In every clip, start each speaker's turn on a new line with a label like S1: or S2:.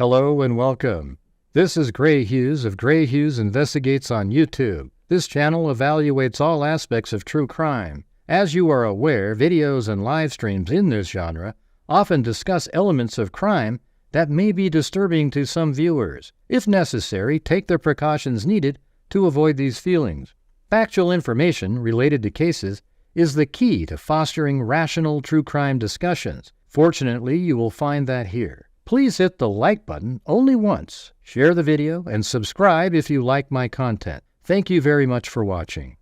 S1: Hello and welcome. This is Grant Hughes of Grant Hughes Investigates on YouTube. This channel evaluates all aspects of true crime. As you are aware, videos and live streams in this genre often discuss elements of crime that may be disturbing to some viewers. If necessary, take the precautions needed to avoid these feelings. Factual information related to cases is the key to fostering rational true crime discussions. Fortunately, you will find that here. Please hit the like button only once, share the video, and subscribe if you like my content. Thank you very much for watching.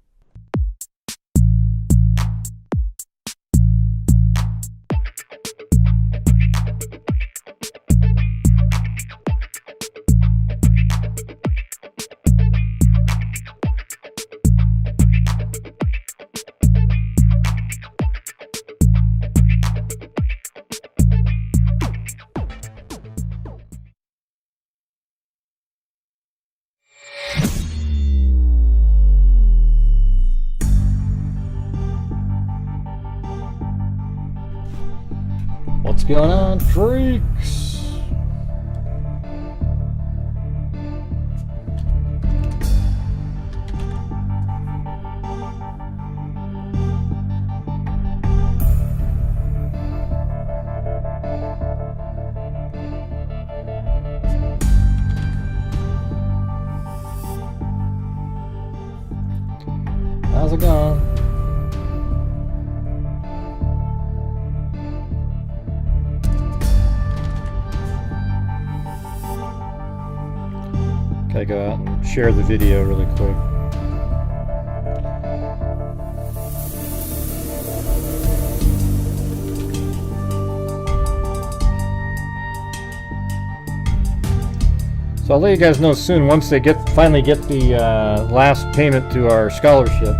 S1: What's going on, freaks? How's it going? Gotta go out and share the video really quick. So I'll let you guys know soon once they finally get the last payment to our scholarship.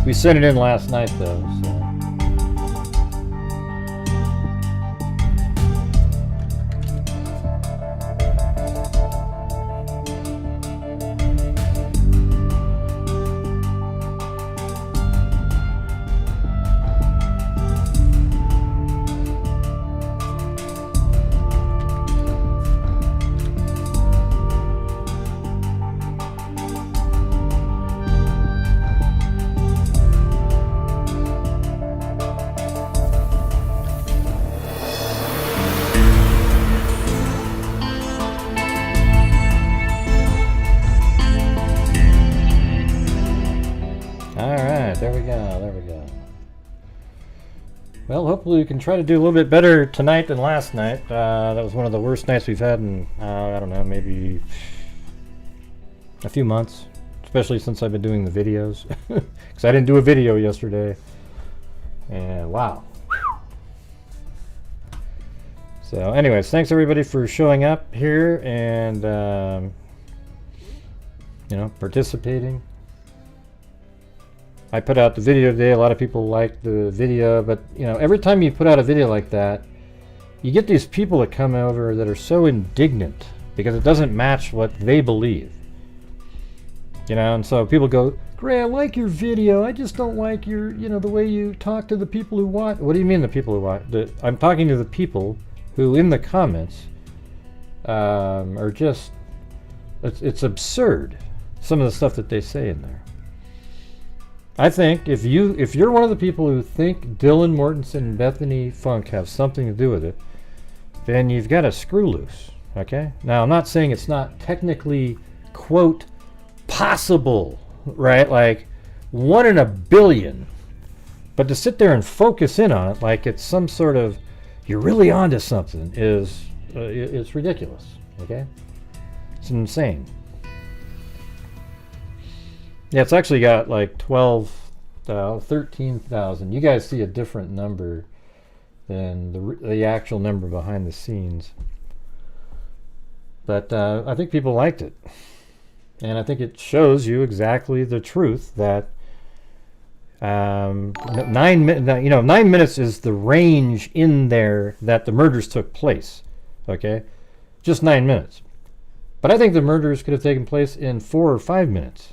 S1: We sent it in last night though. So. There we go. Well, hopefully we can try to do a little bit better tonight than last night. That was one of the worst nights we've had in, I don't know, maybe a few months. Especially since I've been doing the videos. Because I didn't do a video yesterday. And wow. So anyways, thanks everybody for showing up here and, participating. I put out the video today. A lot of people liked the video, but every time you put out a video like that, you get these people that come over that are so indignant because it doesn't match what they believe. And so people go, "Gray, I like your video. I just don't like your, the way you talk to the people who watch." What do you mean the people who watch? I'm talking to the people who, in the comments, are just, it's absurd. Some of the stuff that they say in there. I think if you're one of the people who think Dylan Mortensen and Bethany Funk have something to do with it, then you've got a screw loose. Okay? Now I'm not saying it's not technically, quote, possible, right? Like 1 in a billion. But to sit there and focus in on it like it's some sort of you're really onto something is it's ridiculous. Okay? It's insane. Yeah, it's actually got like 13,000. You guys see a different number than the actual number behind the scenes. But I think people liked it. And I think it shows you exactly the truth that 9 minutes is the range in there that the murders took place. Okay? Just 9 minutes. But I think the murders could have taken place in 4 or 5 minutes.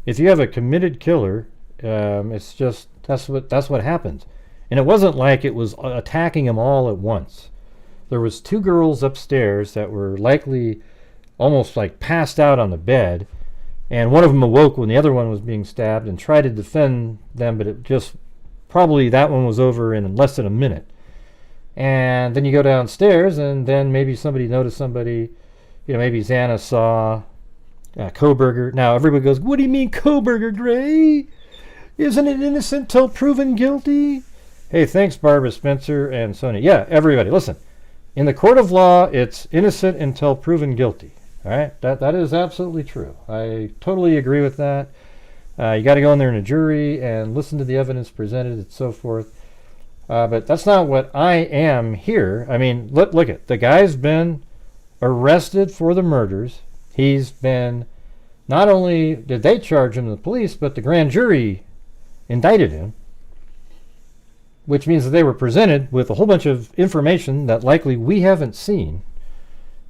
S1: If you have a committed killer, it's just that's what happens. And it wasn't like it was attacking them all at once. there was 2 girls upstairs that were likely almost like passed out on the bed, and one of them awoke when the other one was being stabbed and tried to defend them, but it just probably that one was over in less than a minute. And then you go downstairs, and then maybe somebody noticed somebody, maybe Xana saw Coburger. Now everybody goes, what do you mean Coburger, Gray? Isn't it innocent till proven guilty? Hey, thanks, Barbara Spencer and Sonia. Yeah, everybody, listen. In the court of law, it's innocent until proven guilty. All right? That is absolutely true. I totally agree with that. You got to go in there in a jury and listen to the evidence presented and so forth. But that's not what I am here. I mean, look at the guy's been arrested for the murders. He's been, not only did they charge him to the police, but the grand jury indicted him, which means that they were presented with a whole bunch of information that likely we haven't seen,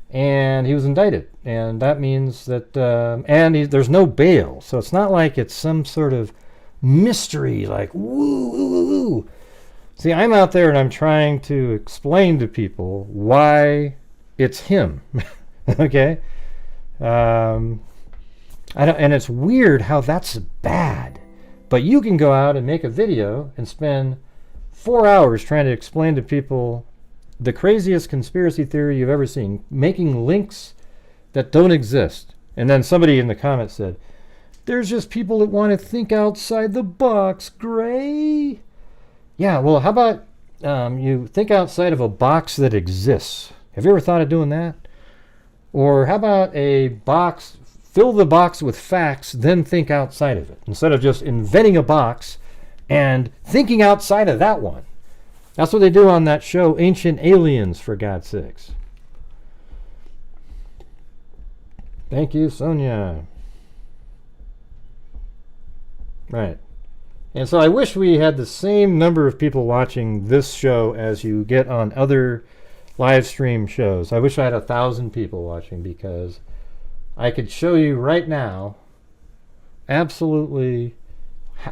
S1: and he was indicted. And that means that, there's no bail, so it's not like it's some sort of mystery, like, woo, woo, woo, woo. See, I'm out there and I'm trying to explain to people why it's him, okay? And it's weird how that's bad, but you can go out and make a video and spend 4 hours trying to explain to people the craziest conspiracy theory you've ever seen, making links that don't exist. And then somebody in the comments said, there's just people that want to think outside the box, Gray. Yeah, well, how about you think outside of a box that exists? Have you ever thought of doing that? Or how about a box, fill the box with facts, then think outside of it, instead of just inventing a box and thinking outside of that one. That's what they do on that show, Ancient Aliens, for God's sakes. Thank you, Sonia. Right. And so I wish we had the same number of people watching this show as you get on other live stream shows. I wish I had 1,000 people watching, because I could show you right now absolutely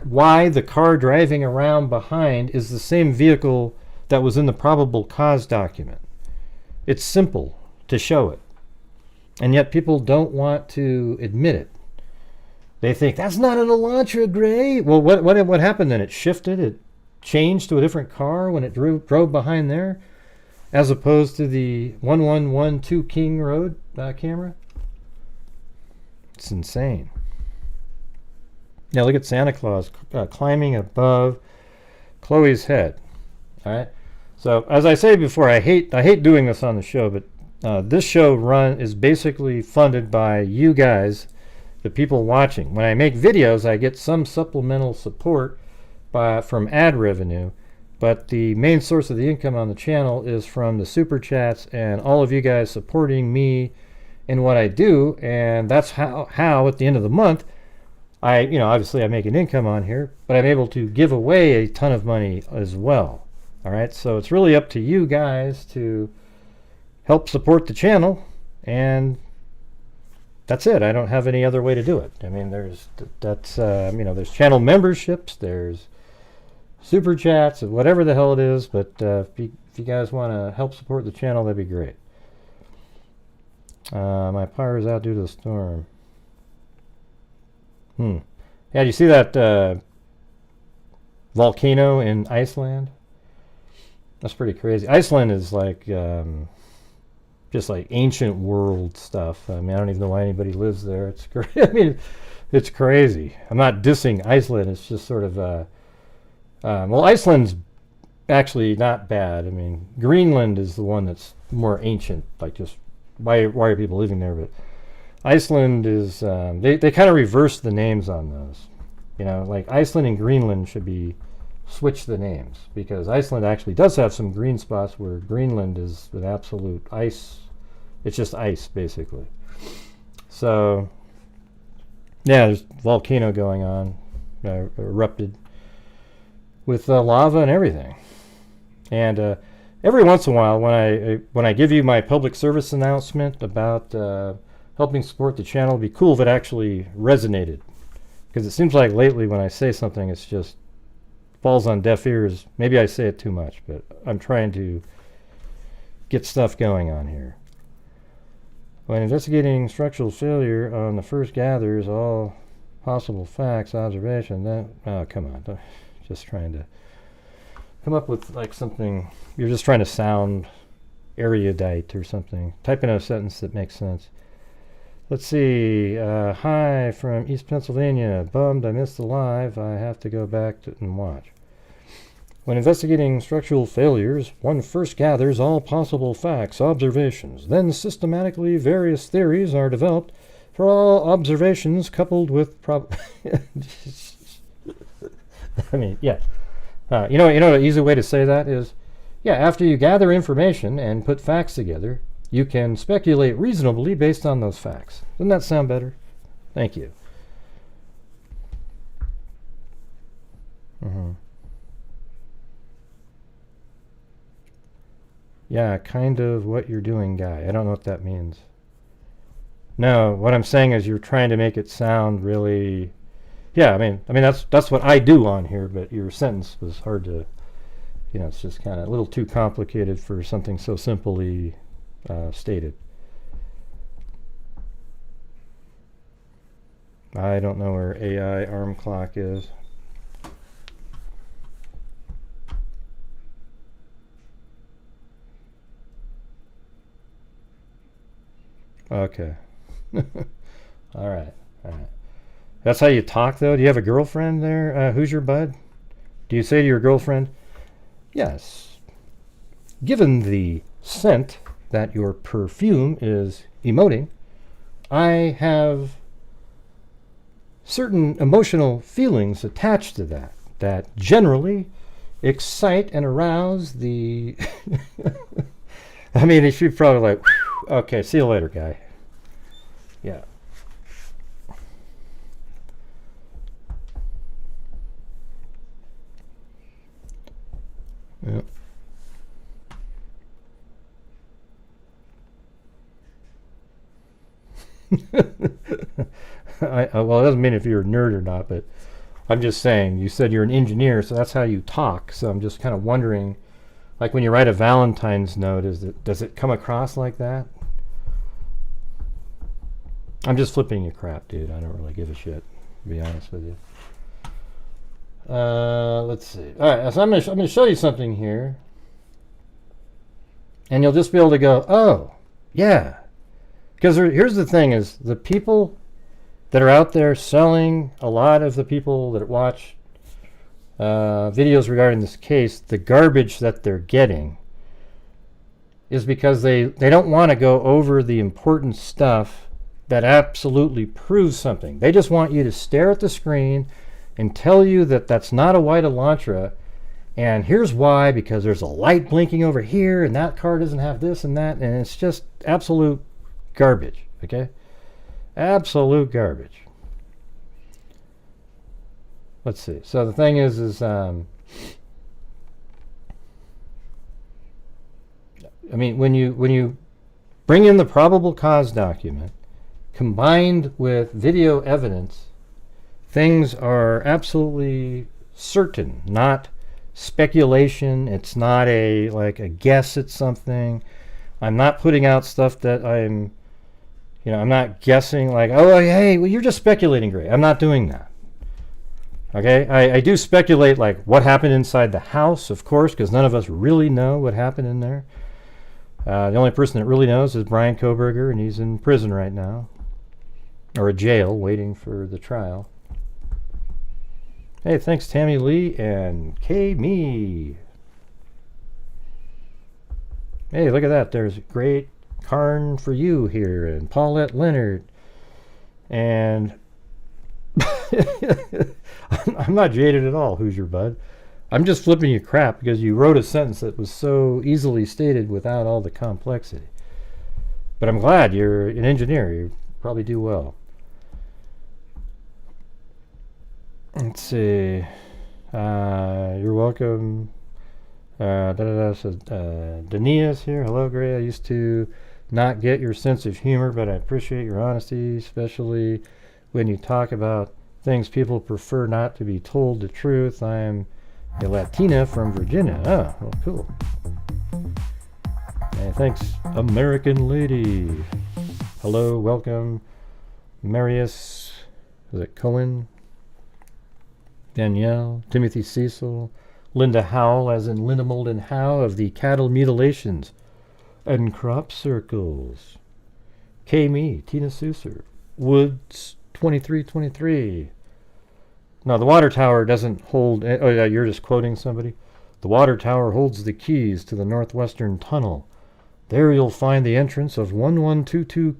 S1: why the car driving around behind is the same vehicle that was in the probable cause document. It's simple to show it, and yet people don't want to admit it. They think, that's not an Elantra, Gray. Well, what happened then? It shifted, it changed to a different car when it drove behind there, as opposed to the 1112 King Road camera. It's insane. Now look at Santa Claus climbing above Chloe's head. All right. So as I say before, I hate doing this on the show, but this show is basically funded by you guys, the people watching. When I make videos, I get some supplemental support from ad revenue, but the main source of the income on the channel is from the super chats and all of you guys supporting me in what I do. And that's how at the end of the month, obviously I make an income on here, but I'm able to give away a ton of money as well. All right, so it's really up to you guys to help support the channel, and that's it. I don't have any other way to do it. I mean, there's channel memberships, there's super chats, whatever the hell it is. But if you guys want to help support the channel, that'd be great. My power is out due to the storm. Yeah, do you see that volcano in Iceland? That's pretty crazy. Iceland is like just like ancient world stuff. I mean, I don't even know why anybody lives there. It's crazy. I mean, it's crazy. I'm not dissing Iceland. It's just sort of well, Iceland's actually not bad. I mean, Greenland is the one that's more ancient. Like, just why are people living there? But Iceland is they kind of reversed the names on those. Like Iceland and Greenland should be switch the names, because Iceland actually does have some green spots where Greenland is with absolute ice. It's just ice, basically. So yeah, there's a volcano going on, erupted with lava and everything. And every once in a while, when I give you my public service announcement about helping support the channel, it'd be cool if it actually resonated, because it seems like lately when I say something, it's just falls on deaf ears. Maybe I say it too much, but I'm trying to get stuff going on here. When investigating structural failure on the first gathers all possible facts, observation, then, oh, come on. Just trying to come up with like something. You're just trying to sound erudite or something. Type in a sentence that makes sense. Let's see. Hi from East Pennsylvania. Bummed I missed the live. I have to go back and watch. When investigating structural failures, one first gathers all possible facts, observations. Then systematically various theories are developed for all observations coupled with I mean, yeah. You know, an easy way to say that is, yeah, after you gather information and put facts together, you can speculate reasonably based on those facts. Doesn't that sound better? Thank you. Yeah, kind of what you're doing, guy. I don't know what that means. No, what I'm saying is you're trying to make it sound really... Yeah, I mean that's what I do on here, but your sentence was hard to... You know, it's just kind of a little too complicated for something so simply stated. I don't know where AI arm clock is. Okay. All right. That's how you talk, though? Do you have a girlfriend there? Who's your bud? Do you say to your girlfriend, yes, given the scent that your perfume is emoting, I have certain emotional feelings attached to that generally excite and arouse the... I mean, she'd probably like, okay, see you later, guy. Yeah. Yep. Well, it doesn't mean if you're a nerd or not, but I'm just saying, you said you're an engineer, so that's how you talk. So I'm just kind of wondering, like when you write a Valentine's note, does it come across like that? I'm just flipping you crap, dude. I don't really give a shit, to be honest with you. Let's see. All right, so I'm gonna show you something here, and you'll just be able to go, oh, yeah. Because here's the thing: is the people that are out there selling, a lot of the people that watch videos regarding this case, the garbage that they're getting is because they don't want to go over the important stuff that absolutely proves something. They just want you to stare at the screen and tell you that that's not a white Elantra, and here's why, because there's a light blinking over here, and that car doesn't have this and that, and it's just absolute garbage, okay? Absolute garbage. Let's see. So the thing is I mean, when you bring in the probable cause document combined with video evidence, things are absolutely certain, not speculation. It's not a guess at something. I'm not putting out stuff that I'm not guessing like, oh, hey, well, you're just speculating, Gray. I'm not doing that. Okay, I do speculate like what happened inside the house, of course, because none of us really know what happened in there. The only person that really knows is Bryan Kohberger, and he's in prison right now, or a jail waiting for the trial. Hey, thanks Tammy Lee and K-Me. Hey, look at that. There's a great Karn for you here, and Paulette Leonard. And I'm not jaded at all, Who's Your Bud. I'm just flipping you crap because you wrote a sentence that was so easily stated without all the complexity. But I'm glad you're an engineer. You probably do well. Let's see. You're welcome. So, Dania's here. Hello, Gray. I used to not get your sense of humor, but I appreciate your honesty, especially when you talk about things people prefer not to be told the truth. I'm a Latina from Virginia. Oh, well, cool. Thanks, American Lady. Hello, welcome. Marius, is it Cohen? Danielle, Timothy Cecil, Linda Howell, as in Linda Molden Howe of the Cattle Mutilations and Crop Circles. K-Me, Tina Susser, Woods 2323. No, the water tower doesn't hold... Oh, yeah, you're just quoting somebody. The water tower holds the keys to the northwestern tunnel. There you'll find the entrance of 1122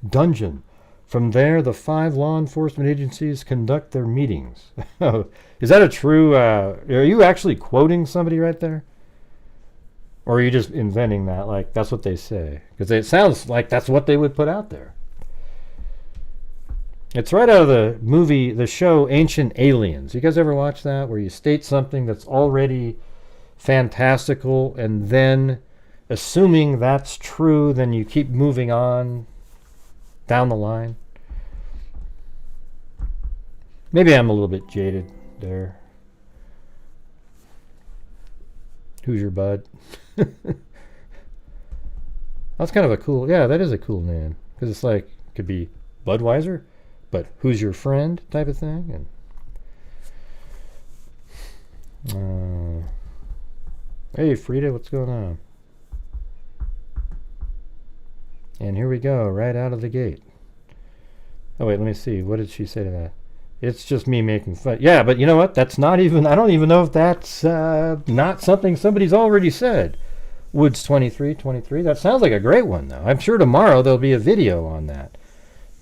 S1: Dungeon. From there, the 5 law enforcement agencies conduct their meetings. Is that a true... are you actually quoting somebody right there? Or are you just inventing that? Like, that's what they say. Because it sounds like that's what they would put out there. It's right out of the movie, the show Ancient Aliens. You guys ever watch that? Where you state something that's already fantastical, and then, assuming that's true, then you keep moving on down the line. Maybe I'm a little bit jaded there. Who's your bud? That's kind of a cool... Yeah, that is a cool name. Because it's like, it could be Budweiser, but who's your friend type of thing. And hey, Frida, what's going on? And here we go, right out of the gate. Oh, wait, let me see. What did she say to that? It's just me making fun. Yeah, but you know what? That's not even... I don't even know if that's not something somebody's already said. Woods 2323. That sounds like a great one, though. I'm sure tomorrow there'll be a video on that.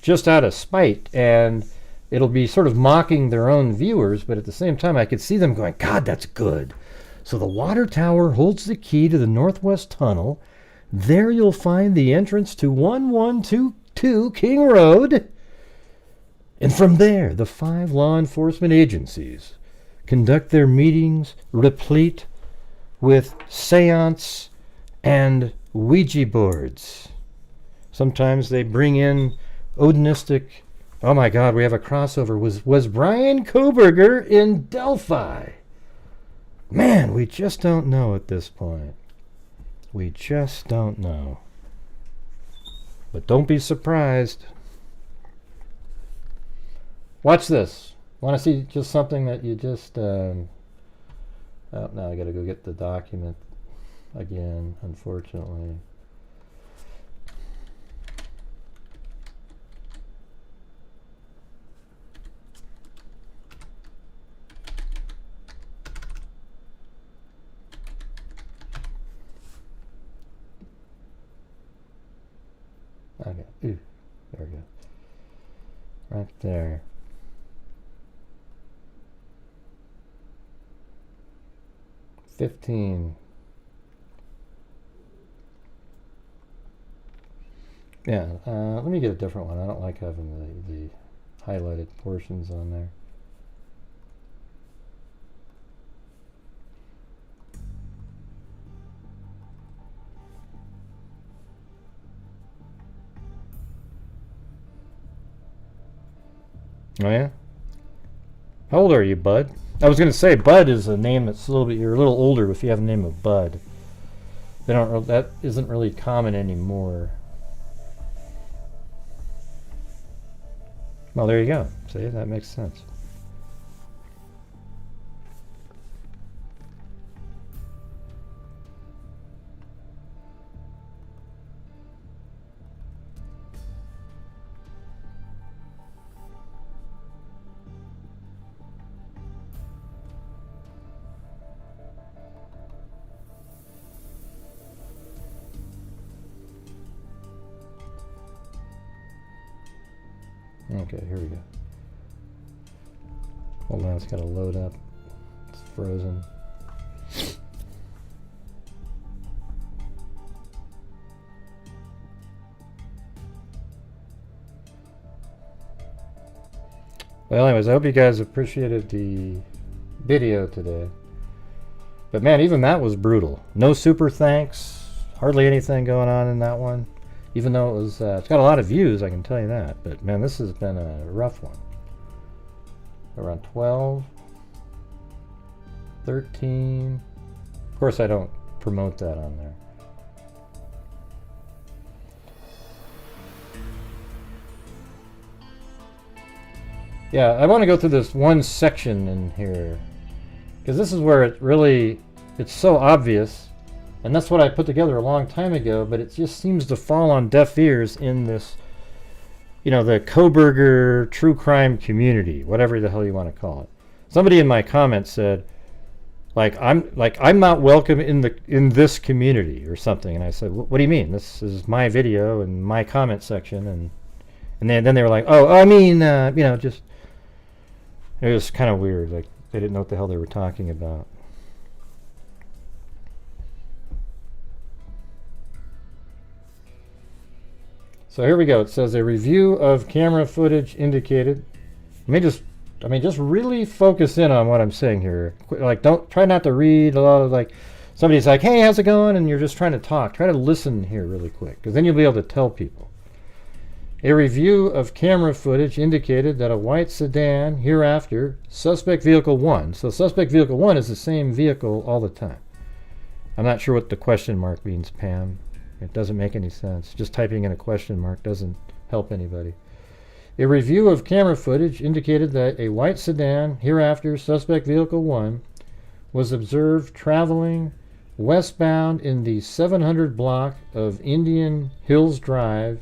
S1: Just out of spite. And it'll be sort of mocking their own viewers, but at the same time, I could see them going, God, that's good. So the water tower holds the key to the northwest tunnel. There you'll find the entrance to 1122 King Road. And from there, the 5 law enforcement agencies conduct their meetings replete with seance and Ouija boards. Sometimes they bring in Odinistic... Oh my God, we have a crossover. Was Bryan Kohberger in Delphi? Man, we just don't know at this point. We just don't know. But don't be surprised. Watch this. Want to see just something that you just... oh, now I got to go get the document again, unfortunately. Okay. Ooh, there we go. Right there. $15. Yeah, let me get a different one. I don't like having the highlighted portions on there. Oh yeah? How old are you, Bud? I was going to say Bud is a name that's a little bit... You're a little older if you have a name of Bud. They don't... That isn't really common anymore. Well, there you go. See, that makes sense. Okay, here we go. Hold on, it's got to load up. It's frozen. Well, anyways, I hope you guys appreciated the video today. But man, even that was brutal. No super thanks. Hardly anything going on in that one. Even though it was, it's got a lot of views, I can tell you that. But man, this has been a rough one. Around 12, 13. Of course, I don't promote that on there. Yeah, I want to go through this one section in here, because this is where it's so obvious, and that's what I put together a long time ago, but it just seems to fall on deaf ears in this, the Coburger true crime community, whatever the hell you want to call it. Somebody in my comments said, I'm not welcome in this community or something, and I said, what do you mean? This is my video and my comment section, and then they were like, just, it was kind of weird, like they didn't know what the hell they were talking about. So here we go. It says a review of camera footage indicated. Just really focus in on what I'm saying here. Don't try not to read a lot of somebody's like, hey, how's it going? And you're just trying to talk. Try to listen here really quick, because then you'll be able to tell people. A review of camera footage indicated that a white sedan, hereafter, suspect vehicle 1. So suspect vehicle 1 is the same vehicle all the time. I'm not sure what the question mark means, Pam. It doesn't make any sense. Just typing in a question mark doesn't help anybody. A review of camera footage indicated that a white sedan, hereafter suspect vehicle 1, was observed traveling westbound in the 700 block of Indian Hills Drive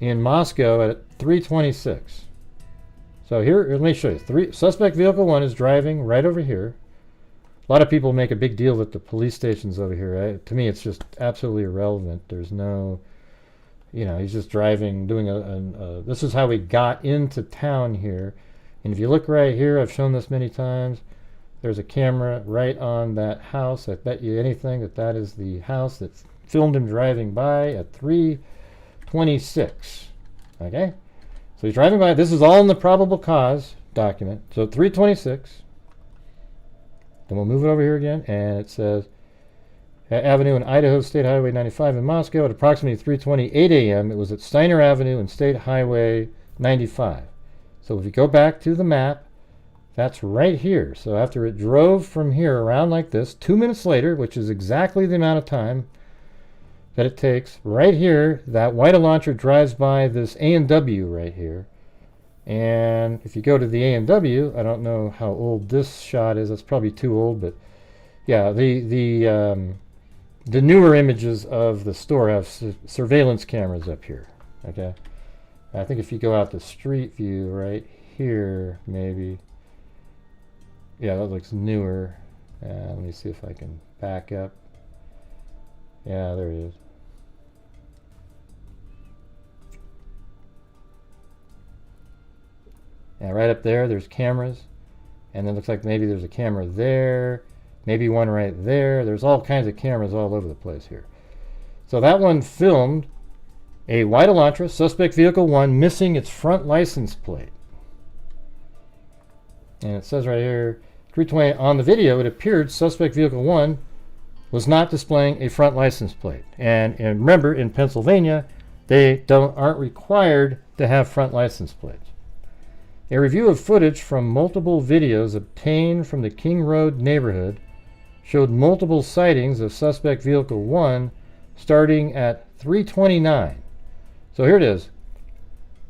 S1: in Moscow at 3:26. So here, let me show you. Suspect vehicle 1 is driving right over here. A lot of people make a big deal that the police station's over here. To me, it's just absolutely irrelevant. There's no, he's just driving, doing this is how we got into town here. And if you look right here, I've shown this many times, there's a camera right on that house. I bet you anything that is the house that filmed him driving by at 3:26. Okay? So he's driving by. This is all in the probable cause document. So 3:26. Then we'll move it over here again, and it says Avenue and Idaho State Highway 95 in Moscow at approximately 3:28 a.m. It was at Steiner Avenue and State Highway 95. So if you go back to the map, that's right here. So after it drove from here around like this, 2 minutes later, which is exactly the amount of time that it takes, right here, that white Elantra drives by this A&W right here. And if you go to the A&W, I don't know how old this shot is. It's probably too old, but yeah, the newer images of the store have surveillance cameras up here. Okay, I think if you go out the street view right here, maybe. Yeah, that looks newer. Let me see if I can back up. Yeah, there it is. Yeah, right up there, there's cameras. And it looks like maybe there's a camera there. Maybe one right there. There's all kinds of cameras all over the place here. So that one filmed a white Elantra, suspect vehicle 1, missing its front license plate. And it says right here, 320 on the video, it appeared suspect vehicle 1 was not displaying a front license plate. And remember, in Pennsylvania, they aren't required to have front license plates. A review of footage from multiple videos obtained from the King Road neighborhood showed multiple sightings of suspect vehicle 1 starting at 3:29. So here it is.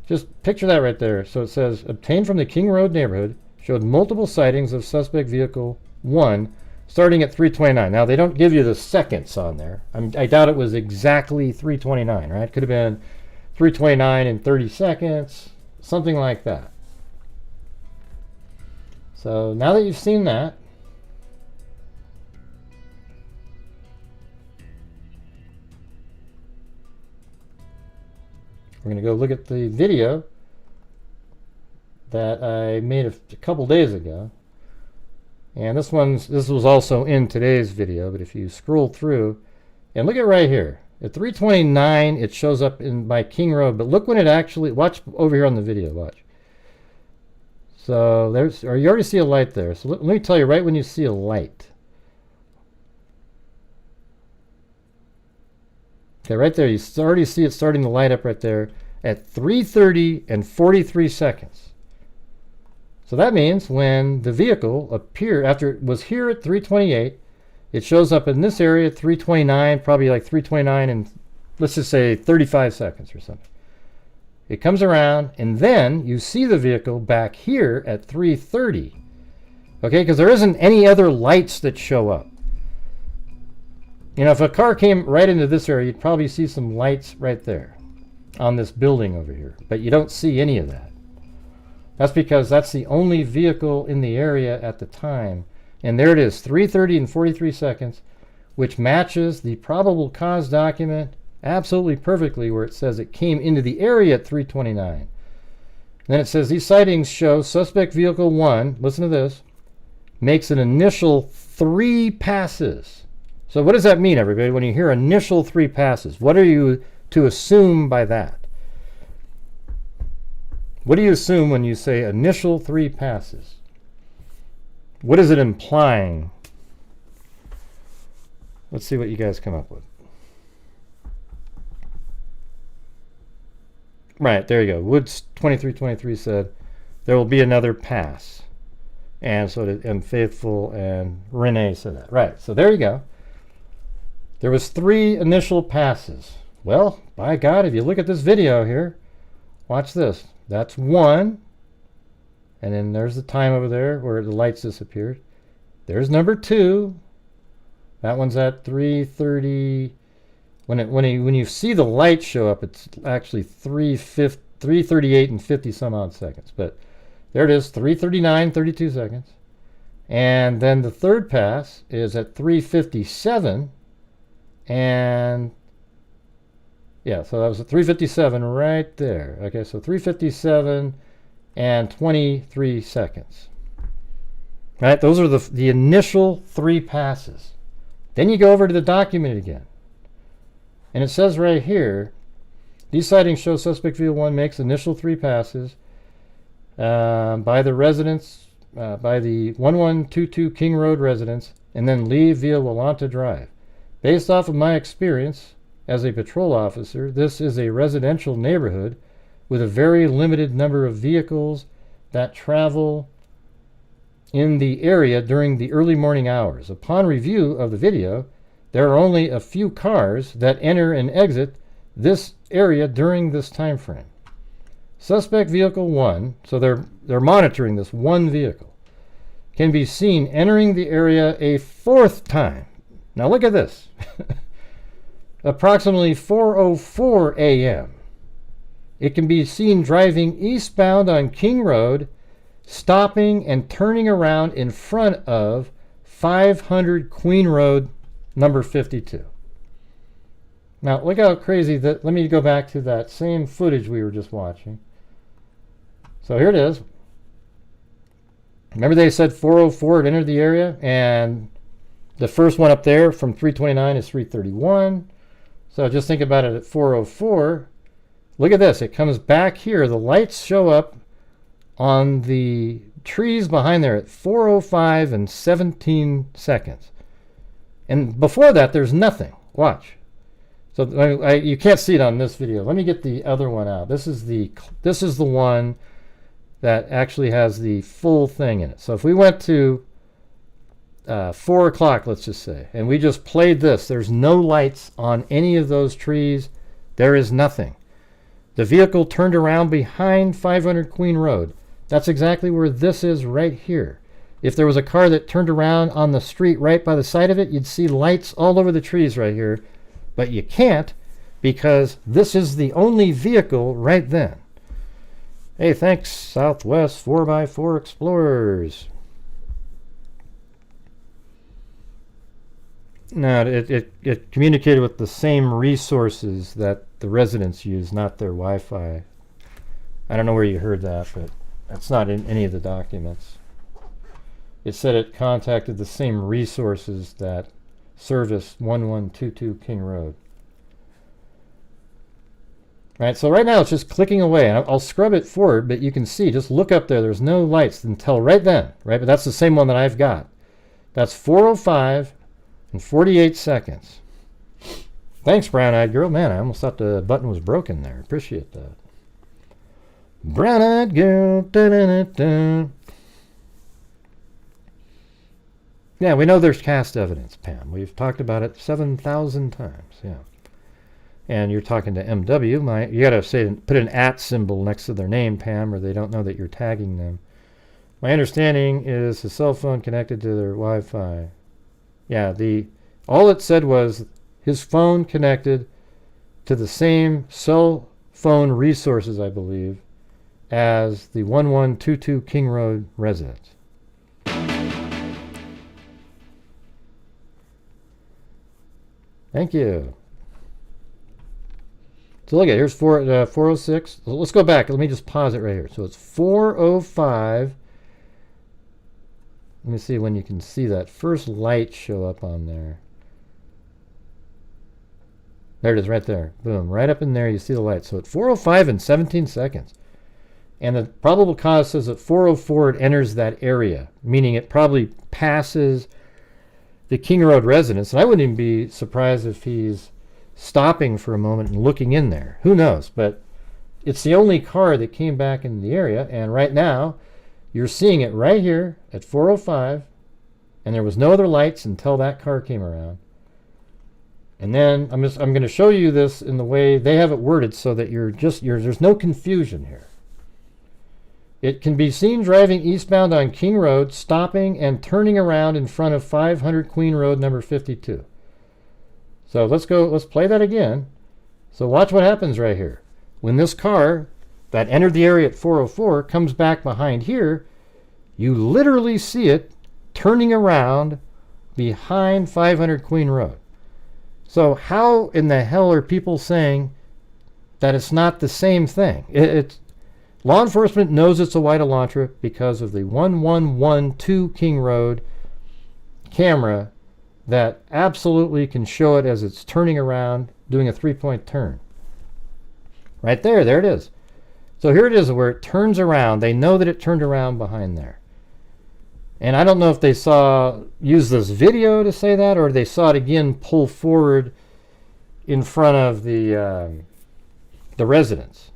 S1: Just picture that right there. So it says, obtained from the King Road neighborhood showed multiple sightings of suspect vehicle 1 starting at 3:29. Now, they don't give you the seconds on there. I doubt it was exactly 3:29, right? Could have been 3:29 and 30 seconds, something like that. So now that you've seen that, we're going to go look at the video that I made a couple days ago. And this was also in today's video, but if you scroll through and look at right here, at 3:29 it shows up by King Road, but look when it actually, watch over here on the video, watch. So you already see a light there. So let me tell you right when you see a light. Okay, right there, you already see it starting to light up right there at 3:30 and 43 seconds. So that means when the vehicle appeared, after it was here at 3:28, it shows up in this area at 3:29, probably like 3:29 and let's just say 35 seconds or something. It comes around, and then you see the vehicle back here at 3:30. Okay, because there isn't any other lights that show up. You know, if a car came right into this area, you'd probably see some lights right there on this building over here. But you don't see any of that. That's because that's the only vehicle in the area at the time. And there it is, 3:30 and 43 seconds, which matches the probable cause document absolutely perfectly, where it says it came into the area at 3:29. Then it says these sightings show suspect vehicle 1, listen to this, makes an initial 3 passes. So what does that mean, everybody, when you hear initial 3 passes? What are you to assume by that? What do you assume when you say initial 3 passes? What is it implying? Let's see what you guys come up with. Right, there you go. Woods 2323 said there will be another pass. And so did M. Faithful and Renee said that. Right, so there you go. There was 3 initial passes. Well, by God, if you look at this video here, watch this. That's 1. And then there's the time over there where the lights disappeared. There's number 2. That one's at 3:30. When you see the light show up, it's actually 3:38 and 50 some odd seconds. But there it is, 3:39, 32 seconds. And then the third pass is at 3:57. And yeah, so that was at 3:57 right there. Okay, so 3:57 and 23 seconds. Right, those are the initial 3 passes. Then you go over to the document again. And it says right here, these sightings show suspect vehicle 1 makes initial 3 passes by the residents, by the 1122 King Road residents, and then leave via Walanta Drive. Based off of my experience as a patrol officer, this is a residential neighborhood with a very limited number of vehicles that travel in the area during the early morning hours. Upon review of the video, there are only a few cars that enter and exit this area during this time frame. Suspect vehicle 1, so they're monitoring this one vehicle, can be seen entering the area a 4th time. Now look at this. Approximately 4:04 a.m. It can be seen driving eastbound on King Road, stopping and turning around in front of 500 Queen Road, number 52. Now, look how crazy that. Let me go back to that same footage we were just watching. So here it is. Remember they said 4:04 it entered the area, and the first one up there from 3:29 is 3:31. So just think about it at 4:04. Look at this. It comes back here. The lights show up on the trees behind there at 4:05 and 17 seconds. And before that, there's nothing. Watch. So you can't see it on this video. Let me get the other one out. This is the one that actually has the full thing in it. So if we went to 4 o'clock, let's just say, and we just played this, there's no lights on any of those trees. There is nothing. The vehicle turned around behind 500 Queen Road. That's exactly where this is right here. If there was a car that turned around on the street right by the side of it, you'd see lights all over the trees right here. But you can't, because this is the only vehicle right then. Hey, thanks, Southwest 4x4 Explorers. No, it communicated with the same resources that the residents use, not their Wi-Fi. I don't know where you heard that, but that's not in any of the documents. It said it contacted the same resources that service 1122 King Road. Right, so right now it's just clicking away, and I'll scrub it forward, but you can see, just look up there, there's no lights until right then, right? But that's the same one that I've got. That's 4:05 and 48 seconds. Thanks, Brown-Eyed Girl. Man, I almost thought the button was broken there. Appreciate that. Brown-Eyed Girl. Da-da-da-da. Yeah, we know there's cast evidence, Pam. We've talked about it 7,000 times. Yeah. and you're talking to MW, you got to say, put an @ symbol next to their name, Pam, or they don't know that you're tagging them. My understanding is his cell phone connected to their Wi-Fi. Yeah, all it said was his phone connected to the same cell phone resources, I believe, as the 1122 King Road residents. Thank you. So look at here's 406. So let's go back. Let me just pause it right here. So it's 405. Let me see when you can see that first light show up on there. There it is right there. Boom. Right up in there you see the light. So at 405 and 17 seconds. And the probable cause says at 404 it enters that area, meaning it probably passes the King Road residence. And I wouldn't even be surprised if he's stopping for a moment and looking in there. Who knows? But it's the only car that came back in the area. And right now, you're seeing it right here at 405. And there was no other lights until that car came around. And then I'm going to show you this in the way they have it worded so that there's no confusion here. It can be seen driving eastbound on King Road, stopping and turning around in front of 500 Queen Road, number 52. So let's play that again. So watch what happens right here. When this car that entered the area at 404 comes back behind here, you literally see it turning around behind 500 Queen Road. So how in the hell are people saying that it's not the same thing? Law enforcement knows it's a white Elantra because of the 1112 King Road camera that absolutely can show it as it's turning around, doing a 3-point turn. Right there it is. So here it is where it turns around. They know that it turned around behind there. And I don't know if they use this video to say that, or they saw it again pull forward in front of the residence.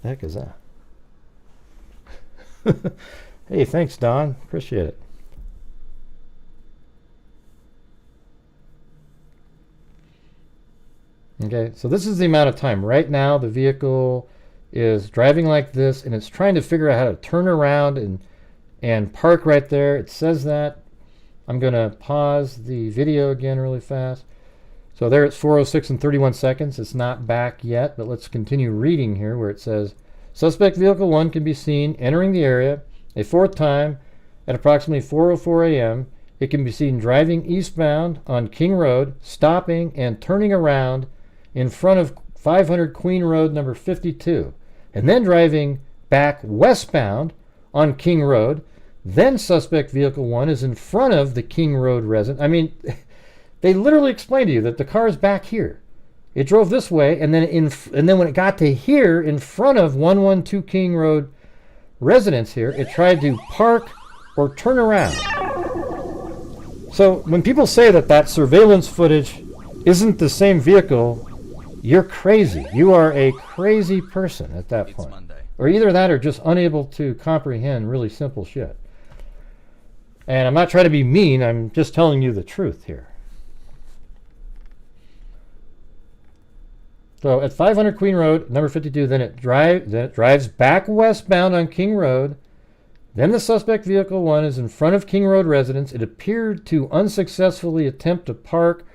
S1: The heck is that? Hey, thanks, Don. Appreciate it. Okay, so this is the amount of time. Right now, the vehicle is driving like this, and it's trying to figure out how to turn around and park right there. It says that. I'm going to pause the video again really fast. So there it's 4:06 and 31 seconds. It's not back yet, but let's continue reading here where it says, suspect vehicle 1 can be seen entering the area a fourth time at approximately 4:04 a.m. It can be seen driving eastbound on King Road, stopping and turning around in front of 500 Queen Road, number 52, and then driving back westbound on King Road. Then suspect vehicle 1 is in front of the King Road resident. I mean, they literally explained to you that the car is back here. It drove this way, and then when it got to here, in front of 112 King Road residence here, it tried to park or turn around. So when people say that surveillance footage isn't the same vehicle, you're crazy. You are a crazy person at that point. Or either that or just unable to comprehend really simple shit. And I'm not trying to be mean, I'm just telling you the truth here. So at 500 Queen Road, number 52, then it drives back westbound on King Road. Then the suspect vehicle 1 is in front of King Road residence. It appeared to unsuccessfully attempt to park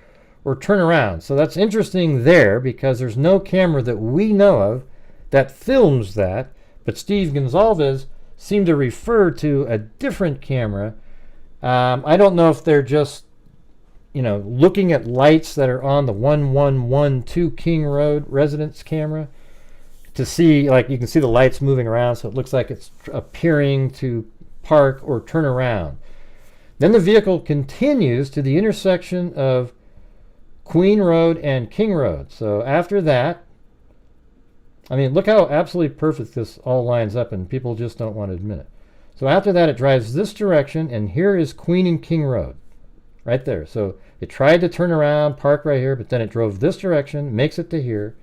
S1: or turn around. So that's interesting there because there's no camera that we know of that films that. But Steve Goncalves seemed to refer to a different camera. I don't know if they're just looking at lights that are on the 1112 King Road residence camera to see, like, you can see the lights moving around, so it looks like it's appearing to park or turn around. Then the vehicle continues to the intersection of Queen Road and King Road. So after that, I mean, look how absolutely perfect this all lines up, and people just don't want to admit it. So after that, it drives this direction, and here is Queen and King Road. Right there. So it tried to turn around, park right here, but then it drove this direction, makes it to here.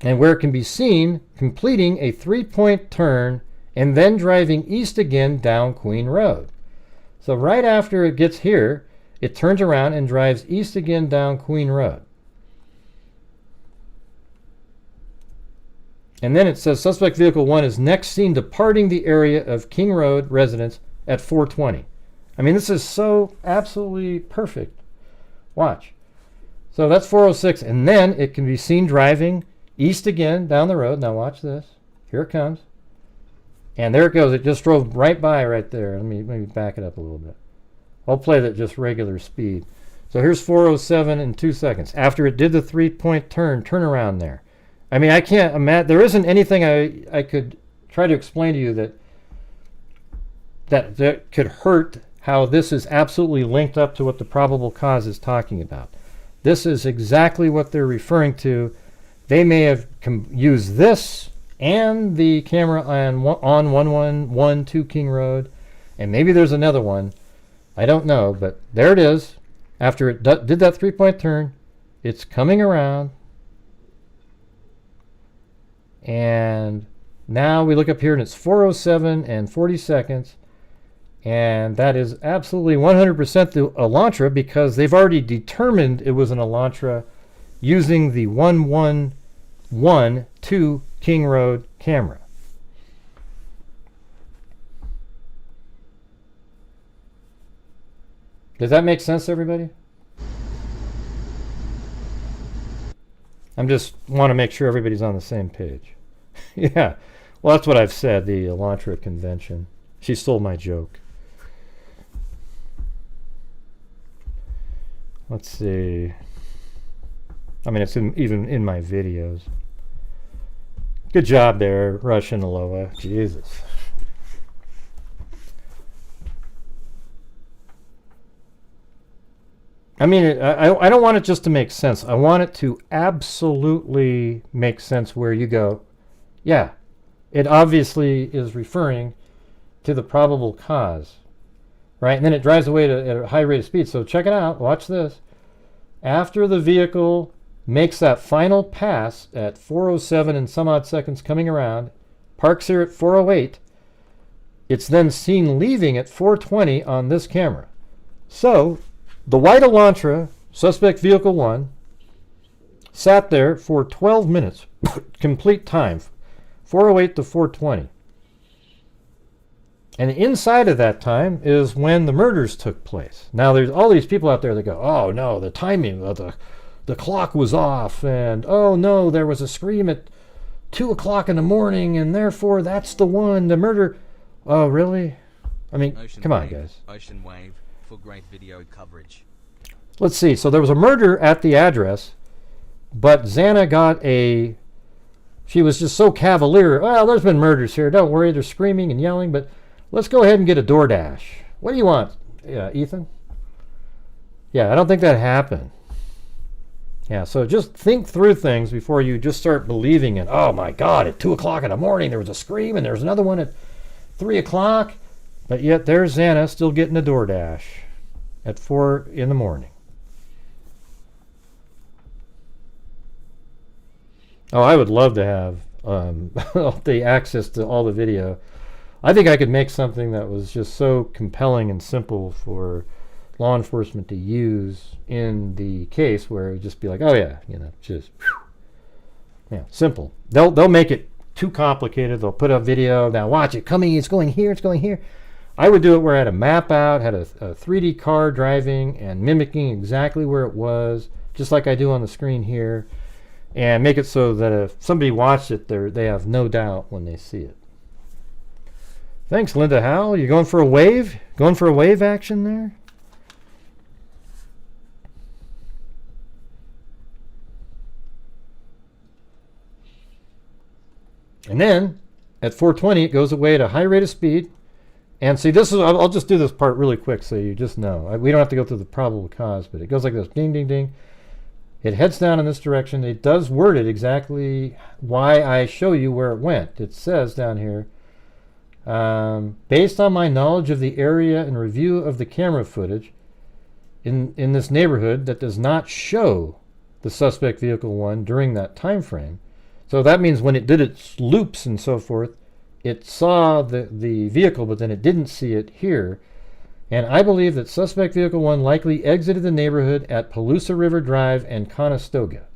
S1: And where it can be seen completing a 3-point turn and then driving east again down Queen Road. So right after it gets here, It turns around and drives east again down Queen Road. And then it says suspect vehicle 1 is next seen departing the area of King Road residence at 4:20. I mean, this is so absolutely perfect. Watch. So that's 4:06, and then it can be seen driving east again down the road. Now watch this. Here it comes. And there it goes. It just drove right by right there. Let me back it up a little bit. I'll play that just regular speed. So here's 4:07 in 2 seconds. After it did the 3-point turn around there. I mean, I can't imagine. There isn't anything I could try to explain to you that could hurt how this is absolutely linked up to what the probable cause is talking about. This is exactly what they're referring to. They may have used this and the camera on 1112 King Road, and maybe there's another one. I don't know, but there it is. After it did that 3-point turn, it's coming around. And now we look up here and it's 4:07 and 40 seconds. And that is absolutely 100% the Elantra, because they've already determined it was an Elantra using the 1112 King Road camera. Does that make sense to everybody? I just want to make sure everybody's on the same page. Yeah, well, that's what I've said, the Elantra convention. She stole my joke. Let's see. I mean, it's even in my videos. Good job there, Russian Aloha. Jesus. I mean, I don't want it just to make sense. I want it to absolutely make sense where you go, yeah, it obviously is referring to the probable cause, right? And then it drives away at a high rate of speed. So check it out. Watch this. After the vehicle makes that final pass at 4:07 and some odd seconds coming around, parks here at 4:08, it's then seen leaving at 4:20 on this camera. So the white Elantra, suspect vehicle 1, sat there for 12 minutes, complete time, 4:08 to 4:20. And inside of that time is when the murders took place. Now there's all these people out there that go, oh no, the timing of the clock was off, and oh no, there was a scream at 2 o'clock in the morning, and therefore that's the one, the murder. Oh really? I mean, come on guys.
S2: Ocean Wave for great video coverage.
S1: Let's see. So there was a murder at the address, but Xana got she was just so cavalier. Well, there's been murders here. Don't worry. They're screaming and yelling, but let's go ahead and get a DoorDash. What do you want, Ethan? Yeah, I don't think that happened. Yeah, so just think through things before you just start believing in, oh my God, at 2 o'clock in the morning there was a scream and there was another one at 3 o'clock. But yet there's Xana still getting a DoorDash at 4 in the morning. Oh, I would love to have the access to all the video. I think I could make something that was just so compelling and simple for law enforcement to use in the case, where it would just be like, oh yeah, just yeah, simple. They'll make it too complicated. They'll put up video. Now watch it coming. It's going here. It's going here. I would do it where I had a map out, had a 3D car driving and mimicking exactly where it was, just like I do on the screen here, and make it so that if somebody watched it, they have no doubt when they see it. Thanks, Linda Howell. You going for a wave? Going for a wave action there? And then at 4:20, it goes away at a high rate of speed. And see, this is, I'll just do this part really quick so you just know. We don't have to go through the probable cause, but it goes like this, ding, ding, ding. It heads down in this direction. It does word it exactly why I show you where it went. It says down here, based on my knowledge of the area and review of the camera footage in this neighborhood that does not show the suspect vehicle 1 during that time frame. So that means when it did its loops and so forth, it saw the vehicle, but then it didn't see it here. And I believe that suspect vehicle 1 likely exited the neighborhood at Palusa River Drive and Conestoga.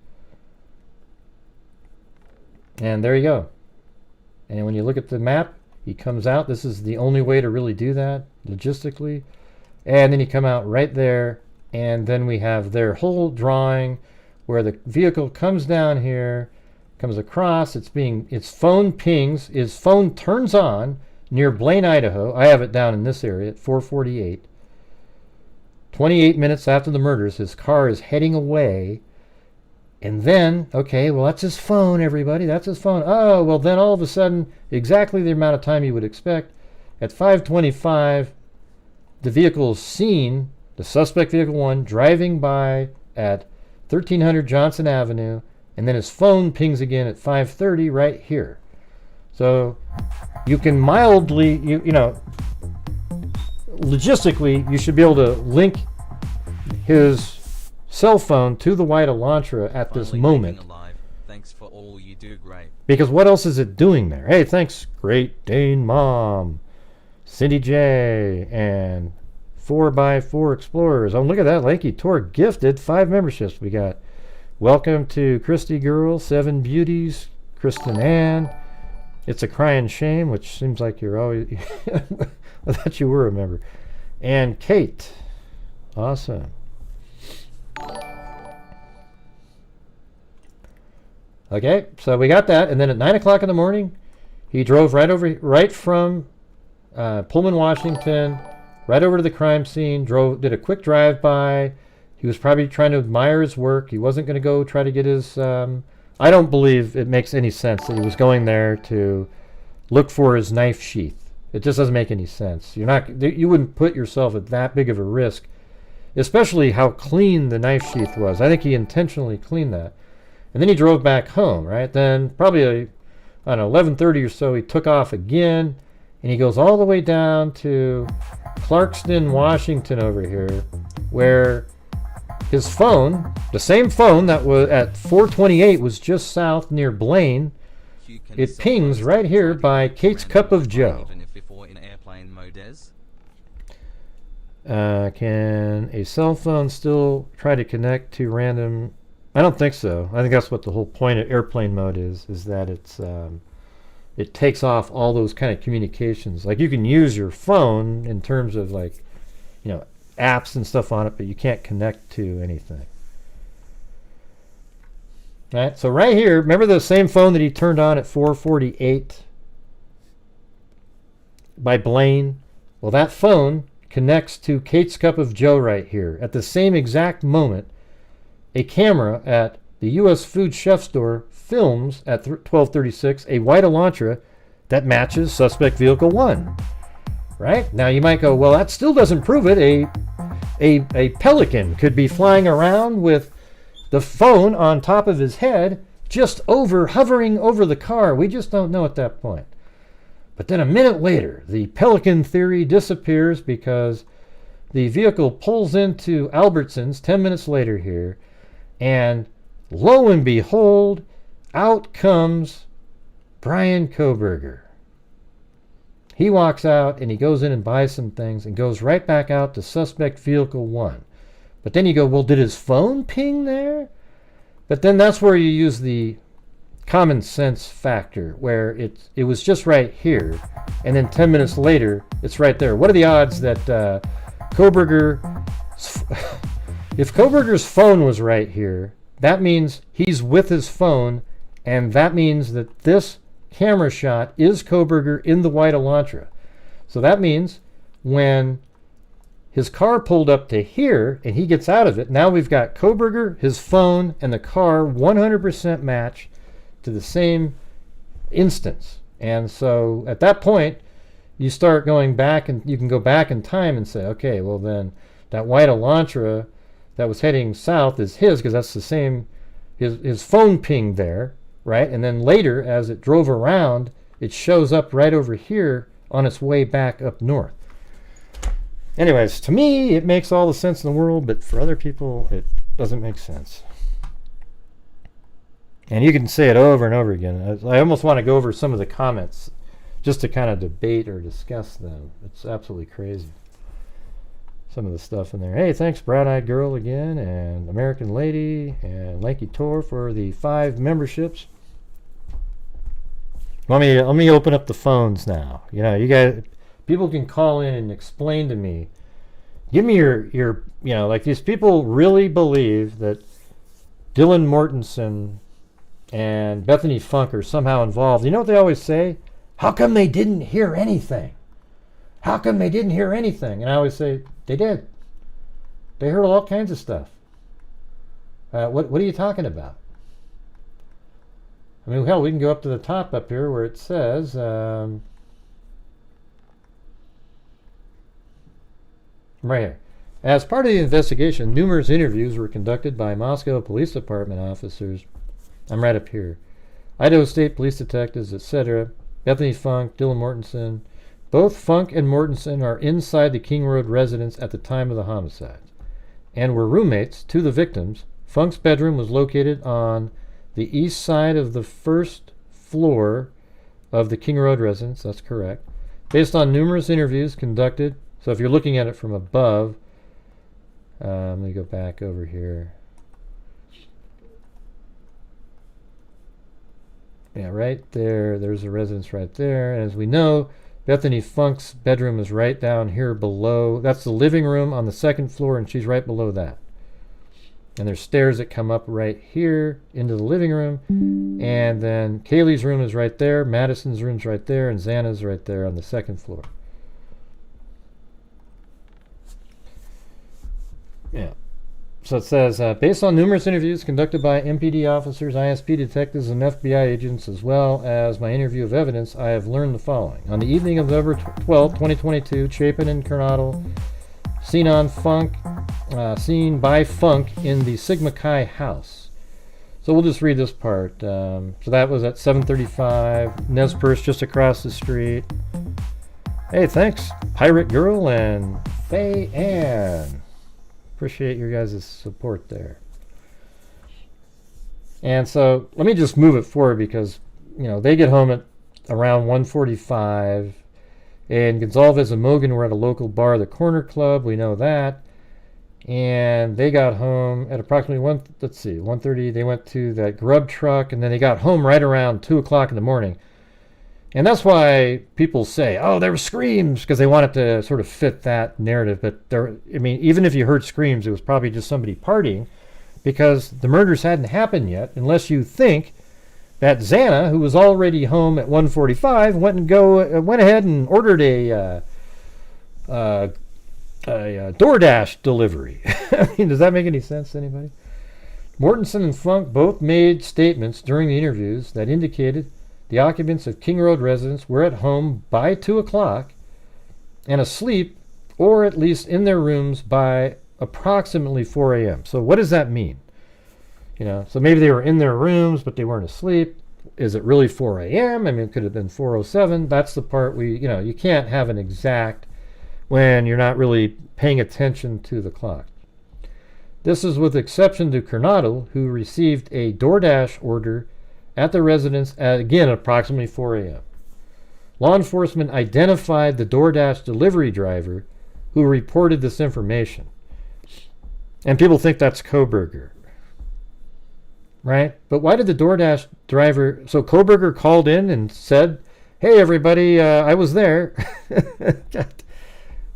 S1: And there you go. And when you look at the map, he comes out. This is the only way to really do that logistically. And then you come out right there, and then we have their whole drawing where the vehicle comes down here, comes across, its phone pings, his phone turns on near Blaine, Idaho. I have it down in this area at 4:48. 28 minutes after the murders, his car is heading away. And then, okay, well, that's his phone, everybody. That's his phone. Oh, well, then all of a sudden, exactly the amount of time you would expect, at 5:25, the vehicle is seen, the suspect vehicle 1, driving by at 1300 Johnson Avenue, and then his phone pings again at 5:30 right here. So you can mildly, you know, logistically, you should be able to link his cell phone to the white Elantra at this moment.
S2: Thanks for all you do, great.
S1: Because what else is it doing there? Hey, thanks, Great Dane Mom, Cindy J, and 4x4 Explorers. Oh, look at that. Lanky Tour gifted 5 memberships. We got Welcome to Christy Girl, 7 Beauties, Kristen Ann, It's a Crying Shame, which seems like you're always, I thought you were a member, and Kate. Awesome. Okay, so we got that, and then at 9 o'clock in the morning, he drove right from Pullman, Washington, right over to the crime scene, did a quick drive-by. He was probably trying to admire his work. He wasn't going to go try to get his... I don't believe it makes any sense that he was going there to look for his knife sheath. It just doesn't make any sense. You wouldn't put yourself at that big of a risk, especially how clean the knife sheath was. I think he intentionally cleaned that. And then he drove back home, right? Then probably, I don't know, 11:30 or so, he took off again, and he goes all the way down to Clarkston, Washington over here, where his phone, the same phone that was at 4:28 was just south near Blaine. It pings right here by Kate's Cup of Joe. Can a cell phone still try to connect to random... I don't think so. I think that's what the whole point of airplane mode is that it takes off all those kind of communications. Like, you can use your phone in terms of, like, you know, apps and stuff on it, but you can't connect to anything. All right, so right here, remember the same phone that he turned on at 4:48 by Blaine? Well, that phone connects to Kate's Cup of Joe right here. At the same exact moment, a camera at the U.S. Food Chef store films at 12:36 a white Elantra that matches suspect vehicle 1. Right? Now you might go, well, that still doesn't prove it. A pelican could be flying around with the phone on top of his head, just hovering over the car. We just don't know at that point. But then a minute later, the pelican theory disappears because the vehicle pulls into Albertsons 10 minutes later here, and lo and behold, out comes Bryan Kohberger. He walks out and he goes in and buys some things and goes right back out to suspect vehicle 1. But then you go, well, did his phone ping there? But then that's where you use the common sense factor, where it was just right here, and then 10 minutes later, it's right there. What are the odds that Kohberger... If Kohberger's phone was right here, that means he's with his phone, and that means that this camera shot is Kohberger in the white Elantra. So that means when his car pulled up to here and he gets out of it, now we've got Kohberger, his phone, and the car 100% match to the same instance. And so at that point, you start going back, and you can go back in time and say, okay, well then that white Elantra that was heading south is his, because that's the same, his phone pinged there, right? And then later, as it drove around, it shows up right over here on its way back up north. Anyways, to me, it makes all the sense in the world, but for other people, it doesn't make sense. And you can say it over and over again. I almost want to go over some of the comments just to kind of debate or discuss them. It's absolutely crazy. some of the stuff in there. Hey, thanks Brown-Eyed Girl again, and American Lady, and Lanky Tor for the 5 memberships. Let me open up the phones now. You know, you guys, people can call in and explain to me. Give me your like these people really believe that Dylan Mortensen and Bethany Funk are somehow involved. You know what they always say? How come they didn't hear anything? How come they didn't hear anything? And I always say, they did. They heard all kinds of stuff. What are you talking about? I mean, hell, we can go up to the top up here where it says, right here. As part of the investigation, numerous interviews were conducted by Moscow Police Department officers. I'm right up here. Idaho State Police detectives, etc. Bethany Funk, Dylan Mortensen. Both Funk and Mortensen are inside the King Road residence at the time of the homicides and were roommates to the victims. Funk's bedroom was located on the east side of the first floor of the King Road residence. That's correct. Based on numerous interviews conducted, so if you're looking at it from above, let me go back over here. Yeah, right there. There's a residence right there. And as we know, Bethany Funk's bedroom is right down here below. That's the living room on the second floor, and she's right below that. And there's stairs that come up right here into the living room. And then Kaylee's room is right there. Madison's room's right there. And Xana's right there on the second floor. Yeah. So it says, based on numerous interviews conducted by MPD officers, ISP detectives, and FBI agents, as well as my interview of evidence, I have learned the following. On the evening of November 12, 2022, Chapin and Kernodle seen by Funk in the Sigma Chi house. So we'll just read this part. So that was at 7:35. Nez Perce just across the street. Hey, thanks, Pirate Girl and Faye Ann. Appreciate your guys' support there. And so let me just move it forward because, you know, they get home at around 1:45, and Goncalves and Mogen were at a local bar, the Corner Club. We know that. And they got home at approximately 1:30. They went to that grub truck, and then they got home right around 2 o'clock in the morning. And that's why people say, oh, there were screams, because they wanted to sort of fit that narrative. But there, I mean, even if you heard screams, it was probably just somebody partying, because the murders hadn't happened yet, unless you think that Xana, who was already home at 1:45, went ahead and ordered a DoorDash delivery. I mean, does that make any sense to anybody? Mortensen and Funk both made statements during the interviews that indicated the occupants of King Road residence were at home by 2 o'clock and asleep, or at least in their rooms by approximately 4 a.m. So what does that mean? You know, so maybe they were in their rooms, but they weren't asleep. Is it really 4 a.m.? I mean, it could have been 4:07. That's the part you can't have an exact when you're not really paying attention to the clock. This is with exception to Kernodle, who received a DoorDash order at the residence at, again, approximately 4 a.m. Law enforcement identified the DoorDash delivery driver who reported this information. And people think that's Coburger, right? But why did the DoorDash driver... So Coburger called in and said, hey, everybody, I was there.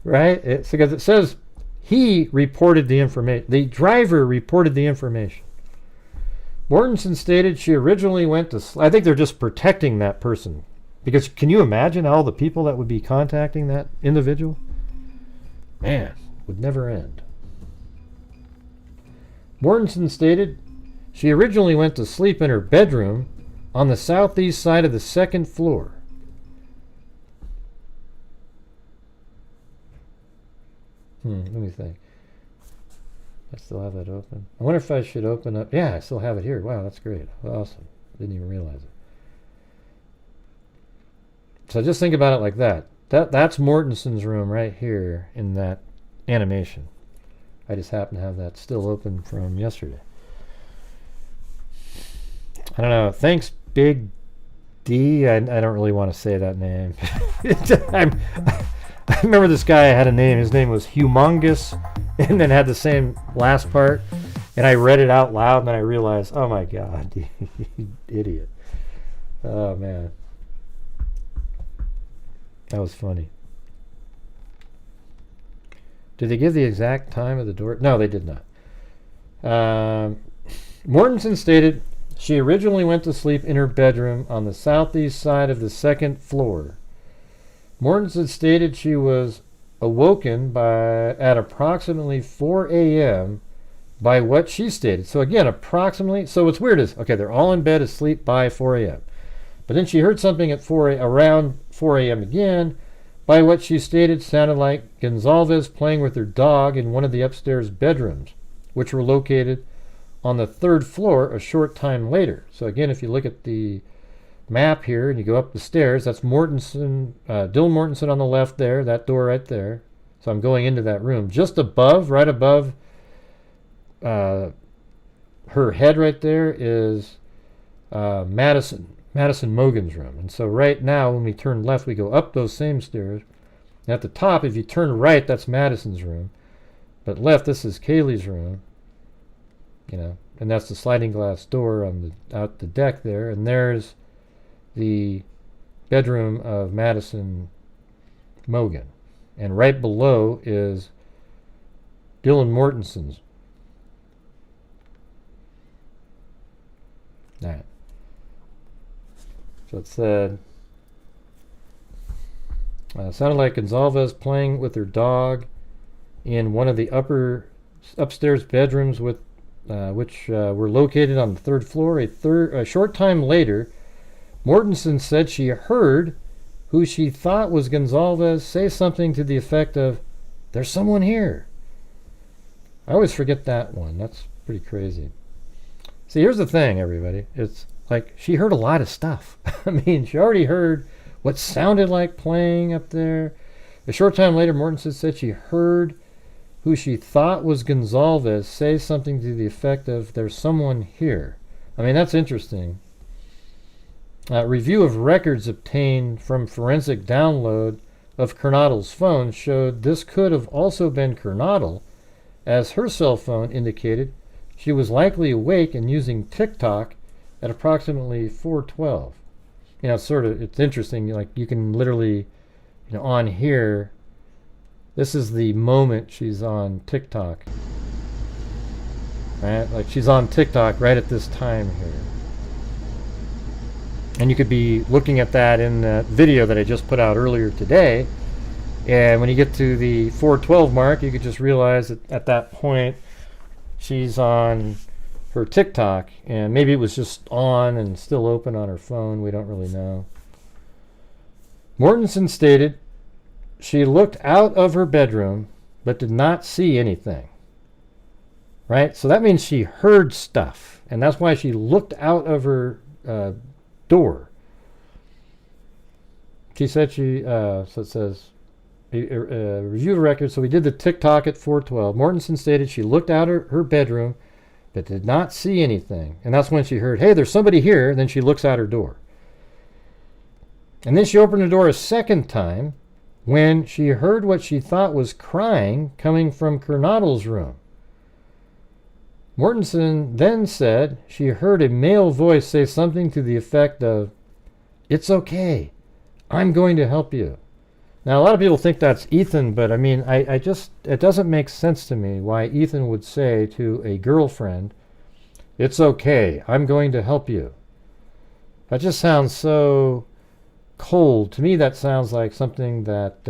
S1: Right? Because it says he reported the information. The driver reported the information. Mortensen stated she originally went to... I think they're just protecting that person. Because can you imagine all the people that would be contacting that individual? Man, would never end. Mortensen stated she originally went to sleep in her bedroom on the southeast side of the second floor. Let me think. I still have that open. I wonder if I should open up... Yeah, I still have it here. Wow, that's great. Awesome. Didn't even realize it. So just think about it like that. That's Mortensen's room right here in that animation. I just happen to have that still open from yesterday. I don't know. Thanks, Big D. I don't really want to say that name. I remember this guy had a name. His name was Humongous, and then had the same last part. And I read it out loud, and then I realized, oh my God, you idiot. Oh man. That was funny. Did they give the exact time of the door? No, they did not. Mortensen stated she originally went to sleep in her bedroom on the southeast side of the second floor. Mortensen stated she was awoken at approximately 4 a.m. by what she stated. So again, approximately. So what's weird is, okay, they're all in bed asleep by 4 a.m. But then she heard something at around 4 a.m. again. By what she stated sounded like Goncalves playing with her dog in one of the upstairs bedrooms, which were located on the third floor a short time later. So again, if you look at the map here and you go up the stairs, that's Mortensen, Dylan Mortensen on the left there, that door right there. So I'm going into that room. Just above, right above her head right there is Madison Mogen's room. And so right now when we turn left, we go up those same stairs. And at the top, if you turn right, that's Madison's room. But left, this is Kaylee's room. You know, and that's the sliding glass door on out the deck there. And there's the bedroom of Madison Mogen. And right below is Dylan Mortensen's. That. So it said, sounded like Goncalves playing with her dog in one of the upstairs bedrooms with which were located on the third floor. A short time later, Mortensen said she heard who she thought was Goncalves say something to the effect of, "There's someone here." I always forget that one. That's pretty crazy. See, here's the thing, everybody. It's like she heard a lot of stuff. I mean, she already heard what sounded like playing up there. A short time later, Mortensen said she heard who she thought was Goncalves say something to the effect of, "There's someone here." I mean, that's interesting. Review of records obtained from forensic download of Kernodle's phone showed this could have also been Kernodle, as her cell phone indicated she was likely awake and using TikTok at approximately 4:12. You know, it's interesting, like you can literally, you know, on here, this is the moment she's on TikTok. Right? Like she's on TikTok right at this time here. And you could be looking at that in that video that I just put out earlier today. And when you get to the 4:12 mark, you could just realize that at that point, she's on her TikTok. And maybe it was just on and still open on her phone. We don't really know. Mortensen stated she looked out of her bedroom but did not see anything. Right? So that means she heard stuff. And that's why she looked out of her door. She said so it says, review the record. So we did the TikTok at 4:12. Mortensen stated she looked out her bedroom but did not see anything. And that's when she heard, "Hey, there's somebody here." And then she looks out her door. And then she opened the door a second time when she heard what she thought was crying coming from Kernodle's room. Mortensen then said she heard a male voice say something to the effect of, "It's okay. I'm going to help you." Now, a lot of people think that's Ethan, but I mean, it doesn't make sense to me why Ethan would say to a girlfriend, "It's okay. I'm going to help you." That just sounds so cold. To me, that sounds like something that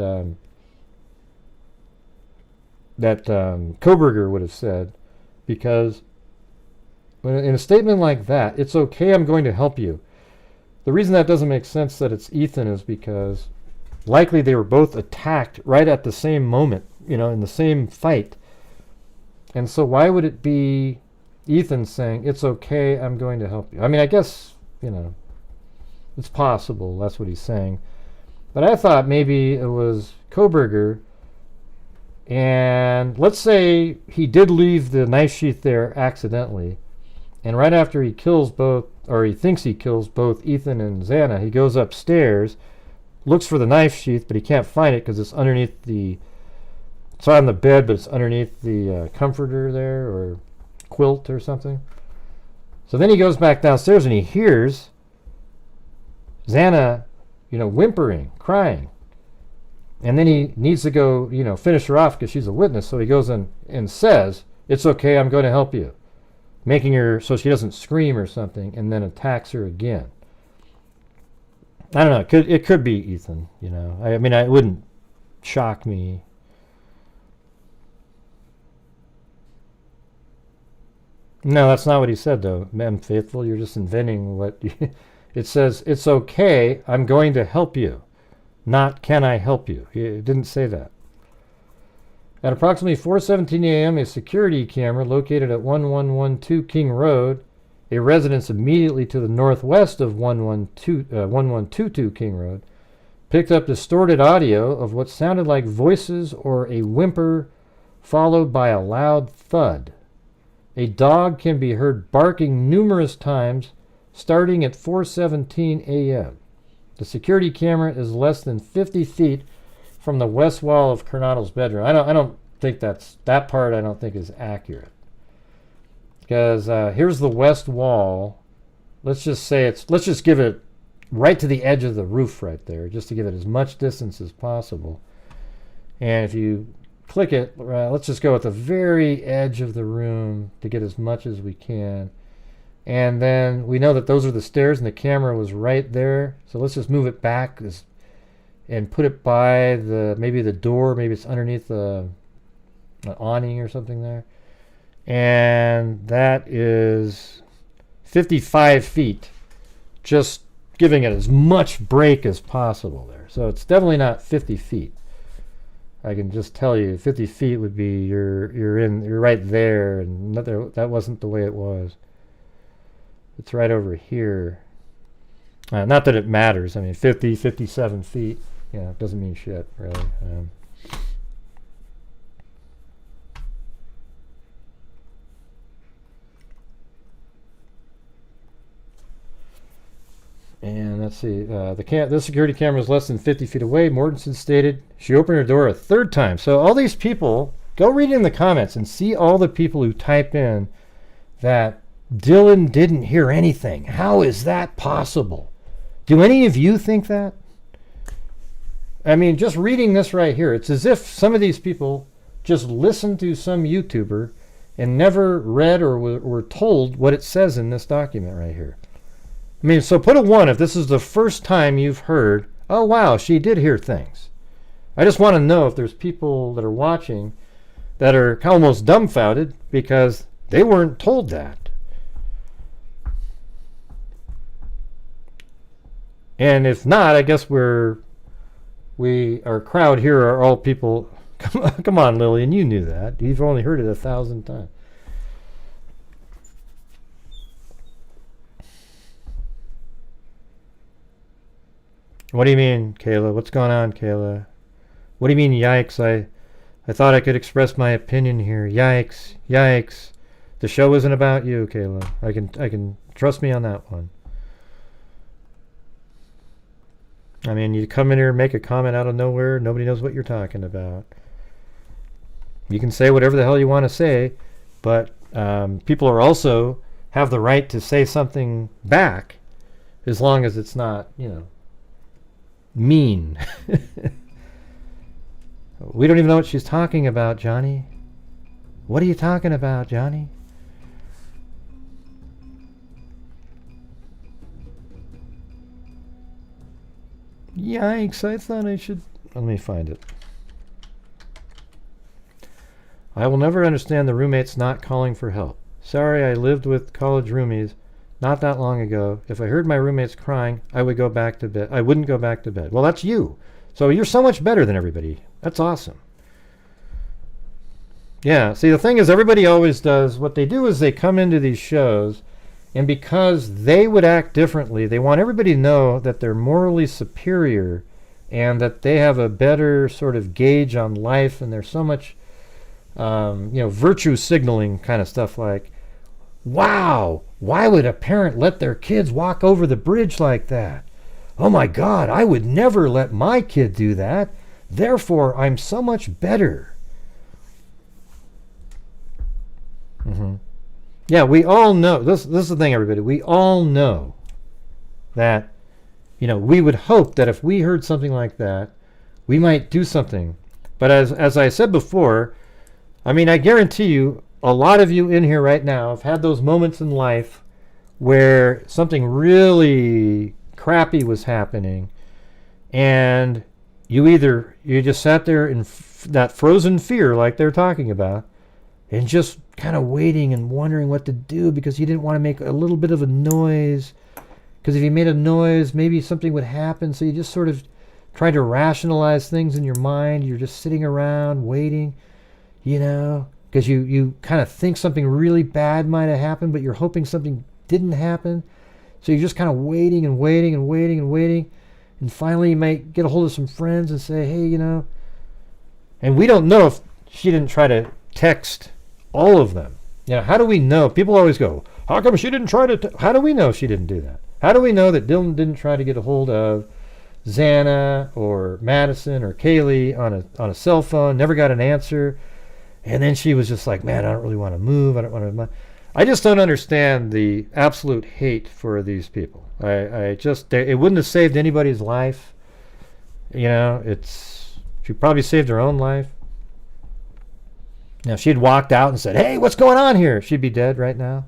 S1: Coburger would have said, because in a statement like that, "It's okay, I'm going to help you." The reason that doesn't make sense that it's Ethan is because likely they were both attacked right at the same moment, you know, in the same fight. And so why would it be Ethan saying, "It's okay, I'm going to help you"? I mean, I guess, you know, it's possible that's what he's saying. But I thought maybe it was Coburger. And let's say he did leave the knife sheath there accidentally. And right after he kills both, or he thinks he kills both Ethan and Xana, he goes upstairs, looks for the knife sheath, but he can't find it because it's underneath it's on the bed, but it's underneath the comforter there, or quilt or something. So then he goes back downstairs and he hears Xana, whimpering, crying. And then he needs to go, finish her off because she's a witness. So he goes in and says, "It's okay, I'm going to help you," making her so she doesn't scream or something, and then attacks her again. I don't know. It could be Ethan. I mean, it wouldn't shock me. No, that's not what he said, though. "Ma'am Faithful, you're just inventing what..." It says, "It's okay, I'm going to help you." Not, "Can I help you?" It didn't say that. At approximately 4:17 a.m., a security camera located at 1112 King Road, a residence immediately to the northwest of 1122 King Road, picked up distorted audio of what sounded like voices or a whimper followed by a loud thud. A dog can be heard barking numerous times starting at 4:17 a.m. The security camera is less than 50 feet from the west wall of Kernodle's bedroom. I don't think that part I don't think is accurate. Because here's the west wall. Let's just give it right to the edge of the roof right there, just to give it as much distance as possible. And if you click it, let's just go at the very edge of the room to get as much as we can. And then we know that those are the stairs and the camera was right there. So let's just move it back and put it by maybe the door, maybe it's underneath an awning or something there. And that is 55 feet, just giving it as much break as possible there. So it's definitely not 50 feet. I can just tell you 50 feet would be you're right there, and that wasn't the way it was. It's right over here. Not that it matters. I mean, 50, 57 feet, it doesn't mean shit, really. And let's see, the security camera is less than 50 feet away. Mortensen stated she opened her door a third time. So all these people, go read in the comments and see all the people who type in that Dylan didn't hear anything. How is that possible? Do any of you think that? I mean, just reading this right here, it's as if some of these people just listened to some YouTuber and never read or were told what it says in this document right here. I mean, so put a 1 if this is the first time you've heard, "Oh, wow, she did hear things." I just want to know if there's people that are watching that are almost dumbfounded because they weren't told that. And if not, I guess our crowd here are all people. Come on, Lillian, you knew that. You've only heard it 1,000 times. What do you mean, Kayla? What's going on, Kayla? What do you mean, yikes? I thought I could express my opinion here. Yikes, yikes. The show isn't about you, Kayla. I can trust me on that one. I mean, you come in here and make a comment out of nowhere, nobody knows what you're talking about. You can say whatever the hell you want to say, but people are also have the right to say something back as long as it's not, mean. We don't even know what she's talking about, Johnny. What are you talking about, Johnny? Yikes, I thought I should... Let me find it. I will never understand the roommates not calling for help. Sorry, I lived with college roomies not that long ago. If I heard my roommates crying, I would go back to bed. I wouldn't go back to bed. Well, that's you. So you're so much better than everybody. That's awesome. Yeah, see, the thing is, everybody always does, what they do is they come into these shows, and because they would act differently, they want everybody to know that they're morally superior and that they have a better sort of gauge on life, and there's so much, virtue signaling kind of stuff like, wow, why would a parent let their kids walk over the bridge like that? oh my God, I would never let my kid do that. Therefore, I'm so much better. Yeah, we all know, this is the thing, everybody, we all know that, we would hope that if we heard something like that, we might do something. But as I said before, I mean, I guarantee you, a lot of you in here right now have had those moments in life where something really crappy was happening, and you just sat there in that frozen fear like they're talking about, and just kind of waiting and wondering what to do because you didn't want to make a little bit of a noise, because if you made a noise, maybe something would happen. So you just sort of try to rationalize things in your mind. You're just sitting around waiting, because you kind of think something really bad might have happened, but you're hoping something didn't happen. So you're just kind of waiting and waiting and waiting and waiting. And finally you might get a hold of some friends and say, hey, and we don't know if she didn't try to text all of them. How do we know? People always go, how come she didn't try to how do we know she didn't do that? How do we know that Dylan didn't try to get a hold of Xana or Madison or Kaylee on a cell phone, never got an answer, and then she was just like, man, I don't really want to move. I just don't understand the absolute hate for these people. It wouldn't have saved anybody's life. She probably saved her own life. Now, if she had walked out and said, hey, what's going on here? She'd be dead right now.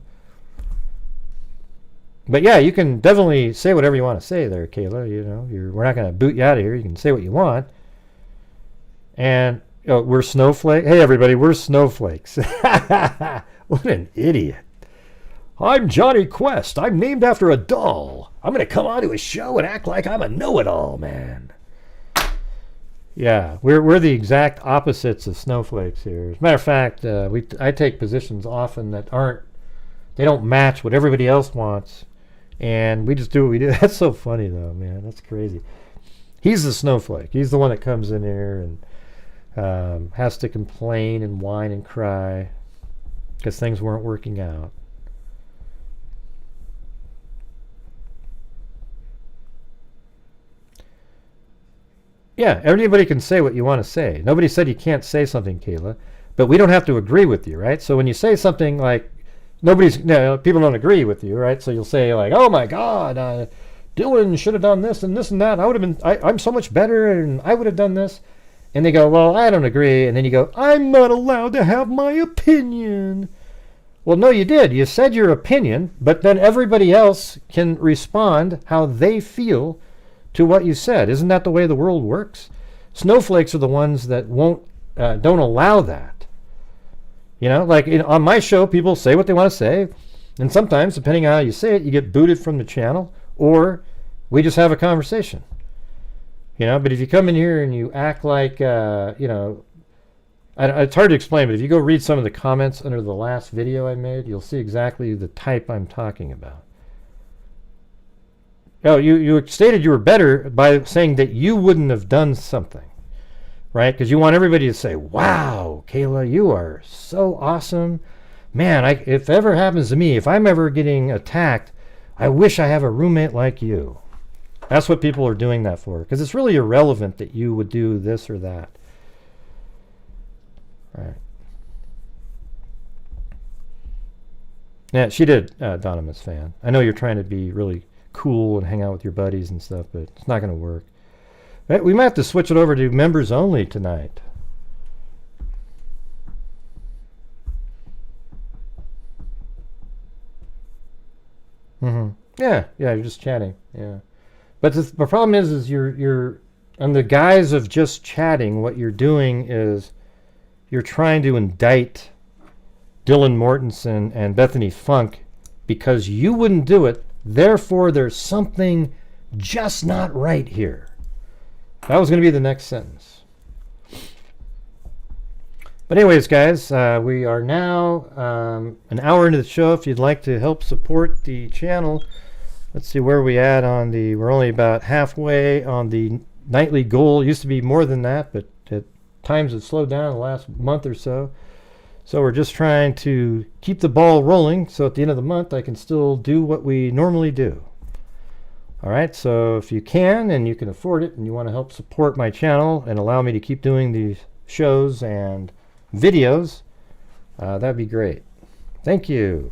S1: But yeah, you can definitely say whatever you want to say there, Kayla. We're not going to boot you out of here. You can say what you want. And we're snowflakes. Hey, everybody, we're snowflakes. What an idiot. I'm Johnny Quest. I'm named after a doll. I'm going to come onto a show and act like I'm a know-it-all, man. Yeah, we're the exact opposites of snowflakes here. As a matter of fact, I take positions often that they don't match what everybody else wants, and we just do what we do. That's so funny, though, man. That's crazy. He's the snowflake. He's the one that comes in here and has to complain and whine and cry because things weren't working out. Yeah, everybody can say what you want to say. Nobody said you can't say something, Kayla, but we don't have to agree with you, right? So when you say something like people don't agree with you, right? So you'll say like, oh my God, Dylan should have done this and that. I'm so much better and I would have done this. And they go, well, I don't agree. And then you go, I'm not allowed to have my opinion. Well, no, you did. You said your opinion, but then everybody else can respond how they feel to what you said. Isn't that the way the world works? Snowflakes are the ones that don't allow that. Like on my show, people say what they want to say, and sometimes, depending on how you say it, you get booted from the channel, or we just have a conversation. But if you come in here and you act like, it's hard to explain, but if you go read some of the comments under the last video I made, you'll see exactly the type I'm talking about. Oh, you stated you were better by saying that you wouldn't have done something, right? Because you want everybody to say, wow, Kayla, you are so awesome. Man, if ever happens to me, if I'm ever getting attacked, I wish I have a roommate like you. That's what people are doing that for, because it's really irrelevant that you would do this or that. Right. Yeah, she did, Donovan's fan. I know you're trying to be really cool and hang out with your buddies and stuff, but it's not going to work. Right, we might have to switch it over to members only tonight. Yeah, you're just chatting. Yeah, but the problem is you're on the guise of just chatting. What you're doing is you're trying to indict Dylan Mortensen and Bethany Funk because you wouldn't do it. Therefore, there's something just not right here. That was going to be the next sentence. But anyways, guys, we are now an hour into the show. If you'd like to help support the channel, let's see where we at on the... We're only about halfway on the nightly goal. It used to be more than that, but at times it slowed down in the last month or so. So we're just trying to keep the ball rolling so at the end of the month I can still do what we normally do. All right, so if you can and you can afford it and you want to help support my channel and allow me to keep doing these shows and videos, that'd be great. Thank you.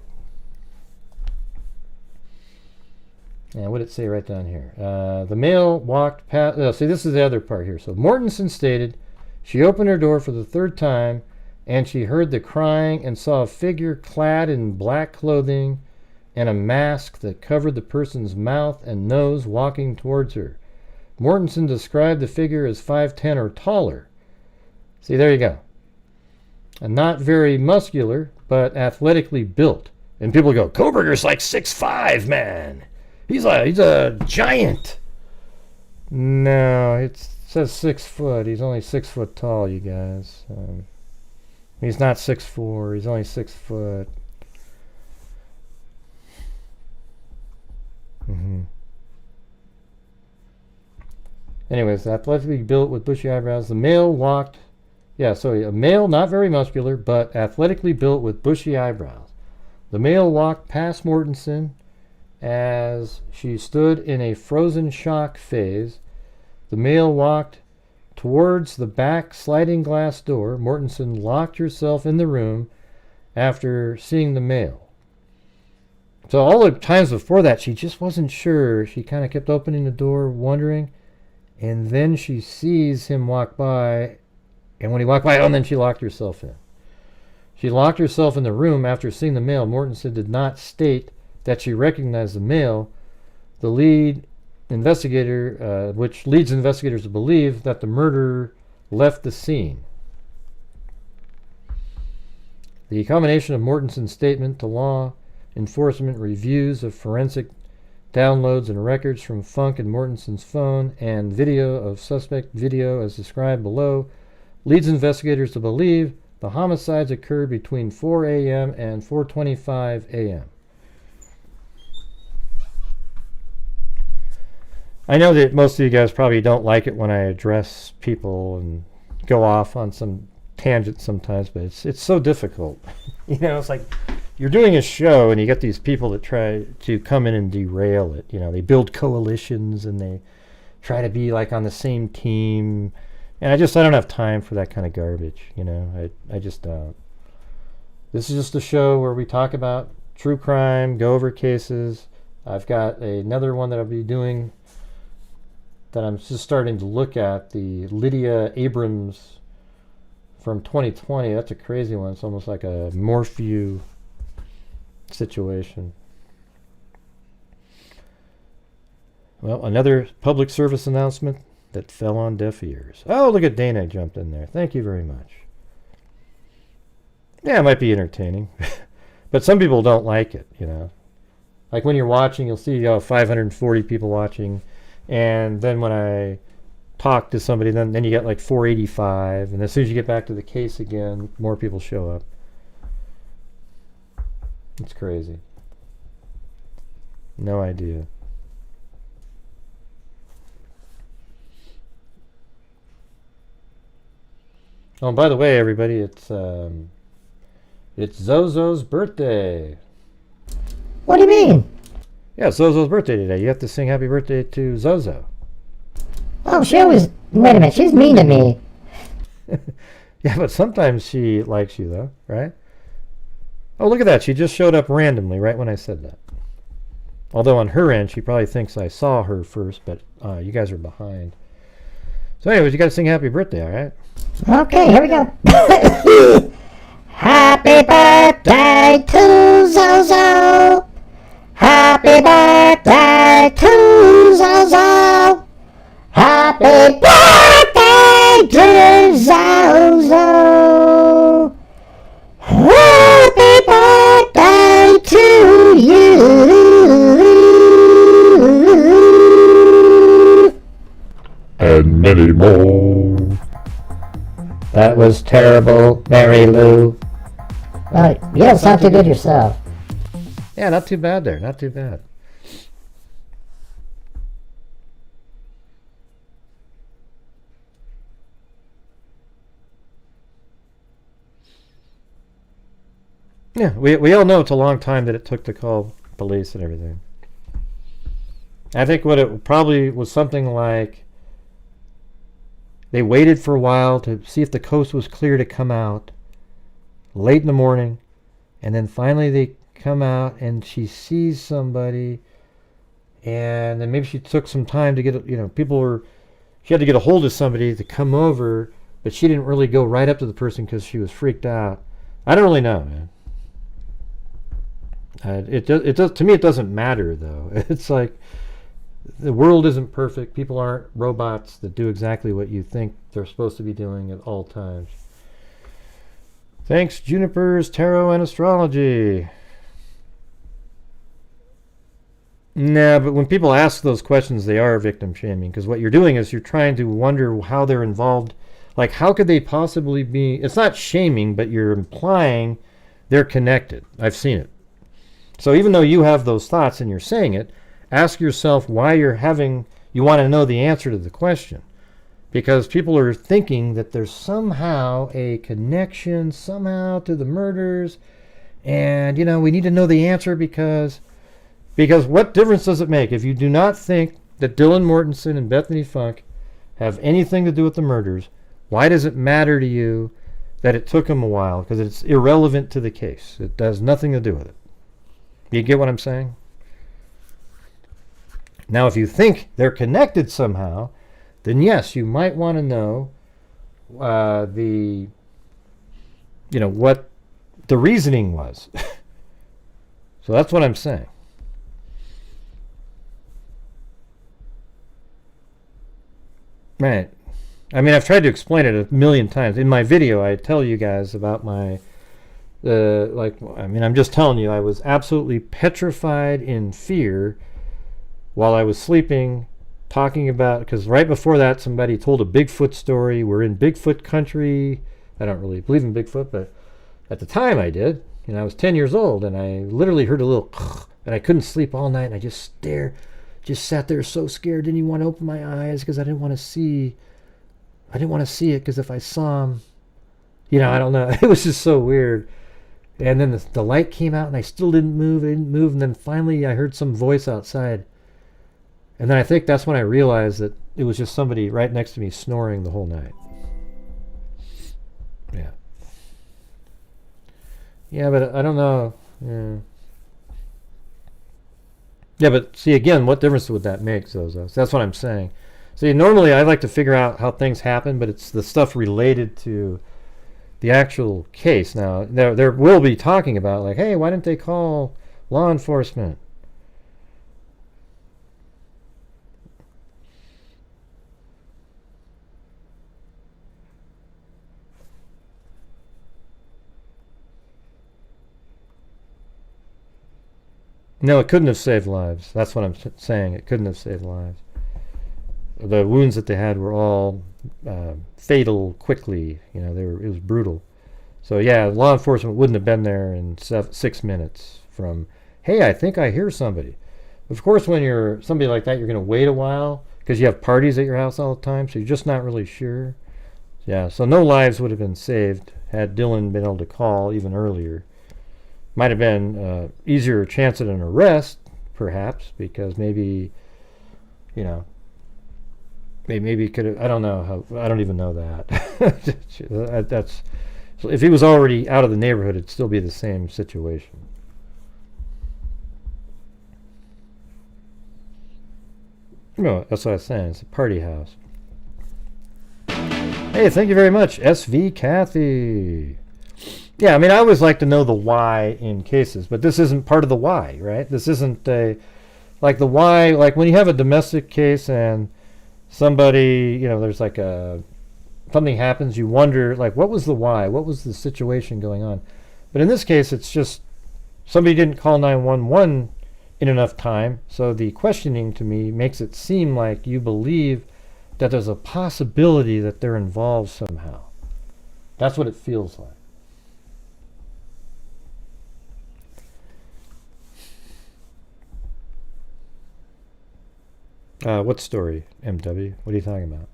S1: And what did it say right down here? The male walked past. Oh, see, this is the other part here. So Mortensen stated she opened her door for the third time and she heard the crying and saw a figure clad in black clothing and a mask that covered the person's mouth and nose walking towards her. Mortensen described the figure as 5'10" or taller. See, there you go. And not very muscular, but athletically built. And people go, Coburger's like 6'5", man. He's a giant. No, it says 6 foot. He's only 6 foot tall, you guys. He's not 6'4". He's only 6 foot. Anyways, athletically built with bushy eyebrows. The male walked. Yeah, sorry, a male, not very muscular, but athletically built with bushy eyebrows. The male walked past Mortensen as she stood in a frozen shock phase. The male walked towards the back sliding glass door. Mortensen locked herself in the room after seeing the male. So all the times before that, she just wasn't sure. She kind of kept opening the door, wondering. And then she sees him walk by. And when he walked by, then she locked herself in. She locked herself in the room after seeing the male. Mortensen did not state that she recognized the male. The lead investigator, which leads investigators to believe that the murderer left the scene. The combination of Mortensen's statement to law enforcement, reviews of forensic downloads and records from Funk and Mortensen's phone, and video of suspect video as described below leads investigators to believe the homicides occurred between 4 a.m. and 4:25 a.m. I know that most of you guys probably don't like it when I address people and go off on some tangent sometimes, but it's so difficult. You know, it's like you're doing a show and you get these people that try to come in and derail it. You know, they build coalitions and they try to be like on the same team. And I don't have time for that kind of garbage, you know. I just don't. This is just a show where we talk about true crime, go over cases. I've got another one that I'll be doing that I'm just starting to look at, the Lydia Abrams from 2020. That's a crazy one. It's almost like a Morphew situation. Well, another public service announcement that fell on deaf ears. Oh, look at Dana jumped in there. Thank you very much. Yeah, it might be entertaining. But some people don't like it, you know. Like when you're watching, you'll see 540 people watching. And then when I talk to somebody, then you get like 485. And as soon as you get back to the case again, more people show up. It's crazy. No idea. Oh, and by the way, everybody, it's Zozo's birthday.
S3: What do you mean?
S1: Yeah, Zozo's birthday today. You have to sing happy birthday to Zozo.
S3: Oh, she always... Wait a minute, she's mean to me.
S1: Yeah, but sometimes she likes you, though, right? Oh, look at that. She just showed up randomly right when I said that. Although on her end, she probably thinks I saw her first, but you guys are behind. So anyways, you got to sing happy birthday, all right?
S3: Okay, here we go. Happy birthday to Zozo. Happy birthday to Zozo. Happy birthday to Zozo. Happy birthday to you.
S1: And many more. That was terrible, Mary Lou.
S3: You don't sound too good yourself.
S1: Yeah, not too bad there. Not too bad. Yeah, we all know it's a long time that it took to call police and everything. I think what it probably was something like they waited for a while to see if the coast was clear to come out late in the morning, and then finally they come out and she sees somebody, and then maybe she took some time to get, she had to get a hold of somebody to come over, but she didn't really go right up to the person because she was freaked out. I don't really know, man. It does to me. It doesn't matter though. It's like the world isn't perfect. People aren't robots that do exactly what you think they're supposed to be doing at all times. Thanks, Junipers, Tarot, and Astrology. Nah, but when people ask those questions, they are victim shaming, because what you're doing is you're trying to wonder how they're involved. Like, how could they possibly be? It's not shaming, but you're implying they're connected. I've seen it. So even though you have those thoughts and you're saying it, ask yourself why you want to know the answer to the question. Because people are thinking that there's somehow a connection somehow to the murders, and we need to know the answer because what difference does it make if you do not think that Dylan Mortensen and Bethany Funk have anything to do with the murders? Why does it matter to you that it took them a while? Because it's irrelevant to the case. It has nothing to do with it. You get what I'm saying? Now, if you think they're connected somehow, then yes, you might want to know what the reasoning was. So that's what I'm saying. Right. I mean, I've tried to explain it a million times. In my video, I tell you guys about my, I'm just telling you, I was absolutely petrified in fear while I was sleeping, talking about, because right before that, somebody told a Bigfoot story. We're in Bigfoot country. I don't really believe in Bigfoot, but at the time I did. I was 10 years old, and I literally heard a little, and I couldn't sleep all night, and I just sat there so scared, didn't even want to open my eyes because I didn't want to see it, because if I saw him, I don't know. It was just so weird. And then the light came out, and I still didn't move, and then finally I heard some voice outside. And then I think that's when I realized that it was just somebody right next to me snoring the whole night. Yeah. Yeah, but I don't know. Yeah, but see, again, what difference would that make, Zozo? So that's what I'm saying. See, normally I like to figure out how things happen, but it's the stuff related to the actual case. Now, there will be talking about, like, hey, why didn't they call law enforcement? No, it couldn't have saved lives. That's what I'm saying. It couldn't have saved lives. The wounds that they had were all fatal quickly. It was brutal. So yeah, law enforcement wouldn't have been there in 6 minutes from, hey, I think I hear somebody. Of course, when you're somebody like that, you're going to wait a while because you have parties at your house all the time, so you're just not really sure. Yeah, so no lives would have been saved had Dylan been able to call even earlier. Might have been easier chance at an arrest, perhaps, because maybe, maybe could have. I don't know how. I don't even know that. That's if he was already out of the neighborhood, it'd still be the same situation. No, that's what I was saying. It's a party house. Hey, thank you very much, SV Kathy. Yeah, I mean, I always like to know the why in cases, but this isn't part of the why, right? This isn't the why, like when you have a domestic case and somebody, there's like something happens, you wonder, like, what was the why? What was the situation going on? But in this case, it's just somebody didn't call 911 in enough time, so the questioning to me makes it seem like you believe that there's a possibility that they're involved somehow. That's what it feels like. What story, MW? What are you talking about?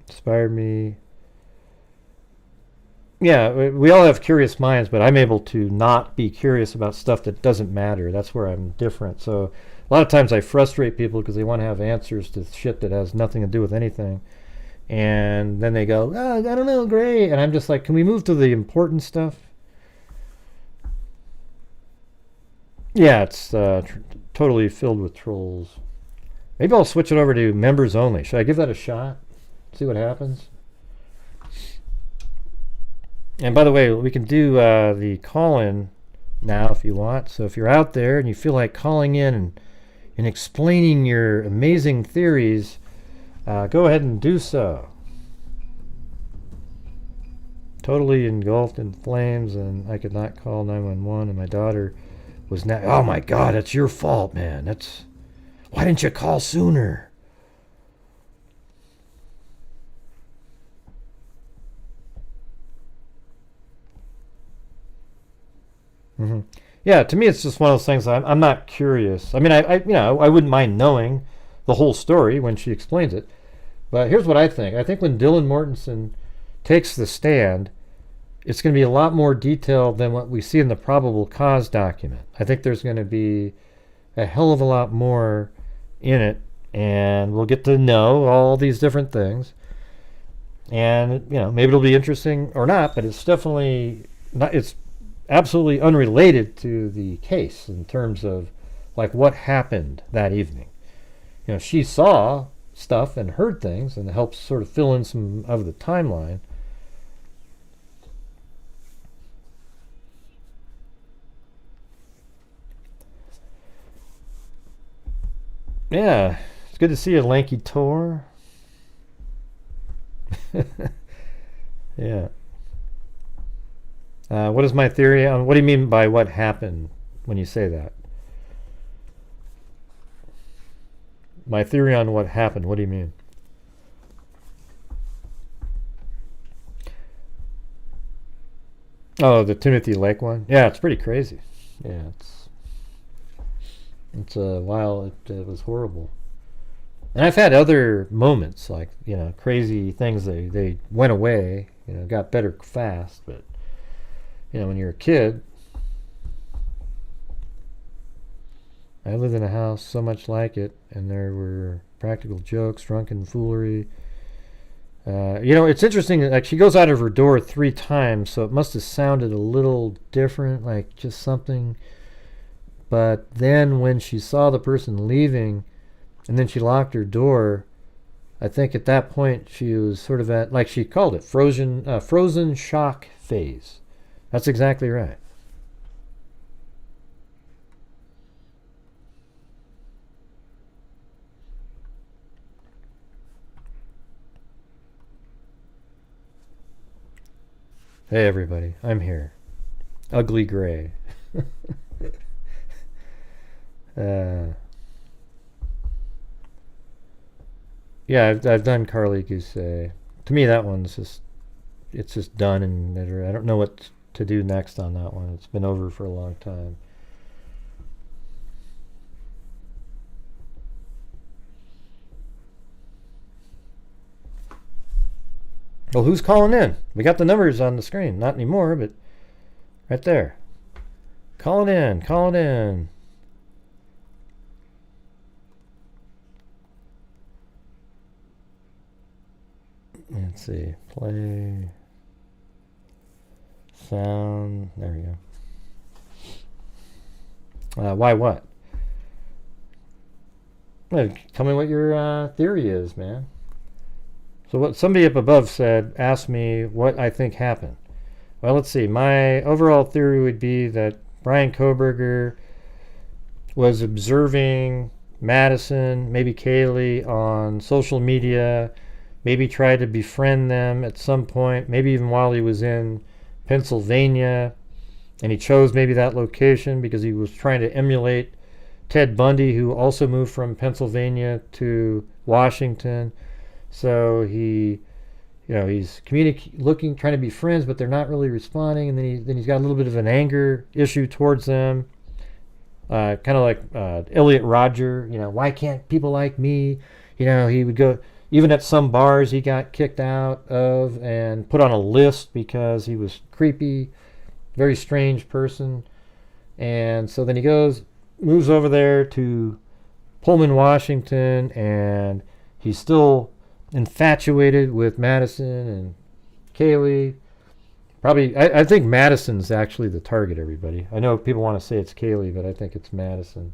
S1: Inspired me. Yeah, we all have curious minds, but I'm able to not be curious about stuff that doesn't matter. That's where I'm different. So a lot of times I frustrate people because they want to have answers to shit that has nothing to do with anything. And then they go, oh, I don't know, great. And I'm just like, can we move to the important stuff? Yeah, it's totally filled with trolls. Maybe I'll switch it over to members only. Should I give that a shot? See what happens? And by the way, we can do the call-in now if you want. So if you're out there and you feel like calling in and explaining your amazing theories, go ahead and do so. Totally engulfed in flames, and I could not call 911, and my daughter was not. Oh my God, it's your fault, man. Why didn't you call sooner? Mm-hmm. Yeah, to me, it's just one of those things. I'm not curious. I mean, I wouldn't mind knowing the whole story when she explains it. But here's what I think. I think when Dylan Mortensen takes the stand, it's going to be a lot more detailed than what we see in the probable cause document. I think there's going to be a hell of a lot more in it, and we'll get to know all these different things. And maybe it'll be interesting or not, but it's definitely not. It's absolutely unrelated to the case in terms of like what happened that evening. She saw stuff and heard things, and it helps sort of fill in some of the timeline. Yeah, it's good to see you, Lanky Tor. Yeah. What is my theory on, what do you mean by what happened when you say that? My theory on what happened, what do you mean? Oh, the Timothy Lake one? Yeah, it's pretty crazy. Yeah, it's a while, it was horrible. And I've had other moments, like, crazy things, they went away, got better fast, but when you're a kid, I lived in a house so much like it, and there were practical jokes, drunken foolery. It's interesting, like, she goes out of her door 3 times, so it must have sounded a little different, like just something. But then when she saw the person leaving, and then she locked her door, I think at that point she was sort of at, like she called it, frozen shock phase. That's exactly right. Hey everybody, I'm here. Ugly Gray. Yeah, I've done Carly Goose. To me, that one's just done, and I don't know what to do next on that one. It's been over for a long time. Well, who's calling in? We got the numbers on the screen. Not anymore, but right there. Call it in. Call it in. Let's see. Play. Sound. There we go. Why what? Well, tell me what your theory is, man. So what somebody up above asked me what I think happened. Well, let's see. My overall theory would be that Bryan Kohberger was observing Madison, maybe Kaylee, on social media, maybe tried to befriend them at some point, maybe even while he was in Pennsylvania, and he chose maybe that location because he was trying to emulate Ted Bundy, who also moved from Pennsylvania to Washington. So he's trying to be friends, but they're not really responding, and then he's got a little bit of an anger issue towards them, kind of like Elliot Rodger. Why can't people like me? He would go Even at some bars he got kicked out of and put on a list because he was creepy, very strange person. And so then he moves over there to Pullman, Washington, and he's still infatuated with Madison and Kaylee. Probably, I think Madison's actually the target, everybody. I know people want to say it's Kaylee, but I think it's Madison.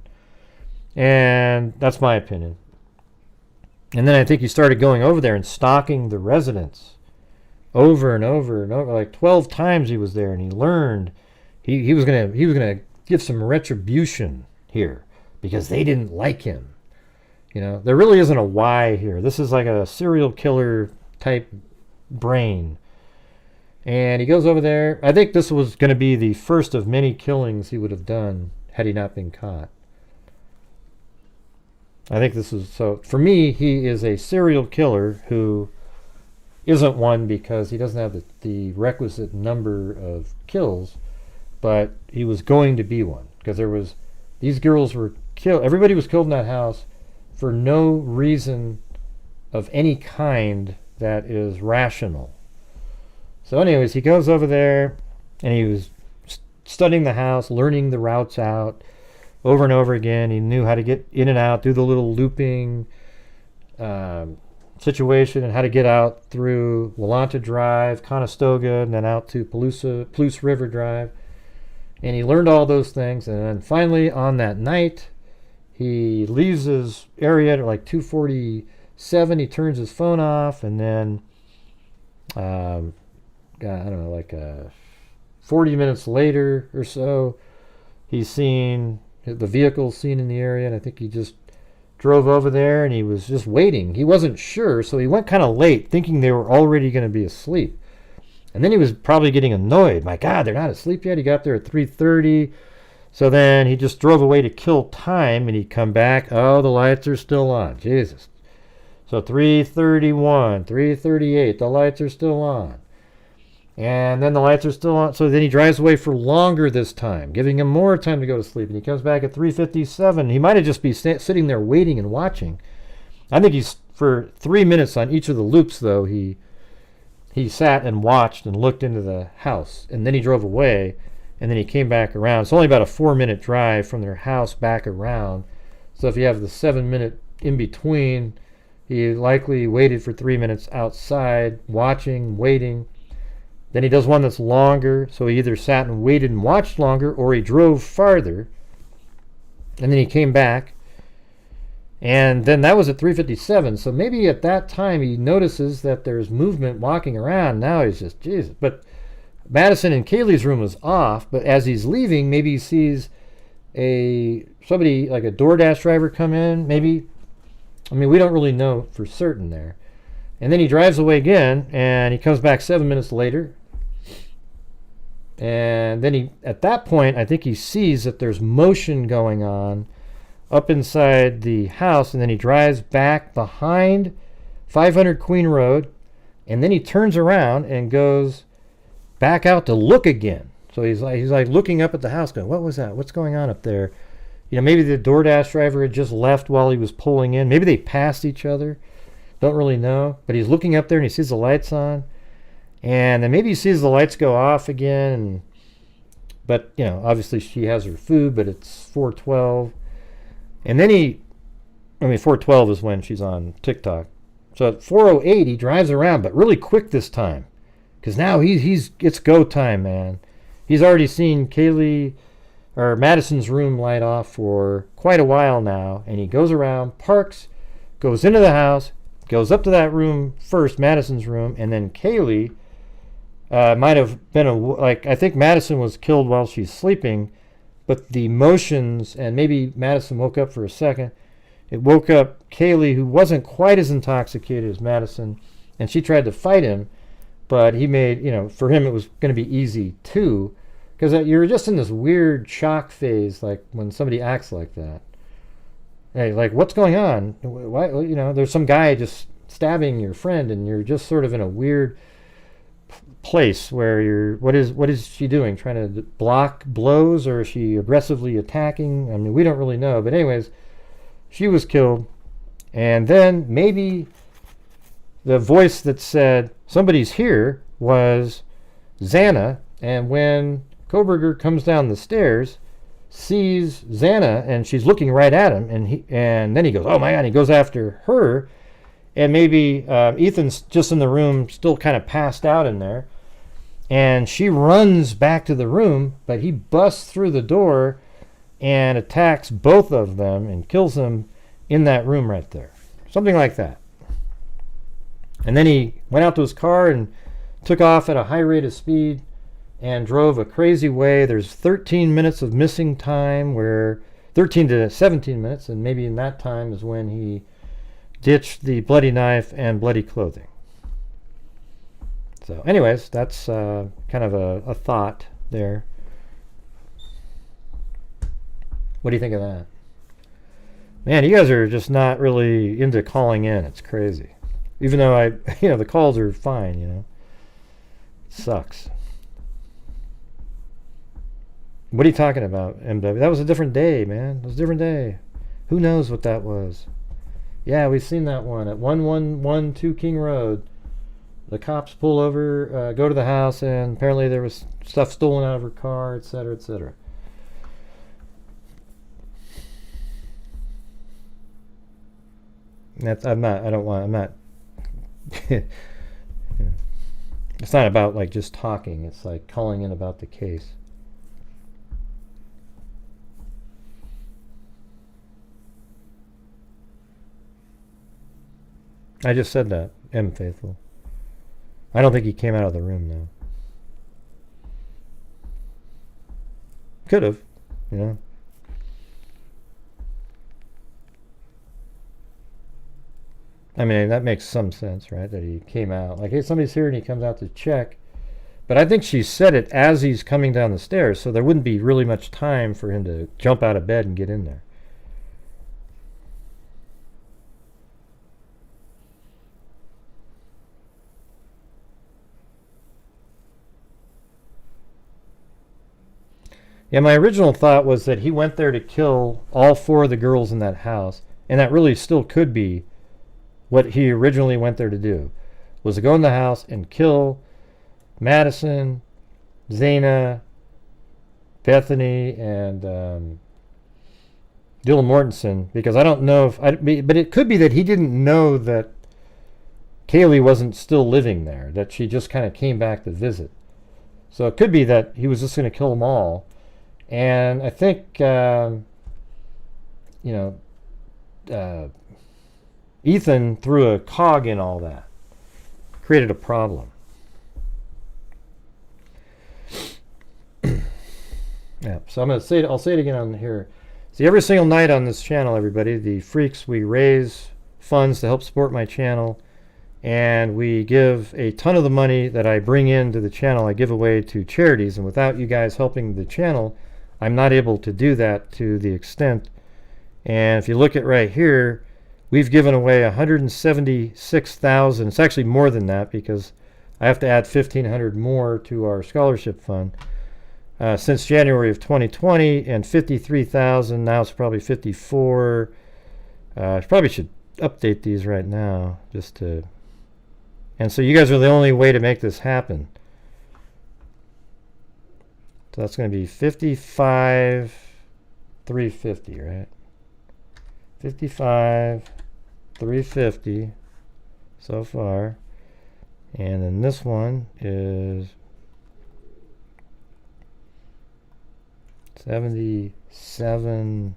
S1: And that's my opinion. And then I think he started going over there and stalking the residents over and over and over. Like 12 times he was there, and he learned he was gonna give some retribution here because they didn't like him. You know, there really isn't a why here. This is like a serial killer type brain. And he goes over there. I think this was going to be the first of many killings he would have done had he not been caught. I think this is, so for me, he is a serial killer who isn't one because he doesn't have the requisite number of kills, but he was going to be one because these girls were killed. Everybody was killed in that house for no reason of any kind that is rational. So anyways, he goes over there and he was studying the house, learning the routes out over and over again. He knew how to get in and out, do the little looping situation, and how to get out through Walanta Drive, Conestoga, and then out to Palouse River Drive. And he learned all those things. And then finally on that night, he leaves his area at like 2:47. He turns his phone off, and then I don't know, like 40 minutes later or so, he's seen the vehicle seen in the area, and I think he just drove over there, and he was just waiting. He wasn't sure, so he went kind of late, thinking they were already going to be asleep. And then he was probably getting annoyed. My God, they're not asleep yet? He got there at 3:30. So then he just drove away to kill time, and he'd come back. Oh, the lights are still on. Jesus. So 3:31, 3:38, the lights are still on. And then the lights are still on. So then he drives away for longer this time, giving him more time to go to sleep. And he comes back at 3:57. He might have just been sitting there waiting and watching. I think for 3 minutes on each of the loops, though, he sat and watched and looked into the house. And then he drove away. And then he came back around. It's only about a 4-minute drive from their house back around. So if you have the 7-minute in between, he likely waited for 3 minutes outside, watching, waiting. Then he does one that's longer, so he either sat and waited and watched longer, or he drove farther, and then he came back. And then that was at 3:57, so maybe at that time he notices that there's movement walking around. Now he's just, Jesus. But Madison and Kaylee's room was off, but as he's leaving, maybe he sees somebody, like a DoorDash driver, come in, maybe. I mean, we don't really know for certain there. And then he drives away again, and he comes back 7 minutes later. And then at that point, I think he sees that there's motion going on up inside the house, and then he drives back behind 500 Queen Road, and then he turns around and goes back out to look again. So he's like looking up at the house going, what was that? What's going on up there? You know, maybe the DoorDash driver had just left while he was pulling in. Maybe they passed each other. Don't really know. But he's looking up there and he sees the lights on. And then maybe he sees the lights go off again. But, you know, obviously she has her food, but it's 4:12. And then 4:12 is when she's on TikTok. So at 4:08, he drives around, but really quick this time. Because now it's go time, man. He's already seen Madison's room light off for quite a while now. And he goes around, parks, goes into the house, goes up to that room first, Madison's room, and then Kaylee might have been I think Madison was killed while she's sleeping, but the motions, and maybe Madison woke up for a second, it woke up Kaylee, who wasn't quite as intoxicated as Madison, and she tried to fight him, but he made, for him it was going to be easy too, because you're just in this weird shock phase, like when somebody acts like that. Hey, like, what's going on? Why, there's some guy just stabbing your friend, and you're just sort of in a weird place where what is she doing? Trying to block blows, or is she aggressively attacking? I mean, we don't really know. But anyways, she was killed. And then maybe the voice that said somebody's here was Xana, and when Coburger comes down the stairs, sees Xana, and she's looking right at him, and then he goes, oh my God, and he goes after her, and maybe Ethan's just in the room, still kind of passed out in there, and she runs back to the room, but he busts through the door and attacks both of them and kills them in that room right there. Something like that. And then he went out to his car and took off at a high rate of speed and drove a crazy way. There's 13 minutes of missing time, where 13 to 17 minutes, and maybe in that time is when he ditched the bloody knife and bloody clothing. So anyways, that's kind of a thought there. What do you think of that? Man, you guys are just not really into calling in. It's crazy. Even though the calls are fine, It sucks. What are you talking about, MW? That was a different day, man. It was a different day. Who knows what that was? Yeah, we've seen that one at 1112 King Road. The cops pull over, go to the house, and apparently there was stuff stolen out of her car, etc., etc. I'm not. It's not about like just talking. It's like calling in about the case. I just said that, M. Faithful. I don't think he came out of the room, though. Could have, I mean, that makes some sense, right? That he came out. Like, hey, somebody's here, and he comes out to check. But I think she said it as he's coming down the stairs, so there wouldn't be really much time for him to jump out of bed and get in there. Yeah, my original thought was that he went there to kill all 4 of the girls in that house, and that really still could be what he originally went there to do, was to go in the house and kill Madison, Xana, Bethany, and Dylan Mortensen, because I don't know but it could be that he didn't know that Kaylee wasn't still living there, that she just kind of came back to visit. So it could be that he was just going to kill them all. And I think, Ethan threw a cog in all that, created a problem. Yeah, so I'll say it again on here. See, every single night on this channel, everybody, the freaks, we raise funds to help support my channel, and we give a ton of the money that I bring into the channel, I give away to charities, and without you guys helping the channel, I'm not able to do that to the extent. And if you look at right here, we've given away $176,000. It's actually more than that, because I have to add $1,500 more to our scholarship fund since January of 2020, and $53,000. Now it's probably 54. I probably should update these right now just to. And so you guys are the only way to make this happen. So that's going to be 55,350, right? 55,350 so far. And then this one is 77,600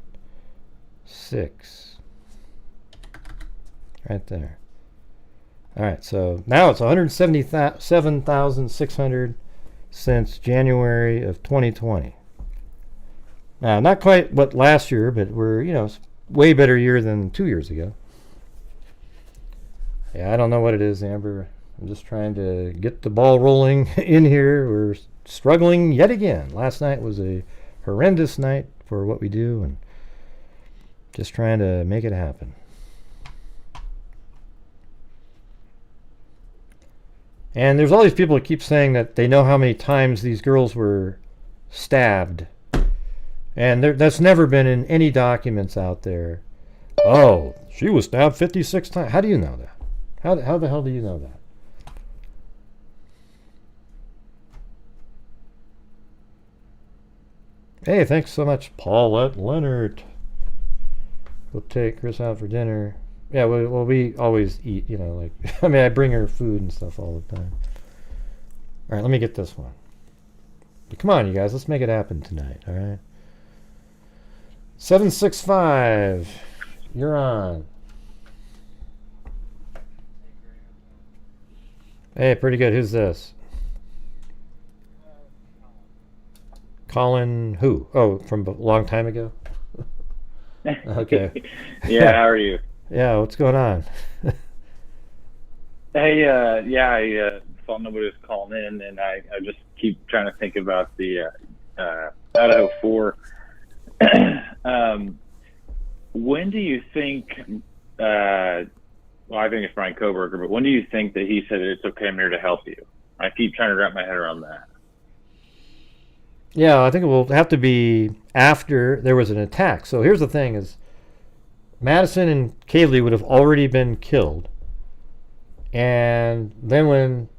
S1: right there. All right, so now it's 177,600 since January of 2020. Now, not quite what last year, but we're, it's way better year than 2 years ago. Yeah, I don't know what it is, Amber. I'm just trying to get the ball rolling in here. We're struggling yet again. Last night was a horrendous night for what we do, and just trying to make it happen. And there's all these people that keep saying that they know how many times these girls were stabbed. And that's never been in any documents out there. Oh, she was stabbed 56 times. How do you know that? How the hell do you know that? Hey, thanks so much, Paulette Leonard. We'll take Chris out for dinner. Yeah, well, we always eat, you know, like, I mean, I bring her food and stuff all the time. All right, let me get this one. But come on, you guys, let's make it happen tonight, all right? 765, you're on. Hey, pretty good. Who's this? Colin who? Oh, from a long time ago? Okay.
S4: Yeah, how are you?
S1: Yeah, what's going on?
S4: Hey, I thought nobody was calling in, and I just keep trying to think about the Idaho4. When do you think, well, I think it's Bryan Kohberger, but when do you think that he said, it's okay, I'm here to help you? I keep trying to wrap my head around that.
S1: Yeah, I think it will have to be after there was an attack. So here's the thing is, Madison and Kaylee would have already been killed. And then when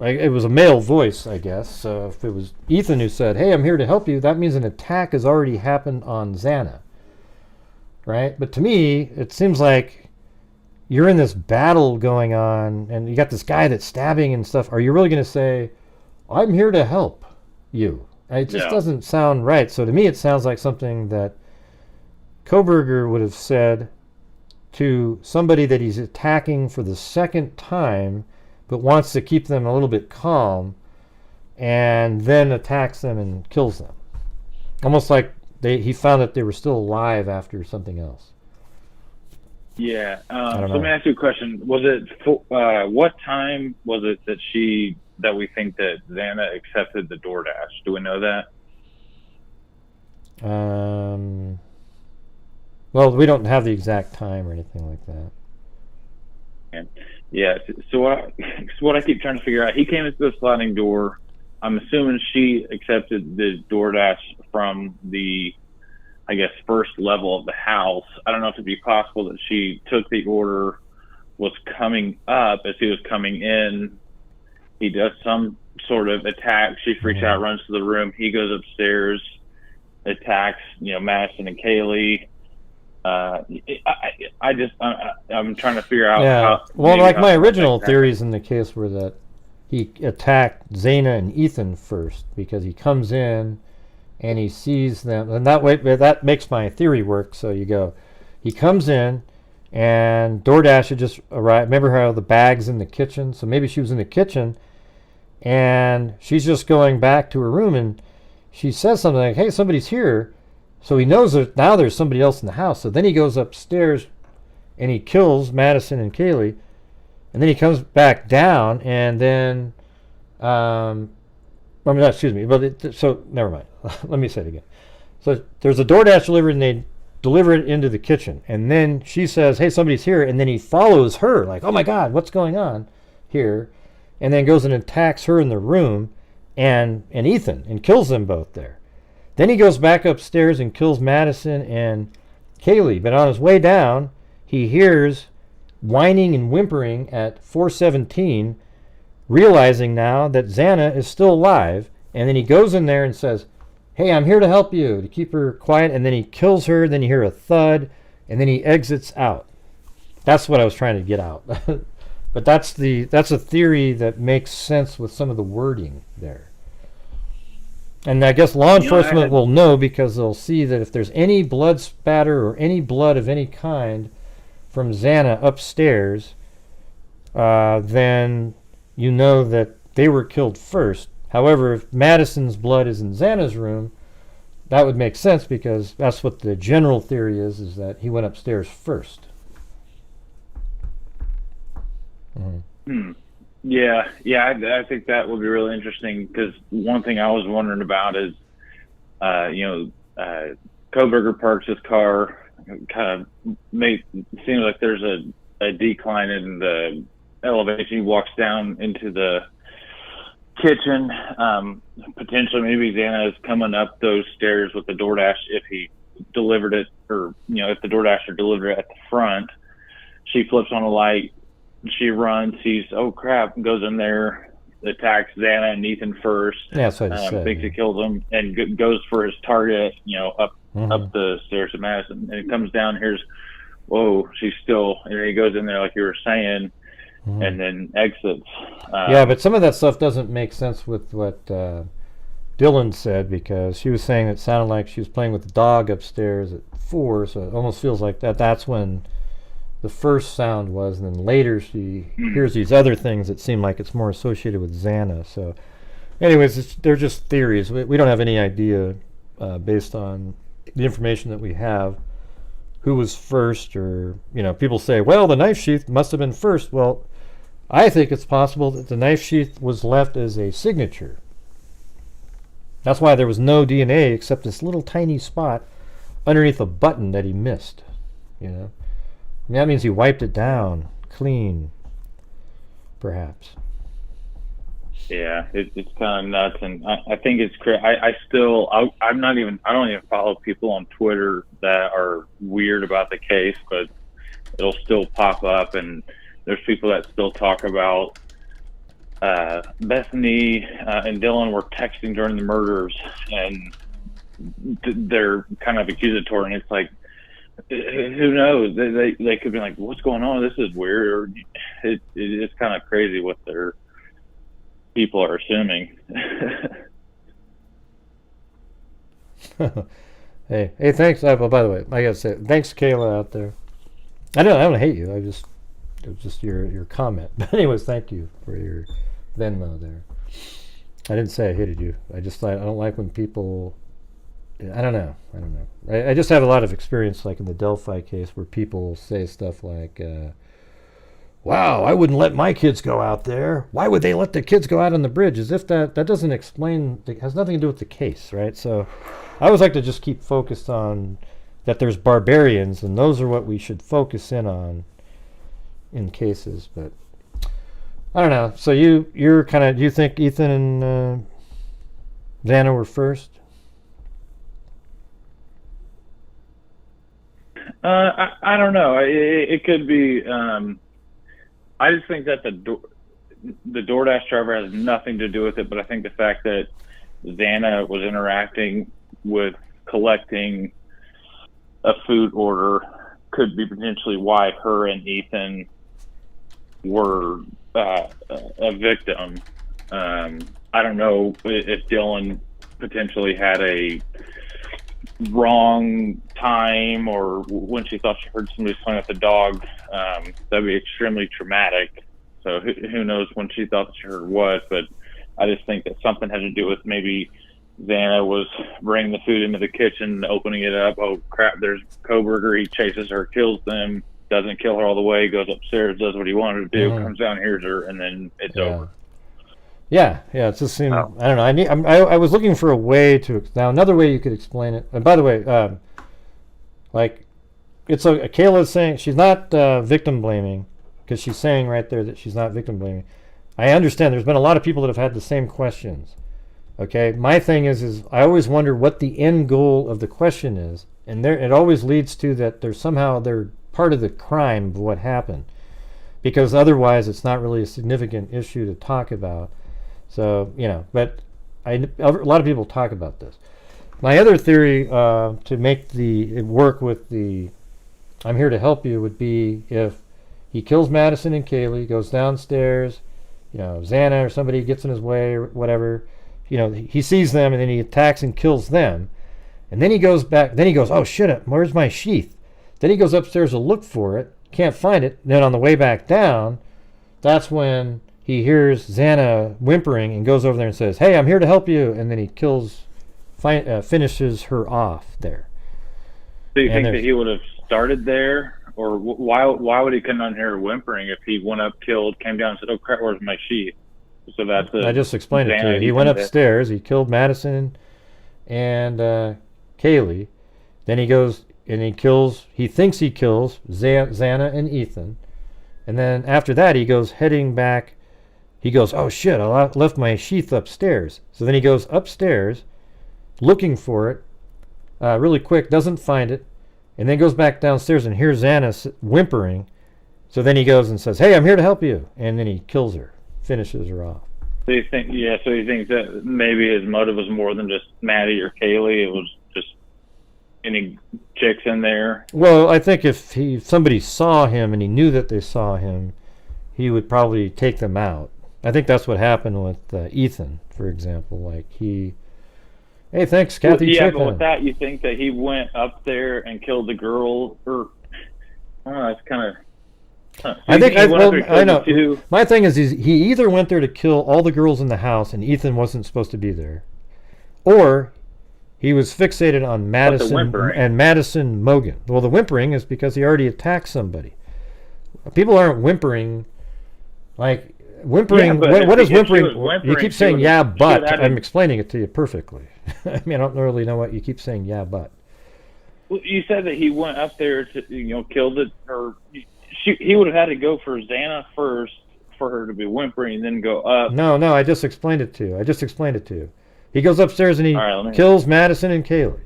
S1: it was a male voice, I guess. So if it was Ethan who said, hey, I'm here to help you, that means an attack has already happened on Xana. Right? But to me, it seems like you're in this battle going on, and you got this guy that's stabbing and stuff. Are you really going to say, I'm here to help you? It just doesn't sound right. So to me, it sounds like something that Coburger would have said to somebody that he's attacking for the second time, but wants to keep them a little bit calm, and then attacks them and kills them. Almost like he found that they were still alive after something else.
S4: Yeah. So let me ask you a question. Was it what time was it that we think that Xana accepted the DoorDash? Do we know that?
S1: Well, we don't have the exact time or anything like that.
S4: Yeah. So what I keep trying to figure out, he came into the sliding door. I'm assuming she accepted the DoorDash from the, I guess, first level of the house. I don't know if it'd be possible that she took the order, was coming up. As he was coming in, he does some sort of attack. She freaks out, runs to the room. He goes upstairs, attacks, Madison and Kaylee. I'm trying to figure out.
S1: Yeah. Well, like my original theories in the case were that he attacked Xana and Ethan first because he comes in and he sees them, and that way that makes my theory work. So you go, he comes in, and DoorDash had just arrived. Remember how the bag's in the kitchen? So maybe she was in the kitchen, and she's just going back to her room, and she says something like, "Hey, somebody's here." So he knows that now there's somebody else in the house. So then he goes upstairs, and he kills Madison and Kaylee, and then he comes back down, and then, excuse me. But so never mind. Let me say it again. So there's a DoorDash delivery, and they deliver it into the kitchen. And then she says, hey, somebody's here. And then he follows her like, oh, my God, what's going on here? And then goes and attacks her in the room and Ethan and kills them both there. Then he goes back upstairs and kills Madison and Kaylee. But on his way down, he hears whining and whimpering at 417, realizing now that Xana is still alive. And then he goes in there and says, hey, I'm here to help you, to keep her quiet. And then he kills her. Then you hear a thud. And then he exits out. That's what I was trying to get out. But that's a theory that makes sense with some of the wording there. And I guess law enforcement will know because they'll see that if there's any blood spatter or any blood of any kind from Xana upstairs, then you know that they were killed first. However, if Madison's blood is in Xana's room, that would make sense because that's what the general theory is that he went upstairs first.
S4: Mm-hmm. Yeah, I think that would be really interesting because one thing I was wondering about is, Coburger parks his car, kind of seems like there's a decline in the elevation. He walks down into the kitchen. Potentially, maybe Xana is coming up those stairs with the DoorDash if he delivered it, or if the DoorDasher delivered it at the front, she flips on a light, she runs, sees, oh crap, goes in there, attacks Xana and Ethan first.
S1: Yeah, that's what I just said.
S4: Thinks he kills him and goes for his target, up the stairs to Madison, and it comes down. Here's, whoa, she's still, and he goes in there like you were saying, and then exits.
S1: Yeah, but some of that stuff doesn't make sense with what Dylan said, because she was saying it sounded like she was playing with the dog upstairs at 4, so it almost feels like that's when the first sound was, and then later she hears these other things that seem like it's more associated with Xana. So anyways, they're just theories. We don't have any idea, based on the information that we have, who was first, or people say, well, the knife sheath must have been first. Well, I think it's possible that the knife sheath was left as a signature. That's why there was no DNA except this little tiny spot underneath a button that he missed. And that means he wiped it down clean, perhaps.
S4: Yeah, it's kind of nuts, and I think it's crazy. I don't even follow people on Twitter that are weird about the case, but it'll still pop up, and there's people that still talk about Bethany and Dylan were texting during the murders, and they're kind of accusatory, and it's like, who knows? They could be like, what's going on? This is weird. Or it's kind of crazy what their people are assuming.
S1: hey, thanks. Well, by the way, I gotta say, thanks, Kayla out there. I don't hate you. It was just your comment. But anyways, thank you for your Venmo there. I didn't say I hated you. I don't like when people. I don't know. I just have a lot of experience, like in the Delphi case, where people say stuff like, wow, I wouldn't let my kids go out there. Why would they let the kids go out on the bridge? As if that doesn't explain, it has nothing to do with the case, right? So I always like to just keep focused on that there's barbarians, and those are what we should focus in on in cases. But I don't know. So you think Ethan and Xana were first?
S4: I don't know. It could be. I just think that the DoorDash driver has nothing to do with it, but I think the fact that Xana was interacting with collecting a food order could be potentially why her and Ethan were a victim. I don't know if Dylan potentially had a wrong time, or when she thought she heard somebody playing with the dog. That'd be extremely traumatic. So who knows when she thought that she heard what, but I just think that something had to do with maybe Xana was bringing the food into the kitchen, opening it up. Oh crap, there's Coburger. He chases her, kills them, doesn't kill her all the way, goes upstairs, does what he wanted to do, comes down, hears her, and then it's over.
S1: Yeah, it just seemed. I don't know. I was looking for a way to. Now, another way you could explain it. And by the way, Kayla's saying she's not victim blaming, because she's saying right there that she's not victim blaming. I understand. There's been a lot of people that have had the same questions. Okay, my thing is I always wonder what the end goal of the question is, and it always leads to that they're part of the crime of what happened, because otherwise it's not really a significant issue to talk about. So, but a lot of people talk about this. My other theory to make it work with the I'm here to help you would be if he kills Madison and Kaylee, goes downstairs, Xana or somebody gets in his way or whatever, he sees them, and then he attacks and kills them. And then he goes back, then he goes, oh shit, where's my sheath? Then he goes upstairs to look for it, can't find it. And then on the way back down, that's when he hears Xana whimpering and goes over there and says, hey, I'm here to help you. And then he finishes her off there.
S4: So you think that he would have started there? Or why would he come down here whimpering if he went up, killed, came down and said, oh crap, where's my sheath? So that's
S1: I just explained it to you. He went upstairs, he killed Madison and Kaylee. Then he goes and he thinks he kills Xana and Ethan. And then after that, he goes heading back. He goes, oh shit, I left my sheath upstairs. So then he goes upstairs looking for it, really quick, doesn't find it, and then goes back downstairs and hears Xana whimpering. So then he goes and says, "Hey, I'm here to help you," and then he kills her, finishes her off.
S4: So you think, so you think that maybe his motive was more than just Maddie or Kaylee? It was just any chicks in there?
S1: Well, I think if somebody saw him and he knew that they saw him, he would probably take them out. I think that's what happened with Ethan, for example. Like hey, thanks, Kathy.
S4: Yeah, but with that, you think that he went up there and killed the girl, or I don't know, it's kind of.
S1: I know. My thing is, he either went there to kill all the girls in the house, and Ethan wasn't supposed to be there, or he was fixated on Madison and Madison Mogen. Well, the whimpering is because he already attacked somebody. People aren't whimpering. Like whimpering.
S4: Yeah,
S1: what is whimpering?
S4: Whimpering?
S1: You keep saying "yeah, but." I'm explaining it to you perfectly. I mean, I don't really know what you keep saying "yeah, but."
S4: Well, you said that he went up there to kill it, or. He would have had to go for Xana first for her to be whimpering and then go up.
S1: No, I just explained it to you. He goes upstairs and he kills Madison and Kaylee.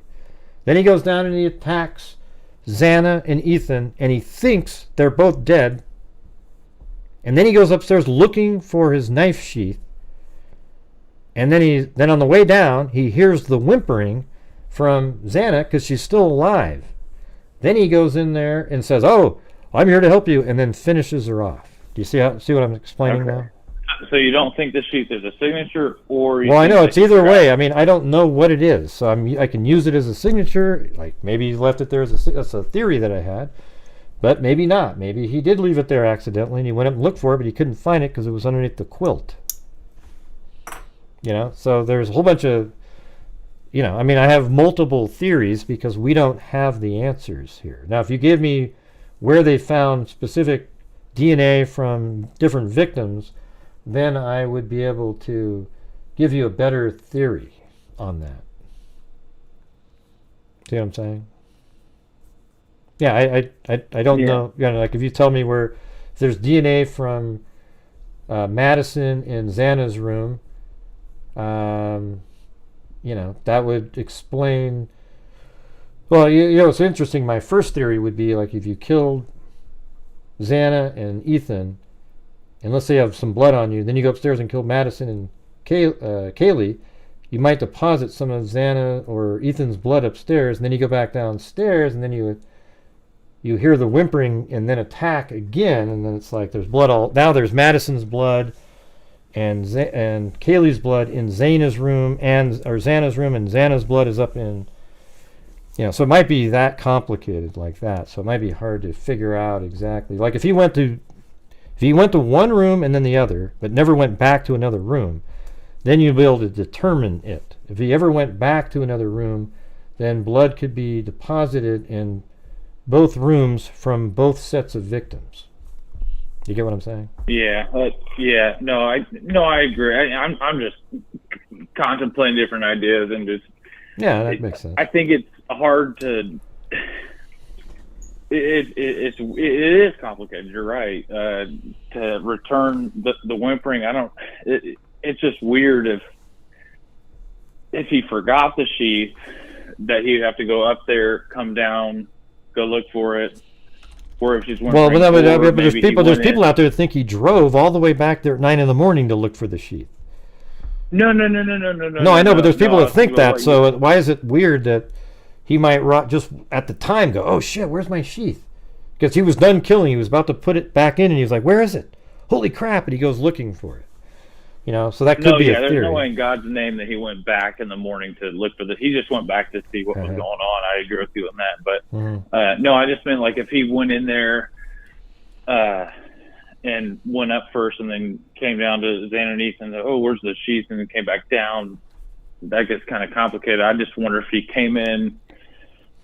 S1: Then he goes down and he attacks Xana and Ethan, and he thinks they're both dead. And then he goes upstairs looking for his knife sheath. And then on the way down, he hears the whimpering from Xana because she's still alive. Then he goes in there and says, "Oh, I'm here to help you," and then finishes her off. Do you see what I'm explaining now?
S4: So you don't think the sheath is a signature, or?
S1: Well, I know it's either way. I mean, I don't know what it is, so I can use it as a signature. Like maybe he left it there that's a theory that I had, but maybe not. Maybe he did leave it there accidentally, and he went up and looked for it, but he couldn't find it because it was underneath the quilt. So there's a whole bunch of, I mean, I have multiple theories because we don't have the answers here. Now, if you give me where they found specific DNA from different victims, then I would be able to give you a better theory on that. See what I'm saying? Yeah, I don't know. Like if you tell me if there's DNA from Madison in Xana's room, that would explain. Well, it's interesting. My first theory would be like if you killed Xana and Ethan, and let's say you have some blood on you, then you go upstairs and kill Madison and Kaylee, you might deposit some of Xana or Ethan's blood upstairs, and then you go back downstairs, and then you hear the whimpering and then attack again, and then it's like there's blood now there's Madison's blood and Kaylee's blood in Xana's room, and Xana's blood is up in. So it might be that complicated like that. So it might be hard to figure out exactly. Like if he went to one room and then the other, but never went back to another room, then you'd be able to determine it. If he ever went back to another room, then blood could be deposited in both rooms from both sets of victims. You get what I'm saying?
S4: Yeah. No, I agree. I'm just contemplating different ideas and just.
S1: Yeah, that makes sense.
S4: I think it's hard to. It is complicated. You're right. To return the whimpering, it's just weird if he forgot the sheath, that he'd have to go up there, come down, go look for it, or if she's whimpering. Well,
S1: but there's people out there that think he drove all the way back there at 9 a.m. to look for the sheath.
S4: No,
S1: I know, but there's people that think that. So why is it weird that he might just at the time go, "Oh shit, where's my sheath?" Because he was done killing, he was about to put it back in, and he was like, "Where is it? Holy crap!" And he goes looking for it. So that could be a theory.
S4: There's no way in God's name that he went back in the morning to look for this. He just went back to see what was going on. I agree with you on that, but no, I just meant like if he went in there. And went up first and then came down to Xana and Ethan. Oh, where's the sheath? And then came back down. That gets kind of complicated. I just wonder if he came in,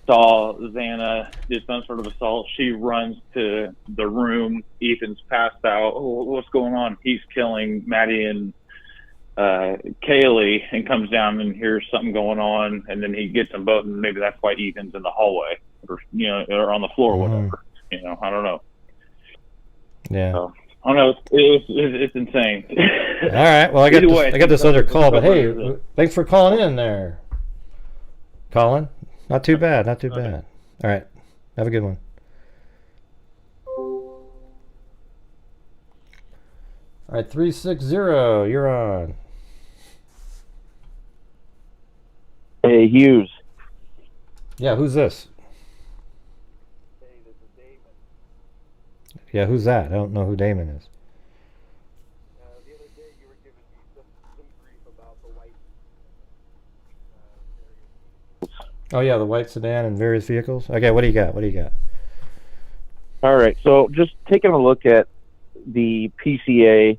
S4: saw Xana, did some sort of assault. She runs to the room. Ethan's passed out. Oh, what's going on? He's killing Maddie and Kaylee, and comes down and hears something going on. And then he gets them both, and maybe that's why Ethan's in the hallway or on the floor or whatever. I don't know.
S1: Yeah.
S4: So, I don't know. It's insane.
S1: All right. Well, I got this other call, but hey, thanks for calling in there, Colin. Not too bad. Not too
S4: Okay.
S1: bad. All right. Have a good one. All right, 360, you're on.
S5: Hey, Hughes.
S1: Yeah, who's this?
S5: Hey, this is Damon.
S1: Yeah, who's that? I don't know who Damon is.
S5: The other day you were giving me some grief about the white
S1: Oh, yeah, the white sedan and various vehicles. Okay, what do you got? What do you got?
S5: All right, so just taking a look at the PCA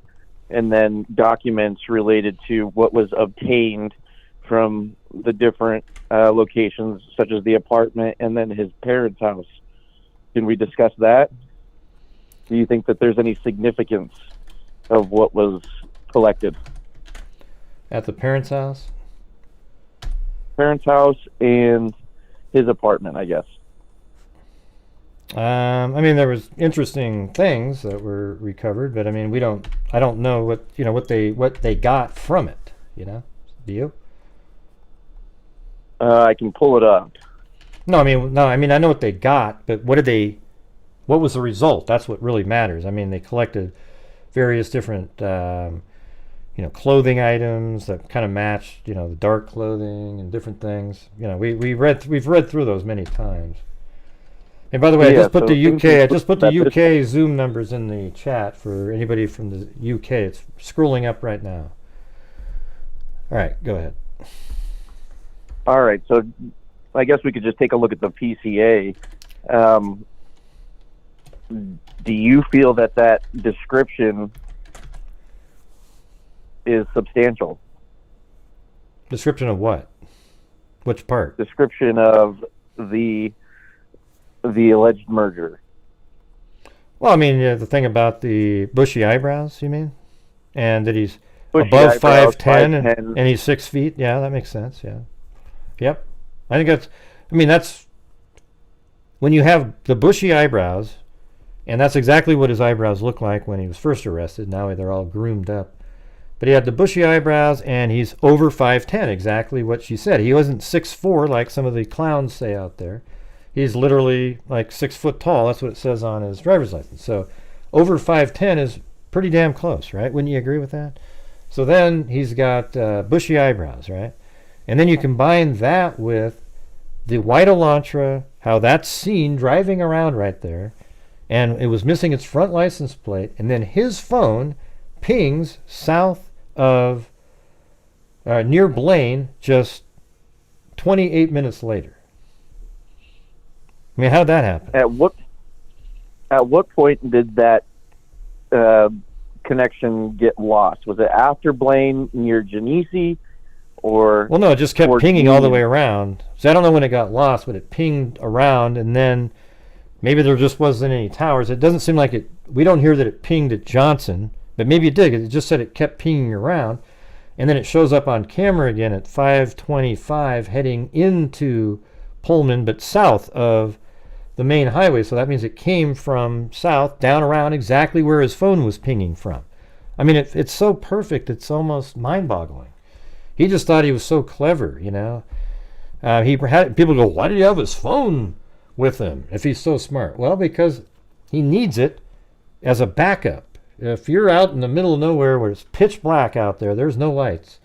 S5: and then documents related to what was obtained from the different locations, such as the apartment and then his parents' house. Can we discuss that? Do you think that there's any significance of what was collected?
S1: At the parents' house?
S5: Parents' house and his apartment, I guess.
S1: I mean, there was interesting things that were recovered, but I mean, I don't know what they got from it, Do you?
S5: I can pull it up.
S1: No, I know what they got, but what was the result? That's what really matters. I mean, they collected various different, clothing items that kind of matched, the dark clothing and different things. We've read through those many times. And by the way,
S5: Yeah,
S1: I just put
S5: so
S1: the UK Zoom numbers in the chat for anybody from the UK. It's scrolling up right now. All right, go ahead.
S5: All right, so I guess we could just take a look at the PCA. Do you feel that description is substantial?
S1: Description of what? Which part?
S5: Description of the alleged murder.
S1: Well, I mean, the thing about the bushy eyebrows, you mean? And that he's
S5: Bushy
S1: above
S5: eyebrows,
S1: 5'10",
S5: 5'10".
S1: and he's 6 feet. Yeah, that makes sense. Yeah. Yep. I think that's when you have the bushy eyebrows, and that's exactly what his eyebrows look like when he was first arrested. Now they're all groomed up. But he had the bushy eyebrows, and he's over 5'10", exactly what she said. He wasn't 6'4", like some of the clowns say out there. He's literally like 6 foot tall. That's what it says on his driver's license. So over 5'10" is pretty damn close, right? Wouldn't you agree with that? So then he's got bushy eyebrows, right? And then you combine that with the white Elantra, how that's seen driving around right there, and it was missing its front license plate, and then his phone pings south of near Blaine just 28 minutes later. I mean, how'd that happen?
S5: At what point did that connection get lost? Was it after Blaine near Genesee, or?
S1: Well, no, it just kept
S5: or
S1: pinging all the
S5: Union?
S1: way around. So I don't know when it got lost, but it pinged around, and then maybe there just wasn't any towers. It doesn't seem like it. We don't hear that it pinged at Johnson, but maybe it did. It just said it kept pinging around, and then it shows up on camera again at 5:25, heading into Pullman, but south of the main highway. So that means it came from south down around exactly where his phone was pinging from. I mean, it's so perfect, it's almost mind-boggling. He just thought he was so clever, He had people go, why did he have his phone with him if he's so smart? Well, because he needs it as a backup. If you're out in the middle of nowhere where it's pitch black out there, there's no lights,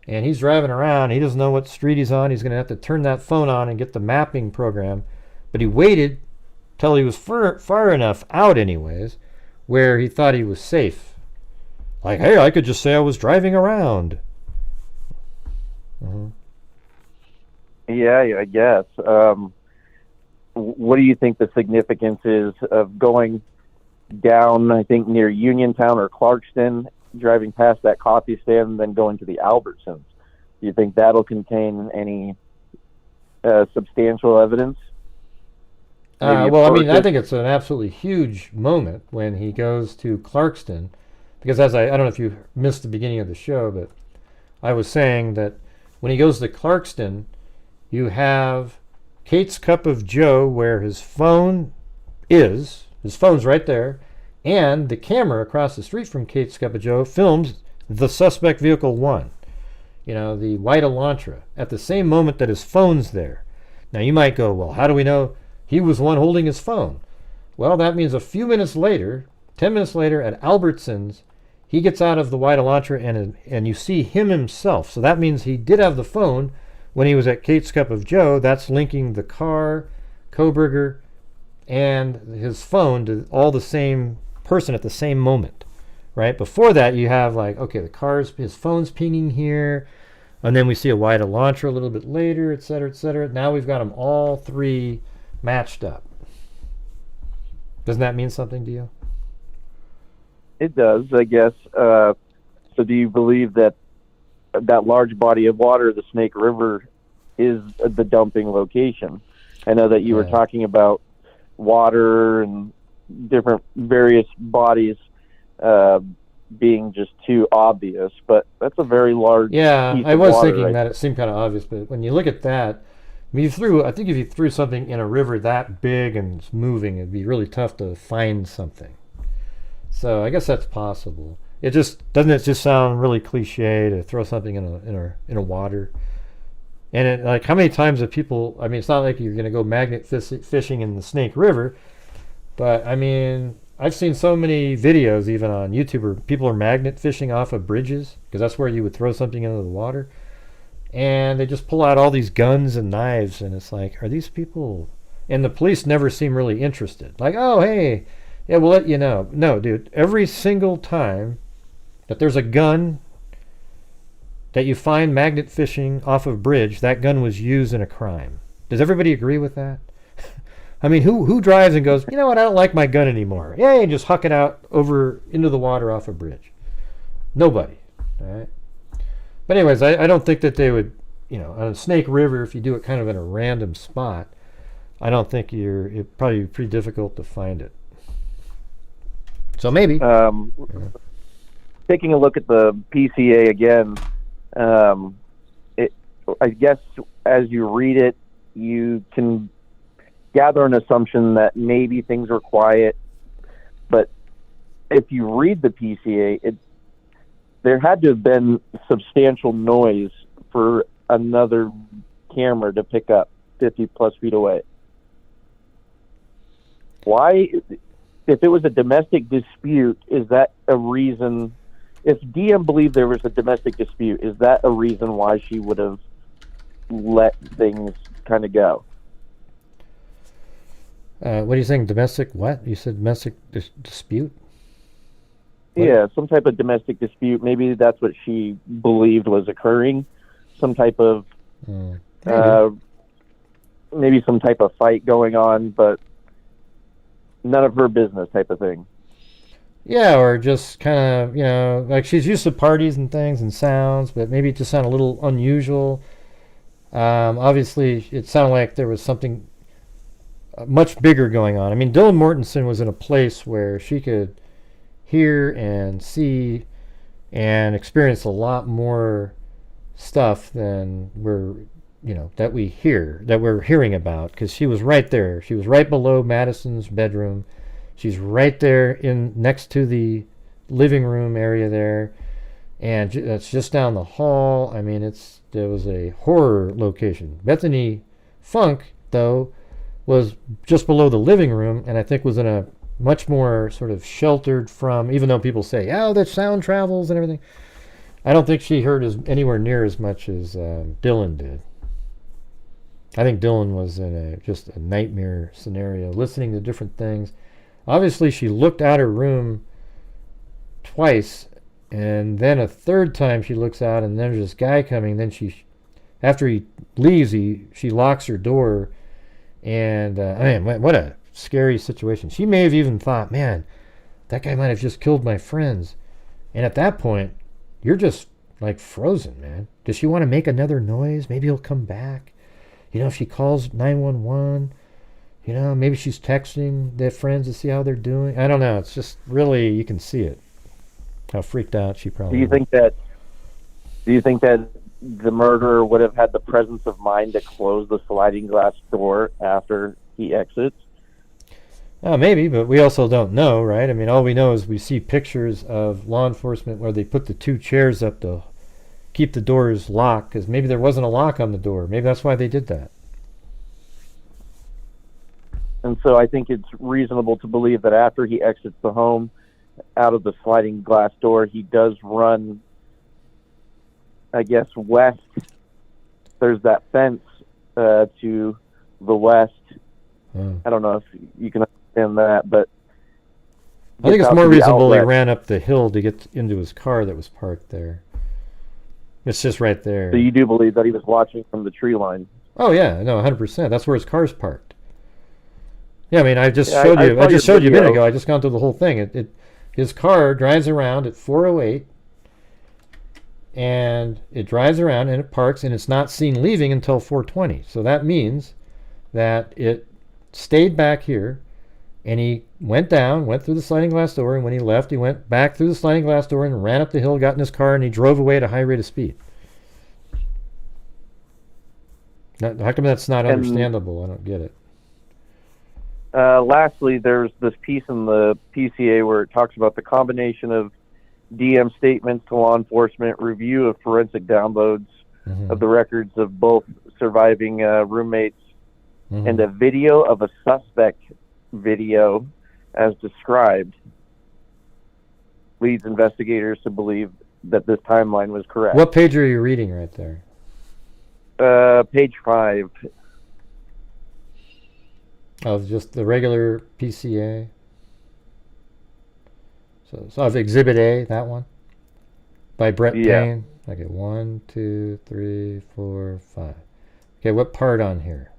S1: and he's driving around, he doesn't know what street he's on, he's going to have to turn that phone on and get the mapping program. But he waited till he was far enough out anyways, where he thought he was safe. Like, hey, I could just say I was driving around. Mm-hmm.
S5: Yeah, I guess. What do you think the significance is of going down, I think, near Uniontown or Clarkston, driving past that coffee stand, and then going to the Albertsons? Do you think that'll contain any substantial evidence?
S1: Well, I mean, I think it's an absolutely huge moment when he goes to Clarkston, because I don't know if you missed the beginning of the show, but I was saying that when he goes to Clarkston, you have Kate's Cup of Joe where his phone is. His phone's right there, and the camera across the street from Kate's Cup of Joe films the suspect vehicle 1, the white Elantra, at the same moment that his phone's there. Now you might go, well, how do we know he was the one holding his phone? Well, that means a few minutes later, 10 minutes later at Albertsons, he gets out of the wide Elantra and you see him himself. So that means he did have the phone when he was at Kate's Cup of Joe. That's linking the car, Coburger, and his phone to all the same person at the same moment, right? Before that, you have like, okay, his phone's pinging here, and then we see a wide Elantra a little bit later, et cetera, et cetera. Now we've got them all three matched up. Doesn't that mean something to you?
S5: It does, I guess. So do you believe that that large body of water, the Snake River, is the dumping location? I know that you were talking about water and different various bodies being just too obvious, but that's a very large piece
S1: I
S5: of
S1: was
S5: water,
S1: thinking
S5: right?
S1: that it seemed kind of obvious, but when you look at that, I mean, I think if you threw something in a river that big and it's moving, it'd be really tough to find something. So I guess that's possible. It just doesn't sound really cliche to throw something in a water? And like, how many times have people? I mean, it's not like you're going to go magnet fishing in the Snake River, but I mean, I've seen so many videos even on YouTube where people are magnet fishing off of bridges because that's where you would throw something into the water, and they just pull out all these guns and knives, and it's like, are these people? And the police never seem really interested. Like, oh hey. Yeah, we'll let you know. No, dude. Every single time that there's a gun that you find magnet fishing off of a bridge, that gun was used in a crime. Does everybody agree with that? I mean, who drives and goes, you know what, I don't like my gun anymore. Yay, and just huck it out over into the water off a bridge. Nobody. All right. But anyways, I don't think that they would, on a Snake River, if you do it kind of in a random spot, I don't think it'd probably be pretty difficult to find it. So maybe.
S5: Taking a look at the PCA again, I guess as you read it, you can gather an assumption that maybe things were quiet. But if you read the PCA, there had to have been substantial noise for another camera to pick up 50 plus feet away. Why? If it was a domestic dispute, is that a reason? If DM believed there was a domestic dispute, is that a reason why she would have let things kind of go?
S1: What are you saying? Domestic what? You said domestic dispute? What?
S5: Yeah, some type of domestic dispute. Maybe that's what she believed was occurring. Some type of, maybe some type of fight going on, but none of her business type of thing.
S1: Yeah, or just kind of, like she's used to parties and things and sounds, but maybe it just sounded a little unusual. Obviously, it sounded like there was something much bigger going on. I mean, Dylan Mortensen was in a place where she could hear and see and experience a lot more stuff than that we're hearing about, because she was right there. She was right below Madison's bedroom. She's right there next to the living room area there, and that's just down the hall. I mean, there was a horror location. Bethany Funk, though, was just below the living room, and I think was in a much more sort of sheltered from, even though people say, oh, the sound travels and everything, I don't think she heard anywhere near as much as Dylan did. I think Dylan was in just a nightmare scenario, listening to different things. Obviously, she looked out her room twice, and then a third time she looks out, and there's this guy coming. Then after he leaves, she locks her door, and man, what a scary situation. She may have even thought, man, that guy might have just killed my friends. And at that point, you're just like frozen, man. Does she want to make another noise? Maybe he'll come back. If she calls 911, maybe she's texting their friends to see how they're doing. I don't know. It's just really, you can see it. How freaked out she probably was.
S5: Do you think that the murderer would have had the presence of mind to close the sliding glass door after he exits?
S1: Maybe, but we also don't know, right? I mean, all we know is we see pictures of law enforcement where they put the two chairs up to keep the doors locked, because maybe there wasn't a lock on the door. Maybe that's why they did that.
S5: And so I think it's reasonable to believe that after he exits the home out of the sliding glass door, he does run, I guess, west. There's that fence to the west. I don't know if you can understand that, but
S1: I think it's more reasonable he ran up the hill to get into his car that was parked there. It's just right there.
S5: So you do believe that he was watching from the tree line?
S1: Oh yeah, no, 100%. That's where his car's parked. Yeah, I mean, I just showed you. I just showed you a minute ago. I just gone through the whole thing. His car drives around at 4:08, and it drives around and it parks, and it's not seen leaving until 4:20. So that means that it stayed back here, and he went through the sliding glass door, and when he left, he went back through the sliding glass door and ran up the hill, got in his car, and he drove away at a high rate of speed. Now, how come that's not understandable? I don't get it.
S5: Lastly, there's this piece in the PCA where it talks about the combination of DM statements to law enforcement, review of forensic downloads of the records of both surviving roommates, and a video of a suspect video as described leads investigators to believe that this timeline was correct.
S1: What page are you reading right there?
S5: Page 5.
S1: Of just the regular PCA. So of Exhibit A, that one? By Brett Payne? Okay, 1, 2, 3, 4, 5. Okay, what part on here?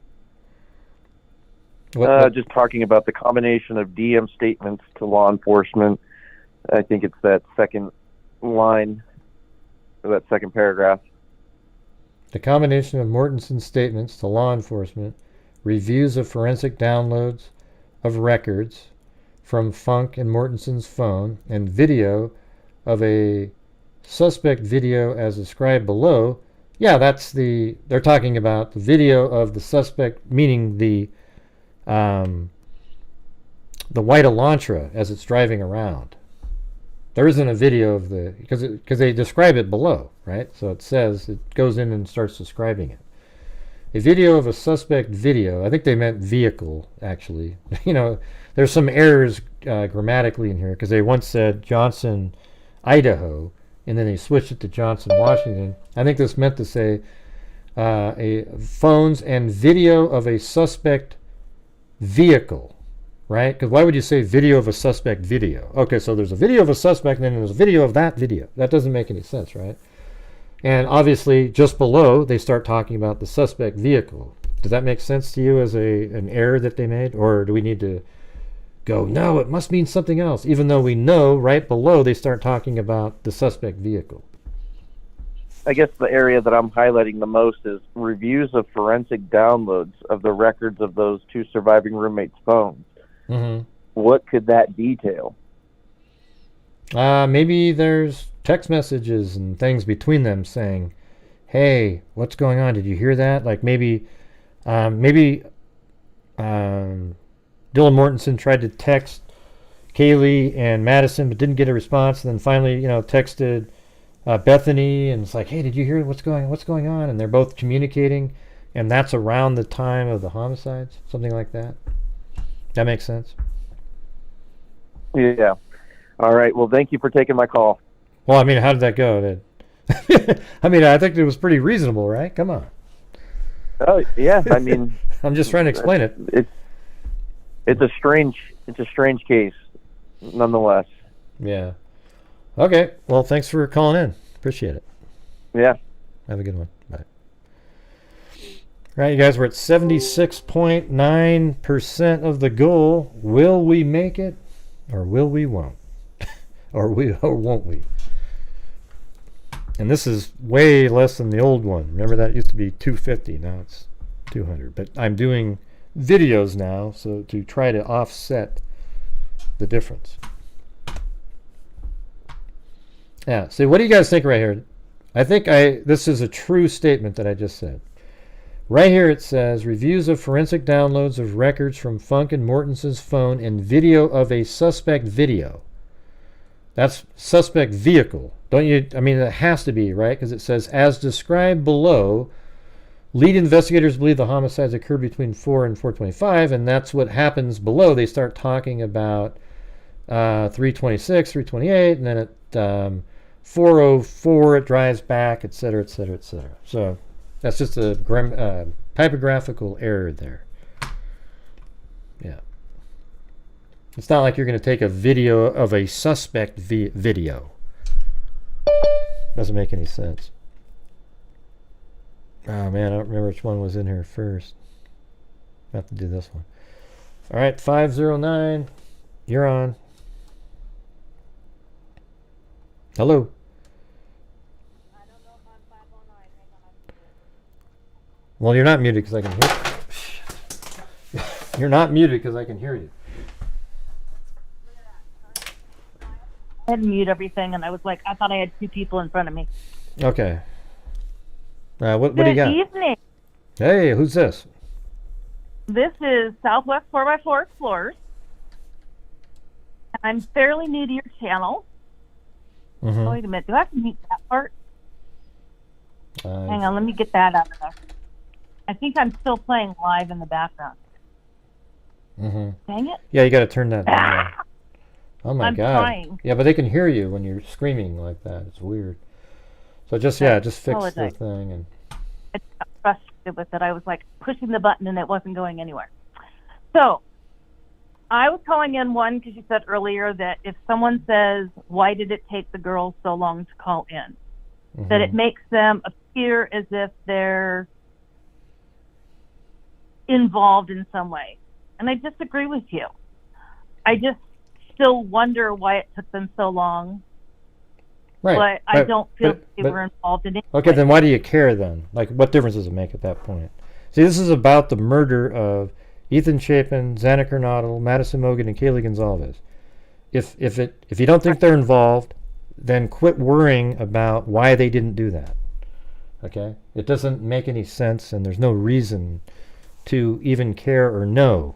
S1: What?
S5: Just talking about the combination of DM statements to law enforcement. I think it's that second line, or that second paragraph.
S1: The combination of Mortensen's statements to law enforcement, reviews of forensic downloads of records from Funk and Mortensen's phone, and video of a suspect video as described below. Yeah, they're talking about the video of the suspect, meaning the white Elantra as it's driving around. There isn't a video of because they describe it below, right? So it says, it goes in and starts describing it. A video of a suspect video. I think they meant vehicle, actually. There's some errors grammatically in here, because they once said Johnson, Idaho, and then they switched it to Johnson, Washington. I think this meant to say a phones and video of a suspect vehicle, right? Because why would you say video of a suspect video? Okay, so there's a video of a suspect, and then there's a video of that video. That doesn't make any sense, right? And obviously, just below, they start talking about the suspect vehicle. Does that make sense to you as an error that they made? Or do we need to go, no, it must mean something else, even though we know right below they start talking about the suspect vehicle?
S5: I guess the area that I'm highlighting the most is reviews of forensic downloads of the records of those two surviving roommates' phones. What could that detail?
S1: Maybe there's text messages and things between them saying, hey, what's going on? Did you hear that? Like maybe Dylan Mortensen tried to text Kaylee and Madison but didn't get a response, and then finally, texted Bethany, and it's like, hey, did you hear what's going on? And they're both communicating, and that's around the time of the homicides, something like that. That makes sense?
S5: Yeah. All right. Well, thank you for taking my call.
S1: Well, I mean, how did that go? I mean, I think it was pretty reasonable, right? Come on.
S5: Oh, yeah. I mean,
S1: I'm just trying to explain it.
S5: It's a strange case, nonetheless.
S1: Yeah. Okay. Well, thanks for calling in. Appreciate it.
S5: Yeah.
S1: Have a good one. Bye. All right, you guys, we're at 76.9% of the goal. Will we make it, or will we won't? or won't we? And this is way less than the old one. Remember, that used to be 250. Now it's 200. But I'm doing videos now, so to try to offset the difference. Yeah. So what do you guys think right here? I think this is a true statement that I just said. Right here it says, reviews of forensic downloads of records from Funk and Mortensen's phone and video of a suspect video. That's suspect vehicle. Don't you? I mean, it has to be, right? Because it says, as described below, Lead investigators believe the homicides occurred between 4 and 4:25, and that's what happens below. They start talking about 3:26, 3:28, and then at 4:04 it drives back, etc., etc., etc. So that's just a typographical error there. Yeah. It's not like you're going to take a video of a suspect video. Doesn't make any sense. Oh man, I don't remember which one was in here first. I have to do this one. All right, 509. You're on. Hello.
S6: I don't know if I'm 509. Hang on,
S1: Well, you're not muted because I can hear. You're not muted because I can hear you.
S6: I had to mute everything, and I was like, I thought I had 2 people in front of me.
S1: Okay. What do you got?
S6: Good evening.
S1: Hey, who's this?
S6: This is Southwest 4x4 Explorers. I'm fairly new to your channel.
S1: Mm-hmm.
S6: Oh, wait a minute. Do I have to mute that part? Hang on, let me get that out of there. I think I'm still playing live in the background.
S1: Mm-hmm.
S6: Dang it.
S1: Yeah, you got to turn that down. Oh my
S6: I'm
S1: God.
S6: trying.
S1: Yeah, but they can hear you when you're screaming like that. It's weird. So just fix the thing and.
S6: I got frustrated with it. I was like pushing the button and it wasn't going anywhere. So I was calling in one because you said earlier that if someone says, why did it take the girls so long to call in?
S1: Mm-hmm.
S6: That it makes them appear as if they're involved in some way. And I disagree with you. I just still wonder why it took them so long.
S1: Right.
S6: But I don't feel they were involved in it.
S1: Okay, then why do you care then? Like, what difference does it make at that point? See, this is about the murder of Ethan Chapin, Xana Kernodle, Madison, Mogen, and Kaylee Goncalves. If you don't think they're involved, then quit worrying about why they didn't do that. Okay? It doesn't make any sense, and there's no reason to even care or know.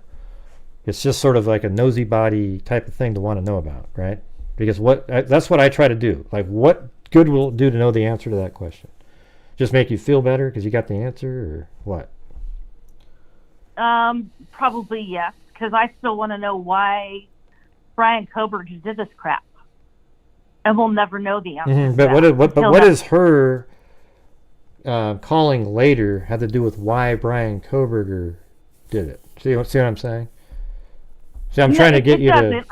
S1: It's just sort of like a nosy body type of thing to want to know about, right? Because that's what I try to do. Like, what good will it do to know the answer to that question? Just make you feel better because you got the answer, or what?
S6: Probably yes, because I still want to know why Bryan Kohberger did this crap, and we'll never know the answer.
S1: Mm-hmm. But what is her calling later had to do with why Bryan Kohberger did it? See what I'm saying? See, I'm trying to get you to.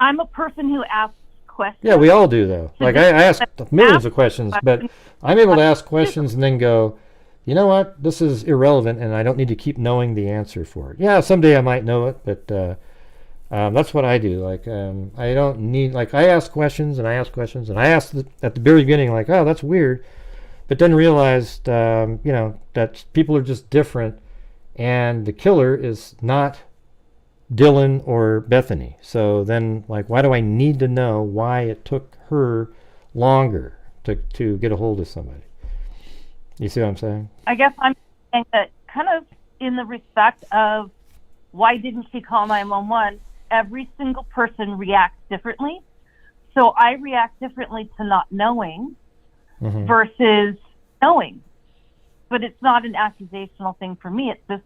S6: I'm a person who asks questions.
S1: Yeah, we all do though. Like I ask millions of questions, but I'm able to ask questions and then go, you know what? This is irrelevant, and I don't need to keep knowing the answer for it. Yeah, someday I might know it, but that's what I do. Like I don't need. Like I ask questions and I ask questions, and I asked at the very beginning, like, oh, that's weird, but then realized, that people are just different, and the killer is not Dylan or Bethany. So then, like, why do I need to know why it took her longer to get a hold of somebody? You see what I'm saying?
S6: I guess I'm saying that kind of in the respect of why didn't she call 911? Every single person reacts differently. So I react differently to not knowing versus knowing. But it's not an accusational thing for me. It's just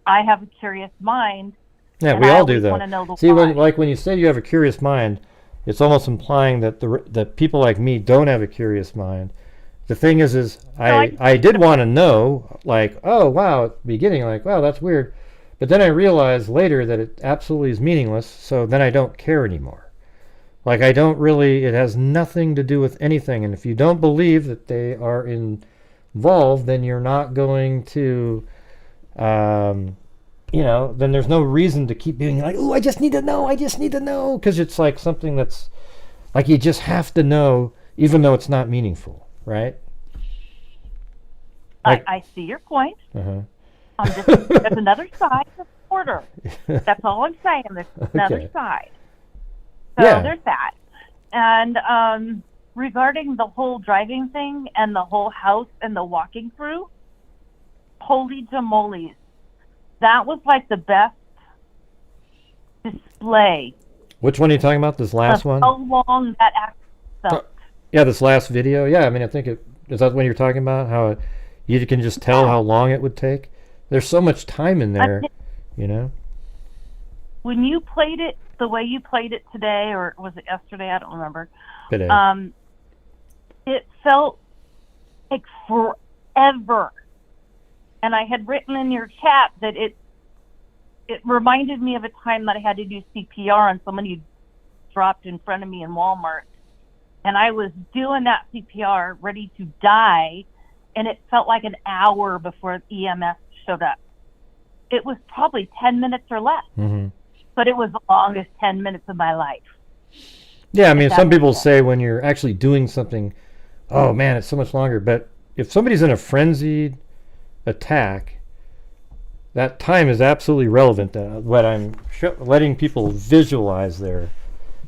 S6: I have a curious mind.
S1: Yeah, we all do that. See, when you say you have a curious mind, it's almost implying that that people like me don't have a curious mind. The thing is I did want to know, like, oh wow, at the beginning, like, wow, that's weird, but then I realized later that it absolutely is meaningless. So then I don't care anymore. Like I don't really. It has nothing to do with anything. And if you don't believe that they are involved, then you're not going to. Then there's no reason to keep being like, oh, I just need to know, because it's like something that's like you just have to know, even though it's not meaningful, right? Like,
S6: I see your point. There's another side to the order. That's all I'm saying. There's another side. So there's that. And regarding the whole driving thing and the whole house and the walking through, holy jamolies. That was like the best display.
S1: Which one are you talking about? This last one?
S6: How long that actually felt.
S1: Yeah, this last video. Yeah, I mean, I think is that what you're talking about? How You can just tell how long it would take. There's so much time in there, you know.
S6: When you played it the way you played it today, or was it yesterday? I don't remember.
S1: Today.
S6: It felt like forever. And I had written in your chat that it reminded me of a time that I had to do CPR on someone who dropped in front of me in Walmart. And I was doing that CPR, ready to die, and it felt like an hour before EMS showed up. It was probably 10 minutes or less, but it was the longest 10 minutes of my life.
S1: Yeah, I mean, some people say when you're actually doing something, oh man, it's so much longer. But if somebody's in a frenzied attack, that time is absolutely relevant. What I'm letting people visualize there,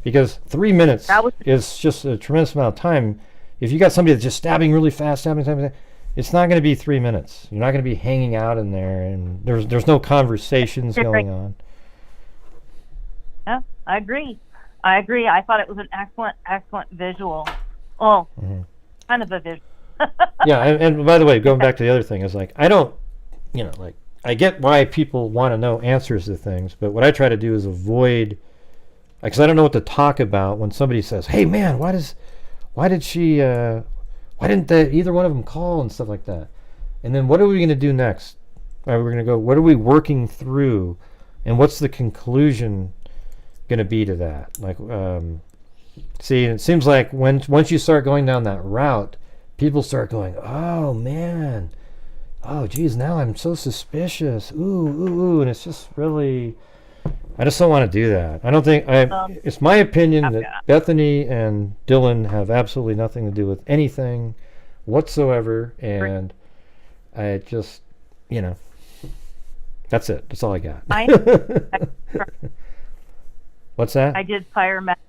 S1: because 3 minutes is just a tremendous amount of time. If you got somebody that's just stabbing really fast, stabbing, it's not going to be 3 minutes. You're not going to be hanging out in there, and there's no conversations going on.
S6: Yeah, I agree. I thought it was an excellent visual. Oh, kind of a visual.
S1: Yeah, and by the way, going back to the other thing is like, I don't, like, I get why people want to know answers to things, but what I try to do is avoid, because I don't know what to talk about when somebody says, hey man, why didn't either one of them call and stuff like that? And then what are we going to do next? We're going to go, what are we working through, and what's the conclusion going to be to that? Like, see, it seems like once you start going down that route, people start going, oh man, oh geez, now I'm so suspicious, ooh, and it's just really, I just don't want to do that. I don't think, it's my opinion that Bethany and Dylan have absolutely nothing to do with anything whatsoever, and I just, that's it. That's all I got. What's that?
S6: I did fire medic.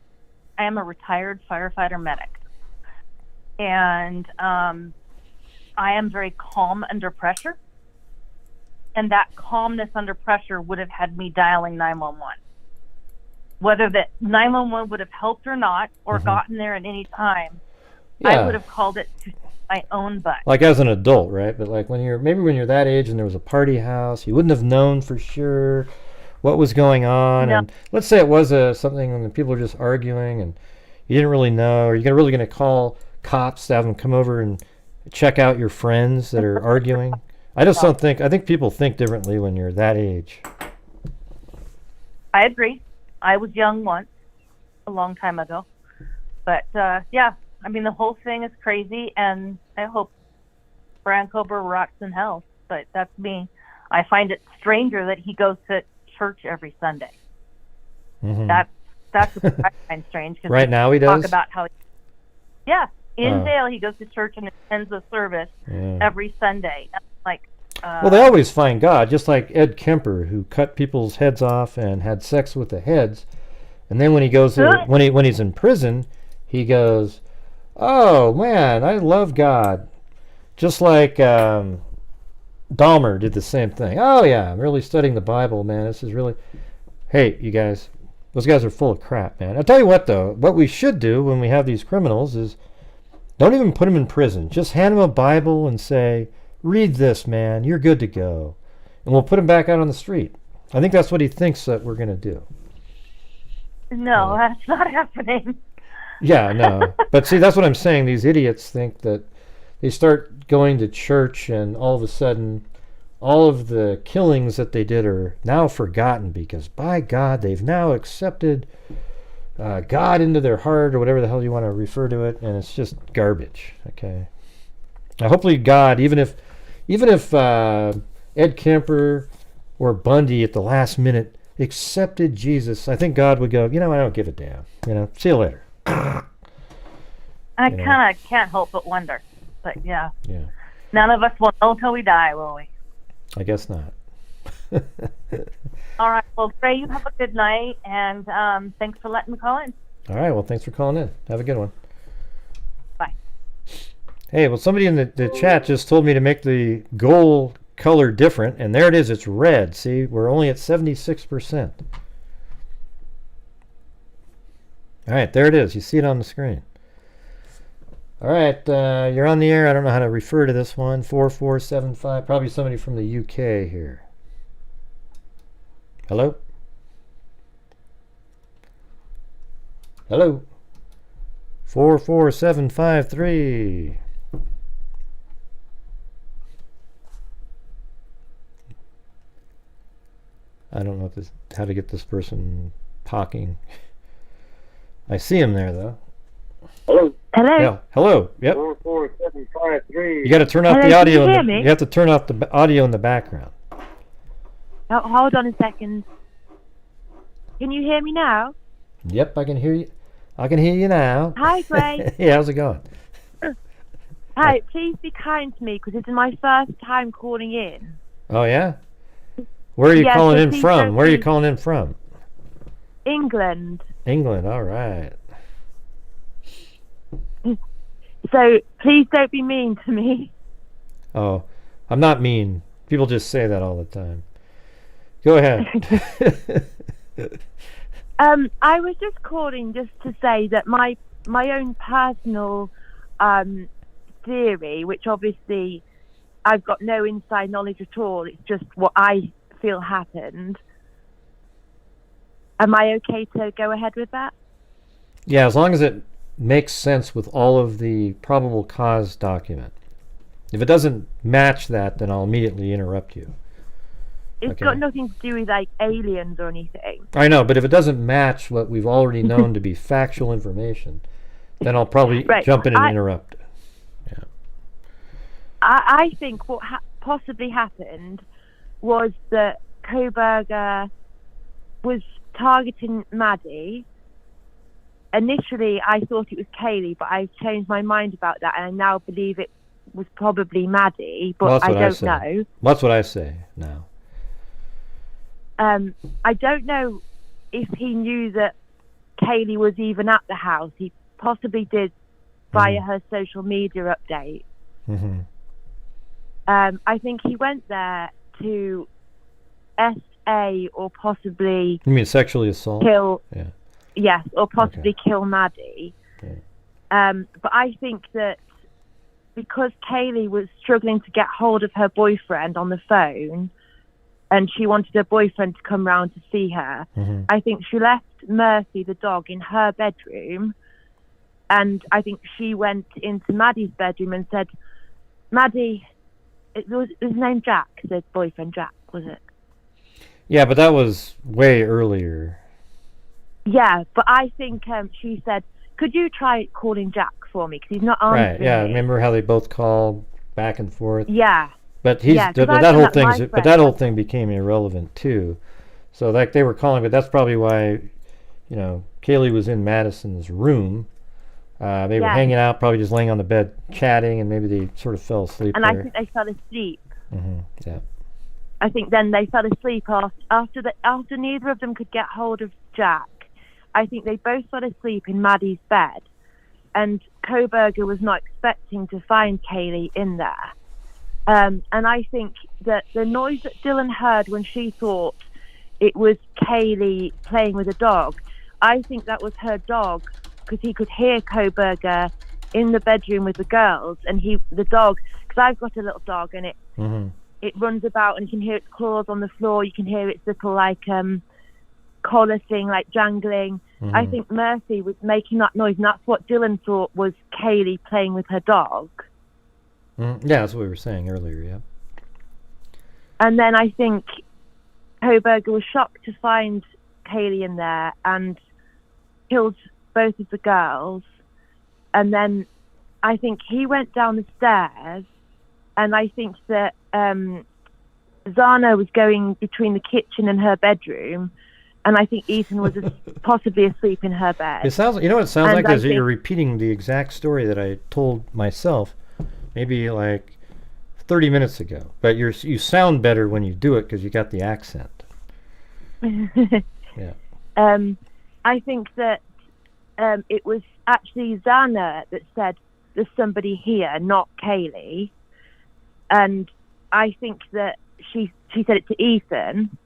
S6: I am a retired firefighter medic. And I am very calm under pressure. And that calmness under pressure would have had me dialing 911. Whether that 911 would have helped or not, or gotten there at any time, I would have called it to my own butt.
S1: Like as an adult, right? But like when you're that age and there was a party house, you wouldn't have known for sure what was going on. No. And let's say it was something when people were just arguing and you didn't really know, or you're really going to call cops to have them come over and check out your friends that are arguing. I just don't think, I think people think differently when you're that age.
S6: I agree. I was young once, a long time ago. But yeah, I mean, the whole thing is crazy, and I hope Bryan Kohberger rots in hell, but that's me. I find it stranger that he goes to church every Sunday. That's what I find strange.
S1: Right now he does?
S6: Talk about how in jail he goes to church and attends a service every Sunday. Like,
S1: well, they always find God, just like Ed Kemper, who cut people's heads off and had sex with the heads, and then when he goes when he's in prison, he goes, "Oh man, I love God," just like Dahmer did the same thing. Oh yeah, I'm really studying the Bible, man. This is really. Hey, you guys, those guys are full of crap, man. I'll tell you what, though, what we should do when we have these criminals is don't even put them in prison. Just hand them a Bible and say, read this, man. You're good to go. And we'll put him back out on the street. I think that's what he thinks that we're going to do.
S6: No, that's not happening.
S1: Yeah, no. But see, that's what I'm saying. These idiots think that they start going to church and all of a sudden all of the killings that they did are now forgotten because, by God, they've now accepted God into their heart or whatever the hell you want to refer to it, and it's just garbage. Okay. Now, hopefully, God, even if Ed Kemper or Bundy at the last minute accepted Jesus, I think God would go, I don't give a damn. See you later.
S6: I kind of can't help but wonder, but yeah. None of us will know until we die, will we?
S1: I guess not.
S6: All right. Well, Ray, you have a good night, and thanks for letting me call in.
S1: All right. Well, thanks for calling in. Have a good one.
S6: Bye.
S1: Hey, well, somebody in the chat just told me to make the goal color different, and there it is. It's red. See, we're only at 76%. All right, there it is. You see it on the screen. All right, you're on the air. I don't know how to refer to this one. 4475. Probably somebody from the UK here. Hello? Hello? 44753. I don't know how to get this person talking. I see him there, though.
S7: Hello.
S8: Hello.
S1: Yeah. Hello. Yep.
S7: 44753.
S1: You got to turn off
S8: Hello,
S1: the
S8: can
S1: audio.
S8: you hear me?
S1: You have to turn off the audio in the background.
S8: Oh, hold on a second. Can you hear me now?
S1: Yep, I can hear you. I can hear you now.
S8: Hi, Grace.
S1: Hey, how's it going?
S8: Hi, please be kind to me because this is my first time calling in.
S1: Oh yeah. Where are you
S8: Yeah,
S1: calling
S8: so
S1: in
S8: please
S1: from?
S8: don't
S1: Where are you
S8: be-
S1: calling in from?
S8: England.
S1: England. All right.
S8: So please don't be mean to me.
S1: Oh, I'm not mean. People just say that all the time. Go ahead.
S8: I was just calling just to say that my own personal theory, which obviously I've got no inside knowledge at all, it's just what I feel happened. Am I okay to go ahead with that?
S1: Yeah, as long as it makes sense with all of the probable cause document. If it doesn't match that, then I'll immediately interrupt you.
S8: It's
S1: Okay.
S8: got nothing to do with like aliens or anything.
S1: I know, but if it doesn't match what we've already known to be factual information, then I'll probably
S8: Right,
S1: jump in and interrupt.
S8: I think what possibly happened was that Coburger was targeting Maddie. Initially, I thought it was Kaylee, but I've changed my mind about that, and I now believe it was probably Maddie, but
S1: Well, that's
S8: I
S1: what
S8: don't
S1: say.
S8: know.
S1: That's what I say now.
S8: I don't know if he knew that Kaylee was even at the house. He possibly did via her social media update.
S1: Mm-hmm.
S8: I think he went there to SA or possibly
S1: You mean sexually assault?
S8: kill.
S1: Yeah.
S8: Yes, or possibly kill Maddie.
S1: Okay.
S8: But I think that because Kaylee was struggling to get hold of her boyfriend on the phone, and she wanted her boyfriend to come round to see her,
S1: Mm-hmm.
S8: I think she left Mercy, the dog, in her bedroom, and I think she went into Maddie's bedroom and said, Maddie, it was his name Jack, the boyfriend Jack, was it?
S1: Yeah, but that was way earlier.
S8: Yeah, but I think she said, could you try calling Jack for me? Because he's not answering
S1: Right, yeah.
S8: me.
S1: Remember how they both called back and forth?
S8: Yeah.
S1: But he's
S8: Yeah, 'cause
S1: but
S8: I've
S1: that
S8: done
S1: whole
S8: that with my
S1: thing but
S8: friend.
S1: that whole thing became irrelevant too. So like they were calling, but that's probably why, Kaylee was in Madison's room. They were
S8: Yeah.
S1: hanging out, probably just laying on the bed chatting, and maybe they sort of fell asleep
S8: And I
S1: there.
S8: think they fell asleep.
S1: Mm-hmm. Yeah.
S8: I think then they fell asleep after neither of them could get hold of Jack. I think they both fell asleep in Maddie's bed, and Kohberger was not expecting to find Kaylee in there. And I think that the noise that Dylan heard when she thought it was Kaylee playing with a dog, I think that was her dog, because he could hear Kohberger in the bedroom with the girls, and the dog, because I've got a little dog, and
S1: Mm-hmm.
S8: it runs about, and you can hear its claws on the floor, you can hear its little collar thing like jangling.
S1: Mm-hmm.
S8: I think Mercy was making that noise, and that's what Dylan thought was Kaylee playing with her dog.
S1: Mm-hmm. Yeah, that's what we were saying earlier. Yeah.
S8: And then I think Kohberger was shocked to find Kaylee in there and killed both of the girls. And then I think he went down the stairs, and I think that Xana was going between the kitchen and her bedroom, and I think Ethan was possibly asleep in her bed.
S1: It sounds. You know what it sounds
S8: And
S1: like
S8: I
S1: is that you're
S8: think-
S1: repeating the exact story that I told myself, maybe like 30 minutes ago. But you sound better when you do it because you got the accent. Yeah.
S8: I think that it was actually Xana that said there's somebody here, not Kaylee. And I think that she said it to Ethan.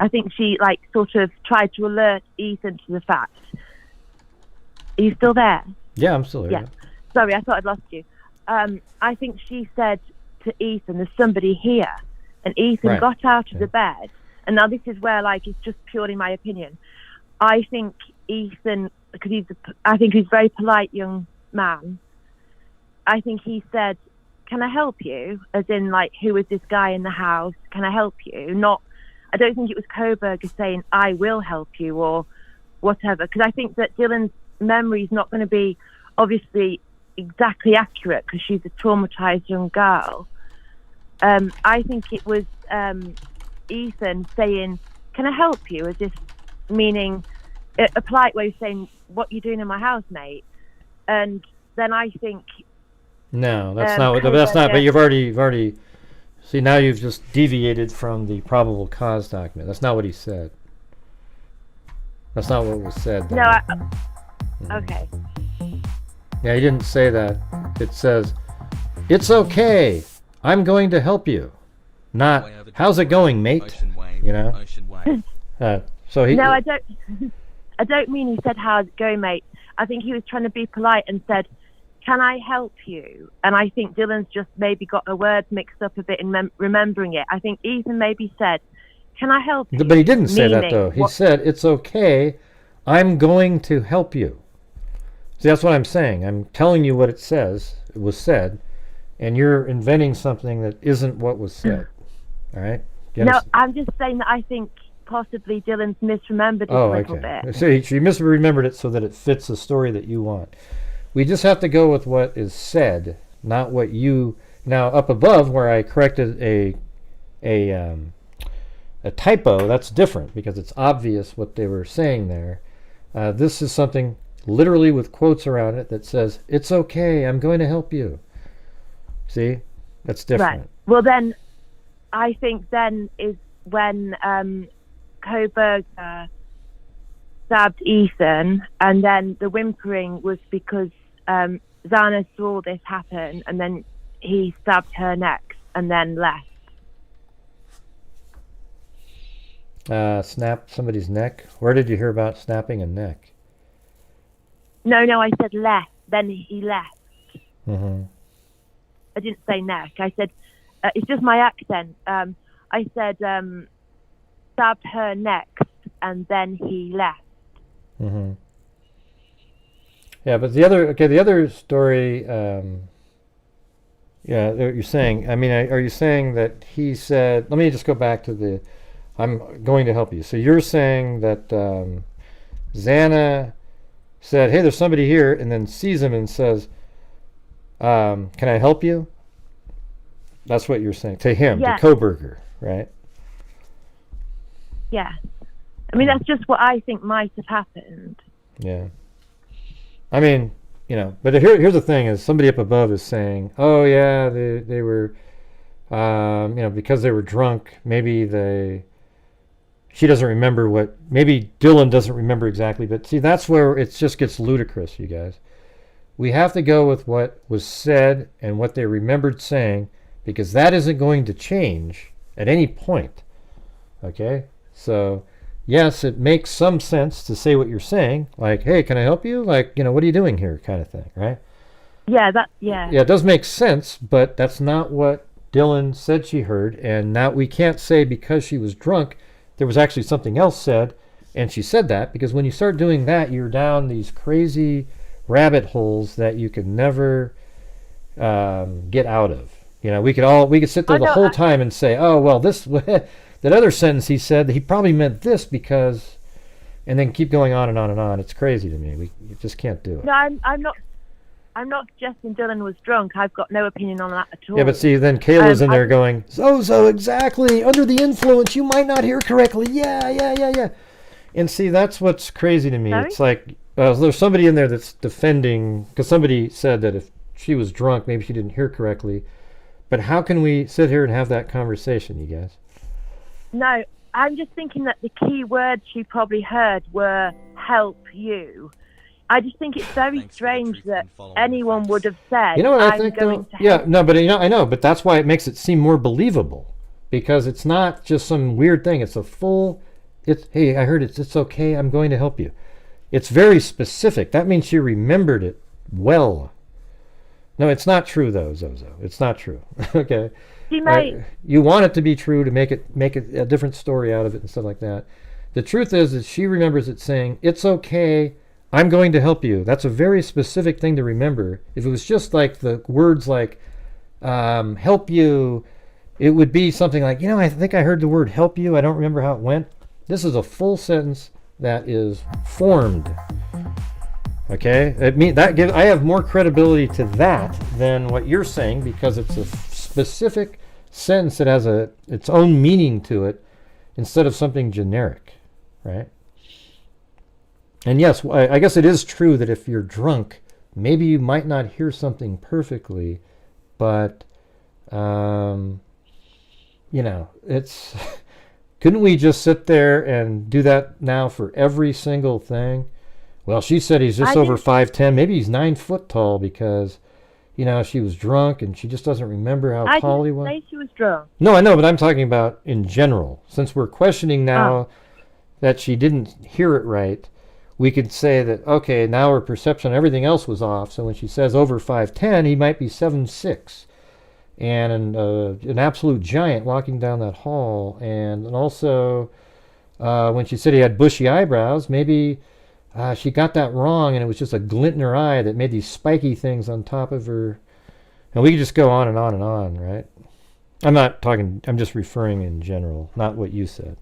S8: I think she sort of tried to alert Ethan to the fact. Are you still there?
S1: Yeah, I'm still there.
S8: Yeah. Sorry, I thought I'd lost you. I think she said to Ethan, "There's somebody here," and Ethan
S1: Right.
S8: got out of the bed. And now this is where, like, it's just purely my opinion. I think Ethan, because I think he's a very polite young man. I think he said, "Can I help you?" As in, like, who is this guy in the house? Can I help you? Not. I don't think it was Coburger saying, "I will help you," or whatever. Because I think that Dylan's memory is not going to be obviously exactly accurate because she's a traumatized young girl. I think it was Ethan saying, "Can I help you?" as if meaning a polite way of saying, "What you doing in my house, mate?" And then I think
S1: No, that's not. That's not. But you've already. See, now you've just deviated from the probable cause document. That's not what he said. That's not what was said.
S8: no. Okay.
S1: Yeah, he didn't say that. It says, "It's okay. I'm going to help you." Not, "How's it going, mate?"
S2: Ocean wave.
S1: You know?
S2: Ocean wave.
S1: So he.
S8: No, I don't. I don't mean he said, "How's it going, mate?" I think he was trying to be polite and said, "Can I help you?" And I think Dylan's just maybe got the words mixed up a bit in remembering it. I think Ethan maybe said, "Can I help you?"
S1: But he didn't say that,
S8: Meaning,
S1: though. He said, "It's okay. I'm going to help you." See, that's what I'm saying. I'm telling you what it says. It was said, and you're inventing something that isn't what was said. All right? You
S8: No,
S1: understand?
S8: I'm just saying that I think possibly Dylan's misremembered it
S1: Oh,
S8: a little
S1: okay.
S8: bit.
S1: So she misremembered it so that it fits the story that you want. We just have to go with what is said, not what you. Now, up above where I corrected a typo, that's different because it's obvious what they were saying there. This is something literally with quotes around it that says, "It's okay, I'm going to help you." See? That's different.
S8: Right. Well, then, I think then is when Coburger stabbed Ethan, and then the whimpering was because Xana saw this happen, and then he stabbed her next, and then left.
S1: Snap somebody's neck? Where did you hear about snapping a neck?
S8: No, I said left. Then he left.
S1: Mm-hmm.
S8: I didn't say neck. I said, it's just my accent. I said, stabbed her next, and then he left.
S1: Mm-hmm. Yeah, but the other story, you're saying, I mean, are you saying that he said, let me just go back to I'm going to help you. So you're saying that Xana said, "Hey, there's somebody here," and then sees him and says, "Can I help you?" That's what you're saying to him,
S8: Yeah.
S1: to Coburger, right?
S8: Yeah. I mean, that's just what I think might have happened.
S1: Yeah. I mean, but here's the thing: is somebody up above is saying, "Oh yeah, they were, because they were drunk. Maybe she doesn't remember what. Maybe Dylan doesn't remember exactly. But see, that's where it just gets ludicrous, you guys. We have to go with what was said and what they remembered saying, because that isn't going to change at any point. Okay, so. Yes, it makes some sense to say what you're saying, like, "Hey, can I help you?" Like, what are you doing here, kind of thing, right?
S8: Yeah,
S1: Yeah, it does make sense, but that's not what Dylan said she heard, and now we can't say because she was drunk, there was actually something else said, and she said that, because when you start doing that, you're down these crazy rabbit holes that you can never get out of. We could sit there the whole time and say, "Oh, well, this." That other sentence he said, he probably meant this because, and then keep going on and on and on. It's crazy to me. You just can't do it.
S8: No, I'm not suggesting Dylan was drunk. I've got no opinion on that at all.
S1: Yeah, but see, then Kayla's in there going, so exactly, under the influence, you might not hear correctly. Yeah. And see, that's what's crazy to me.
S8: Sorry?
S1: It's like, there's somebody in there that's defending, because somebody said that if she was drunk, maybe she didn't hear correctly. But how can we sit here and have that conversation, you guys?
S8: No, I'm just thinking that the key words she probably heard were "help you." I just think it's very strange that anyone would have said,
S1: You know what I
S8: "I'm
S1: think,
S8: going
S1: though?
S8: to
S1: Yeah,
S8: help."
S1: no, but I know, but that's why it makes it seem more believable, because it's not just some weird thing. It's hey, I heard it's okay, I'm going to help you. It's very specific. That means she remembered it well. No, it's not true though, Zozo. It's not true. Okay.
S8: She may.
S1: You want it to be true to make it a different story out of it and stuff like that. The truth is that she remembers it saying, "It's okay. I'm going to help you." That's a very specific thing to remember. If it was just like the words like help you, it would be something like, I think I heard the word help you. I don't remember how it went. This is a full sentence that is formed. Okay? I have more credibility to that than what you're saying because it's a specific sentence that has its own meaning to it instead of something generic, right? And yes, I guess it is true that if you're drunk, maybe you might not hear something perfectly, but it's couldn't we just sit there and do that now for every single thing? Well, she said he's just over 5'10". Maybe he's 9 foot tall because she was drunk and she just doesn't remember how tall he was.
S8: I didn't say she was drunk.
S1: No, I know, but I'm talking about in general. Since we're questioning now that she didn't hear it right, we could say that, okay, now her perception of everything else was off. So when she says over 5'10", he might be 7'6". And an absolute giant walking down that hall. And also, when she said he had bushy eyebrows, maybe she got that wrong and it was just a glint in her eye that made these spiky things on top of her. And we could just go on and on and on, right? I'm just referring in general, not what you said.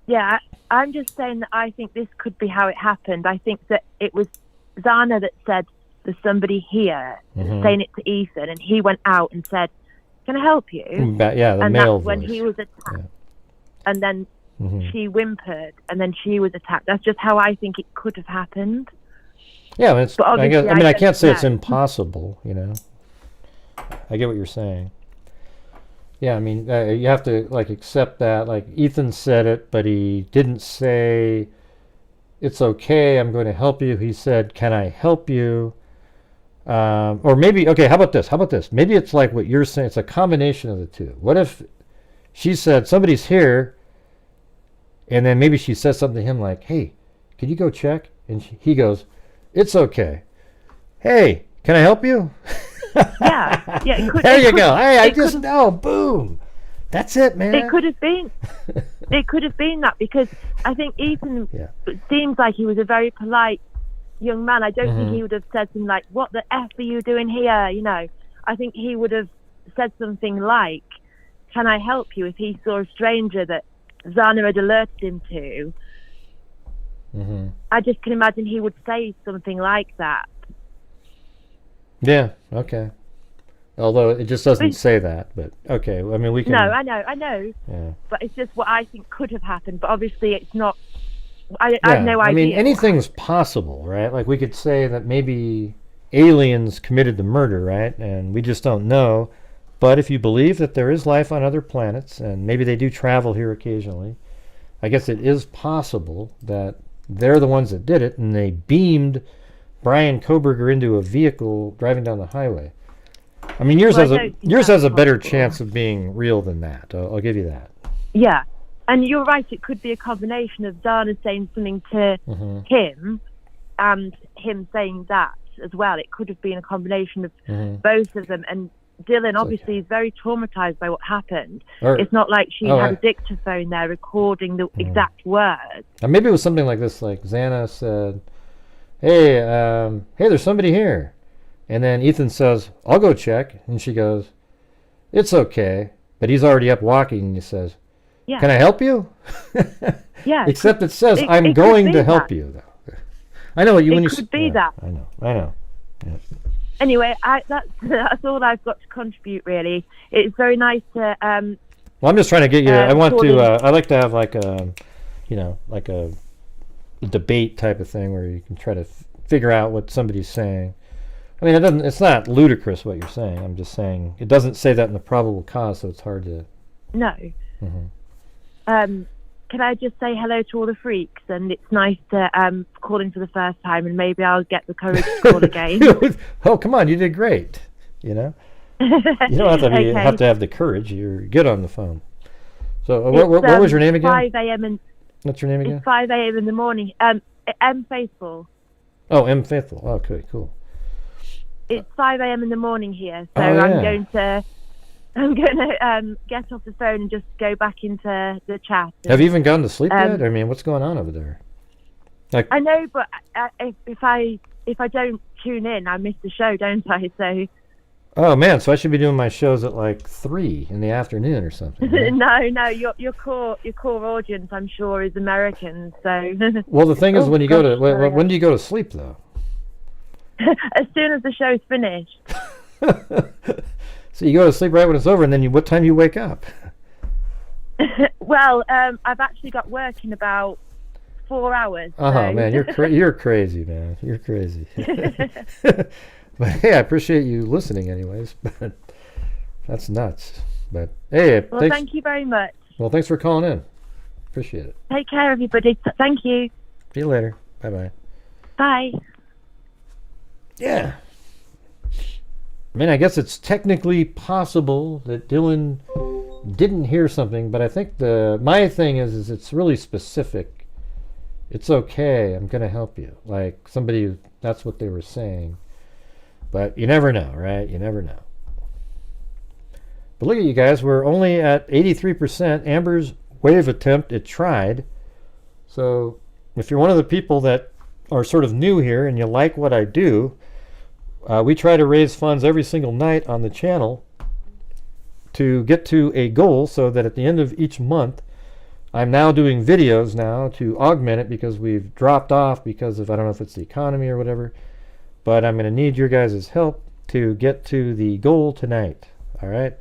S8: Yeah, I'm just saying that I think this could be how it happened. I think that it was Xana that said, "There's somebody here," saying it to Ethan, and he went out and said, "Can I help you?"
S1: Yeah, the
S8: and
S1: male
S8: that's when
S1: voice.
S8: he was attacked. And then she whimpered, and then she was attacked. That's just how I think it could have happened.
S1: Yeah, I can't say it's
S8: know.
S1: impossible, I get what you're saying. Yeah, you have to accept that. Like Ethan said it, but he didn't say, "It's okay, I'm going to help you." He said, "Can I help you?" Or maybe, okay, how about this? Maybe it's like what you're saying. It's a combination of the two. What if she said, "Somebody's here," and then maybe she says something to him like, "Hey, could you go check?" And he goes, "It's okay. Hey, can I help you?"
S8: Yeah.
S1: There you go. Hey, I just know. Boom. That's it, man.
S8: It could have been. It could have been that because I think Ethan seems like he was a very polite young man. I don't think he would have said something like, "What the F are you doing here?" I think he would have said something like, "Can I help you?" if he saw a stranger that Xana had alerted him to. I just can imagine he would say something like that.
S1: Yeah, okay. Although it just doesn't say that, but okay. We can...
S8: No, I know. Yeah. But it's just what I think could have happened. But obviously it's not... I have no idea.
S1: Anything's possible, right? Like we could say that maybe aliens committed the murder, right? And we just don't know. But if you believe that there is life on other planets, and maybe they do travel here occasionally, I guess it is possible that they're the ones that did it, and they beamed Bryan Kohberger into a vehicle driving down the highway. Yours has a better chance of being real than that. I'll give you that.
S8: Yeah, and you're right. It could be a combination of Xana saying something to him and him saying that as well. It could have been a combination of both of them. And Dylan obviously is very traumatized by what happened. It's not like she had a dictaphone there recording the exact words.
S1: Maybe it was something like this, like Xana said, hey, there's somebody here. And then Ethan says, "I'll go check." And she goes, "It's okay." But he's already up walking, and he says, "Can I help you?"
S8: Yeah.
S1: Except it says, "I'm going to help you." Though. I know what you...
S8: It could be that.
S1: I know. Yeah.
S8: Anyway, that's all I've got to contribute, really. It's very nice to...
S1: well, I'm just trying to get you... I like to have like a debate type of thing where you can try to figure out what somebody's saying. It's not ludicrous what you're saying. I'm just saying it doesn't say that in the probable cause, so it's hard to...
S8: No. Can I just say hello to all the freaks? And it's nice to call in for the first time, and maybe I'll get the courage to call again.
S1: Oh, come on, you did great. You don't have to have the courage. You're good on the phone. So what was your name again?
S8: 5 a.m.
S1: What's your name again?
S8: It's 5 a.m. in the morning. M. Faithful.
S1: Oh, M. Faithful. Okay, cool.
S8: it's 5 a.m. in the morning here, so
S1: Oh, yeah.
S8: I'm going to get off the phone and just go back into the chat.
S1: Have you even gone to sleep
S8: Um,
S1: yet? I mean, what's going on over there? Like,
S8: I know, but if I don't tune in, I miss the show, don't I? So
S1: oh man, so I should be doing my shows at like 3 in the afternoon or something. Right?
S8: no, your core audience, I'm sure, is American. So
S1: Well, the thing is, when you go to
S8: sorry.
S1: when do you go to sleep though?
S8: as soon as the show's finished.
S1: So you go to sleep right when it's over, and then what time you wake up?
S8: Well, I've actually got work in about 4 hours.
S1: Oh
S8: so.
S1: man, you're crazy, man. You're crazy. But hey, I appreciate you listening, anyways. But that's nuts. But hey,
S8: Well, thank you very much.
S1: Well, thanks for calling in. Appreciate it.
S8: Take care, everybody. Thank you.
S1: See you later. Bye bye.
S8: Bye.
S1: Yeah. I mean, I guess it's technically possible that Dylan didn't hear something, but I think my thing is it's really specific. It's okay. I'm gonna help you. Like somebody, that's what they were saying. But you never know, right? You never know. But look at you guys. We're only at 83%. Amber's wave attempt, it tried. So if you're one of the people that are sort of new here and you like what I do, we try to raise funds every single night on the channel to get to a goal so that at the end of each month, I'm now doing videos now to augment it because we've dropped off because of, I don't know if it's the economy or whatever, but I'm going to need your guys' help to get to the goal tonight. All right.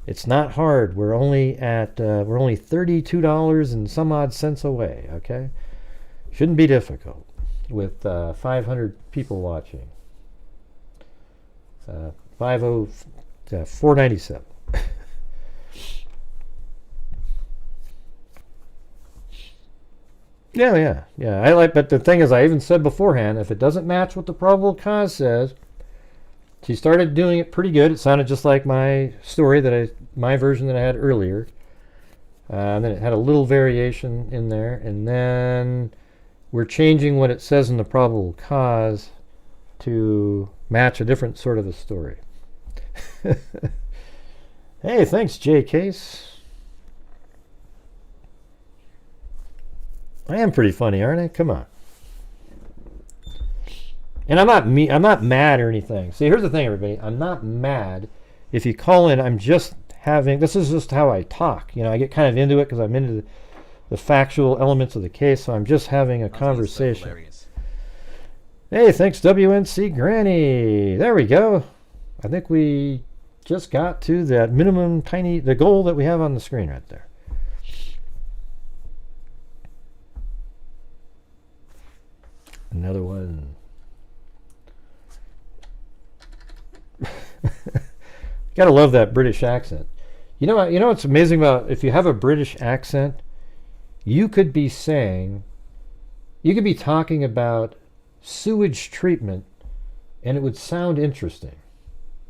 S1: It's not hard. We're only at we're only $32 and some odd cents away. Okay. Shouldn't be difficult with 500 people watching. 497. Yeah. I like, but the thing is, I even said beforehand, if it doesn't match what the probable cause says, she started doing it pretty good. It sounded just like my story my version that I had earlier. And then it had a little variation in there, and then we're changing what it says in the probable cause to match a different sort of a story. Hey, thanks, J Case. I am pretty funny, aren't I? Come on. And I'm not mad or anything. See, here's the thing, everybody. I'm not mad. If you call in, I'm just this is just how I talk. You know, I get kind of into it because I'm into the factual elements of the case, so I'm just having a conversation.
S2: Hilarious.
S1: Hey, thanks, WNC Granny. There we go. I think we just got to that minimum the goal that we have on the screen right there. Another one. Gotta love that British accent. You know what's amazing about if you have a British accent, you could be talking about sewage treatment and it would sound interesting.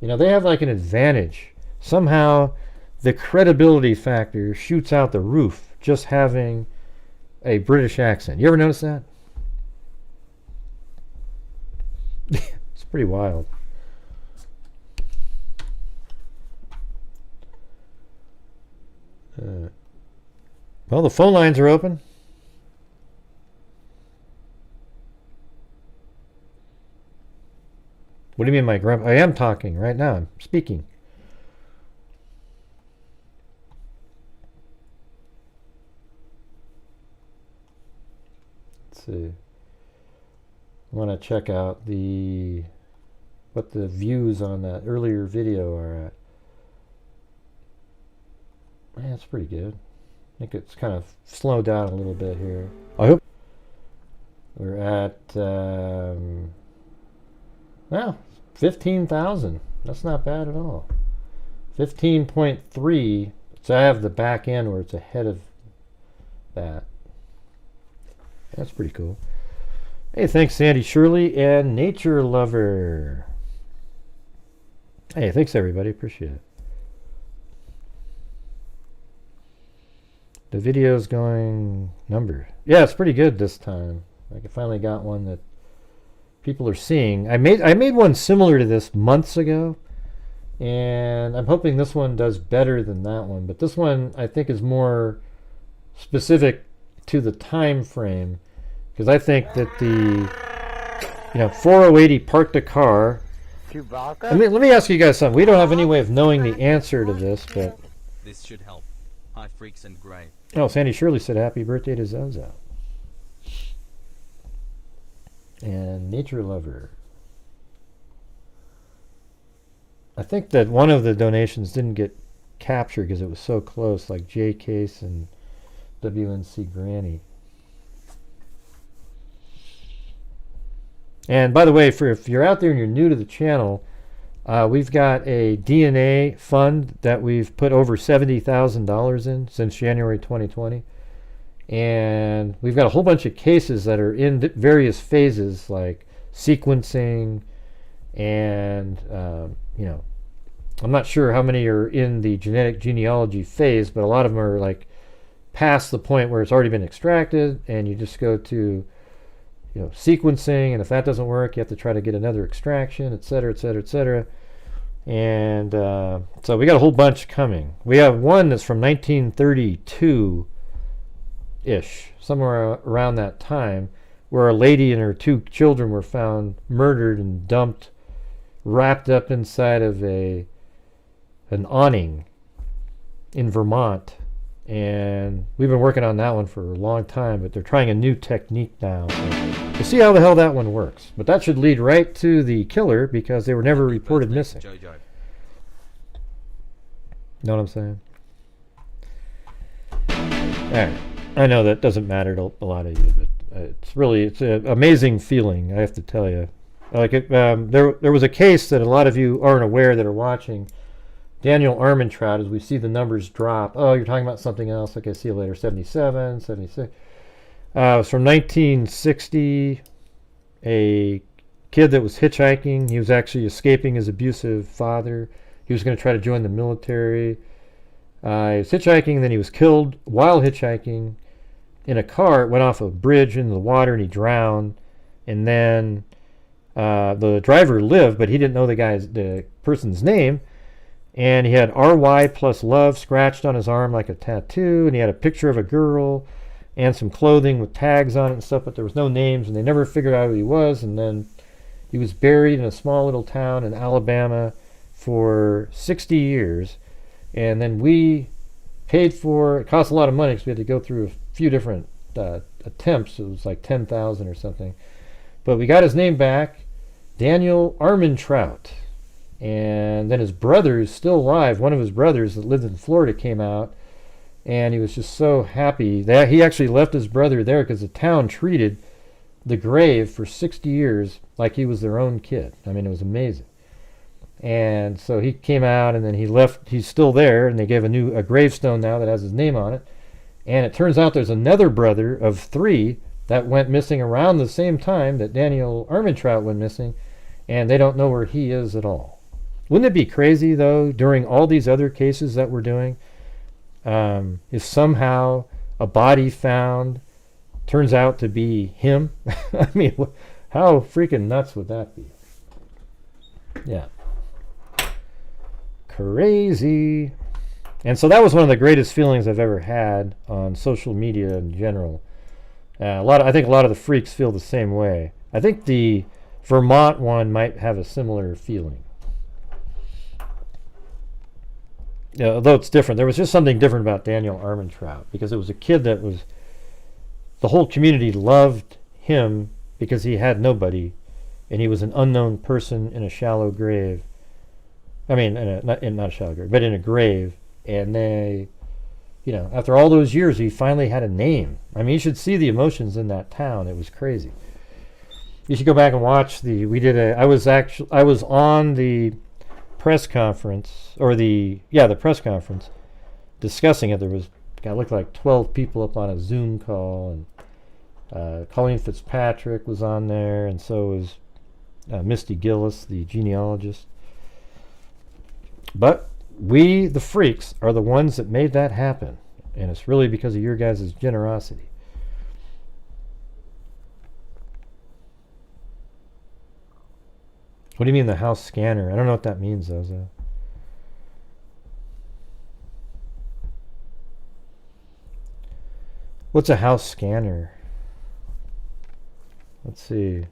S1: You know, they have like an advantage. Somehow the credibility factor shoots out the roof just having a British accent. You ever notice that? It's pretty wild. Well, the phone lines are open. What do you mean, my grandpa? I am talking right now. I'm speaking. Let's see. I want to check out what the views on that earlier video are at. Yeah, that's pretty good. I think it's kind of slowed down a little bit here. I hope we're at well, 15,000. That's not bad at all. 15.3. So I have the back end where it's ahead of that. That's pretty cool. Hey, thanks, Sandy Shirley and Nature Lover. Hey, thanks, everybody. Appreciate it. The video's going numbered. Yeah, it's pretty good this time. Like I finally got one that people are seeing. I made one similar to this months ago, and I'm hoping this one does better than that one. But this one I think is more specific to the time frame, because I think that the 4080 parked a car. Let me ask you guys something. We don't have any way of knowing the answer to this, but
S2: This should help. Hi, freaks and grey.
S1: oh, Sandy Shirley said happy birthday to Zozo. And Nature Lover. I think that one of the donations didn't get captured because it was so close, like J Case and WNC Granny. And by the way, if you're out there and you're new to the channel, we've got a DNA fund that we've put over $70,000 in since January 2020. And we've got a whole bunch of cases that are in various phases, like sequencing, and I'm not sure how many are in the genetic genealogy phase, but a lot of them are like past the point where it's already been extracted, and you just go to sequencing, and if that doesn't work, you have to try to get another extraction, etc., etc., etc. And so we got a whole bunch coming. We have one that's from 1932 ish, somewhere around that time, where a lady and her 2 children were found murdered and dumped, wrapped up inside of an awning in Vermont. And we've been working on that one for a long time, but they're trying a new technique now. So we'll see how the hell that one works. But that should lead right to the killer, because they were never reported missing.
S2: Jojo.
S1: Know what I'm saying? Alright. I know that doesn't matter to a lot of you, but it's an amazing feeling, I have to tell you. Like there was a case that a lot of you aren't aware that are watching. Daniel Armentrout, as we see the numbers drop. Oh, you're talking about something else. Okay, see you later. 77, 76. It was from 1960. A kid that was hitchhiking. He was actually escaping his abusive father. He was going to try to join the military. He was hitchhiking, and then he was killed while hitchhiking in a car. It went off a bridge into the water, and he drowned. And then the driver lived, but he didn't know the person's name. And he had RY plus love scratched on his arm like a tattoo, and he had a picture of a girl and some clothing with tags on it and stuff, but there was no names, and they never figured out who he was. And then he was buried in a small little town in Alabama for 60 years. And then we paid for it. Cost a lot of money because we had to go through a few different attempts. It was like 10,000 or something. But we got his name back, Daniel Armentrout. And then his brother is still alive. One of his brothers that lived in Florida came out, and he was just so happy that he actually left his brother there, because the town treated the grave for 60 years like he was their own kid. I mean, it was amazing. And so he came out, and then he left. He's still there, and they gave a gravestone now that has his name on it. And it turns out there's another brother of 3 that went missing around the same time that Daniel Armentrout went missing, and they don't know where he is at all. Wouldn't it be crazy, though, during all these other cases that we're doing, if somehow a body found turns out to be him? I mean, how freaking nuts would that be? Yeah. Crazy. And so that was one of the greatest feelings I've ever had on social media in general. I think a lot of the freaks feel the same way. I think the Vermont one might have a similar feeling. Although it's different. There was just something different about Daniel Armentrout, because it was a kid that was, the whole community loved him because he had nobody, and he was an unknown person in a shallow grave. I mean, not a shallow grave, but in a grave. And they, after all those years, he finally had a name. I mean, you should see the emotions in that town. It was crazy. You should go back and watch I was on the press conference, or the press conference, discussing it. There was, looked like 12 people up on a Zoom call, and Colleen Fitzpatrick was on there, and so was Misty Gillis, the genealogist. But we, the freaks, are the ones that made that happen, and it's really because of your guys' generosity. What do you mean the house scanner? I don't know what that means, Zozo. What's a house scanner? Let's see.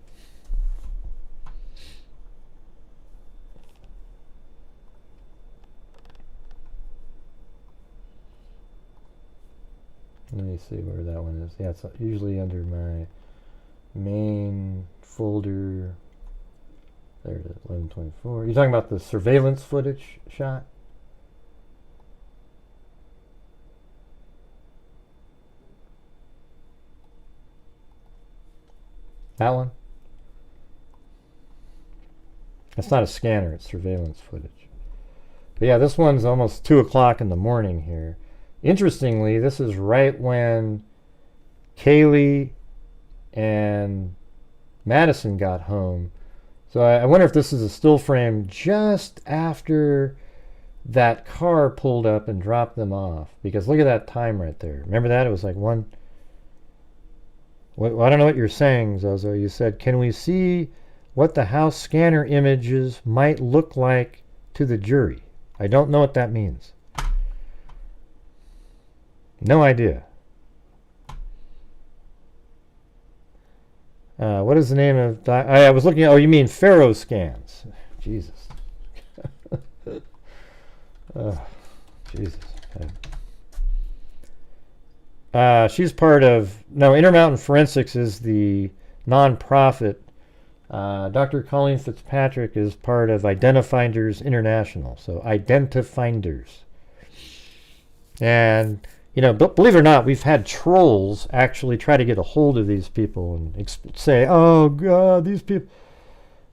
S1: Let me see where that one is. Yeah, it's usually under my main folder. There it is, 1124. You're talking about the surveillance footage shot? That one? That's not a scanner, it's surveillance footage. But yeah, this one's almost 2 o'clock in the morning here. Interestingly, this is right when Kaylee and Madison got home. So I wonder if this is a still frame just after that car pulled up and dropped them off. Because look at that time right there. Remember that? It was like one... Well, I don't know what you're saying, Zozo. You said, can we see what the house scanner images might look like to the jury? I don't know what that means. No idea. What is the name of... I was looking at... Oh, you mean Pharaoh scans. Jesus. Jesus. She's part of... No, Intermountain Forensics is the non-profit. Dr. Colleen Fitzpatrick is part of Identifinders International. So, Identifinders. And... You know, but believe it or not, we've had trolls actually try to get a hold of these people and say, oh, God, these people...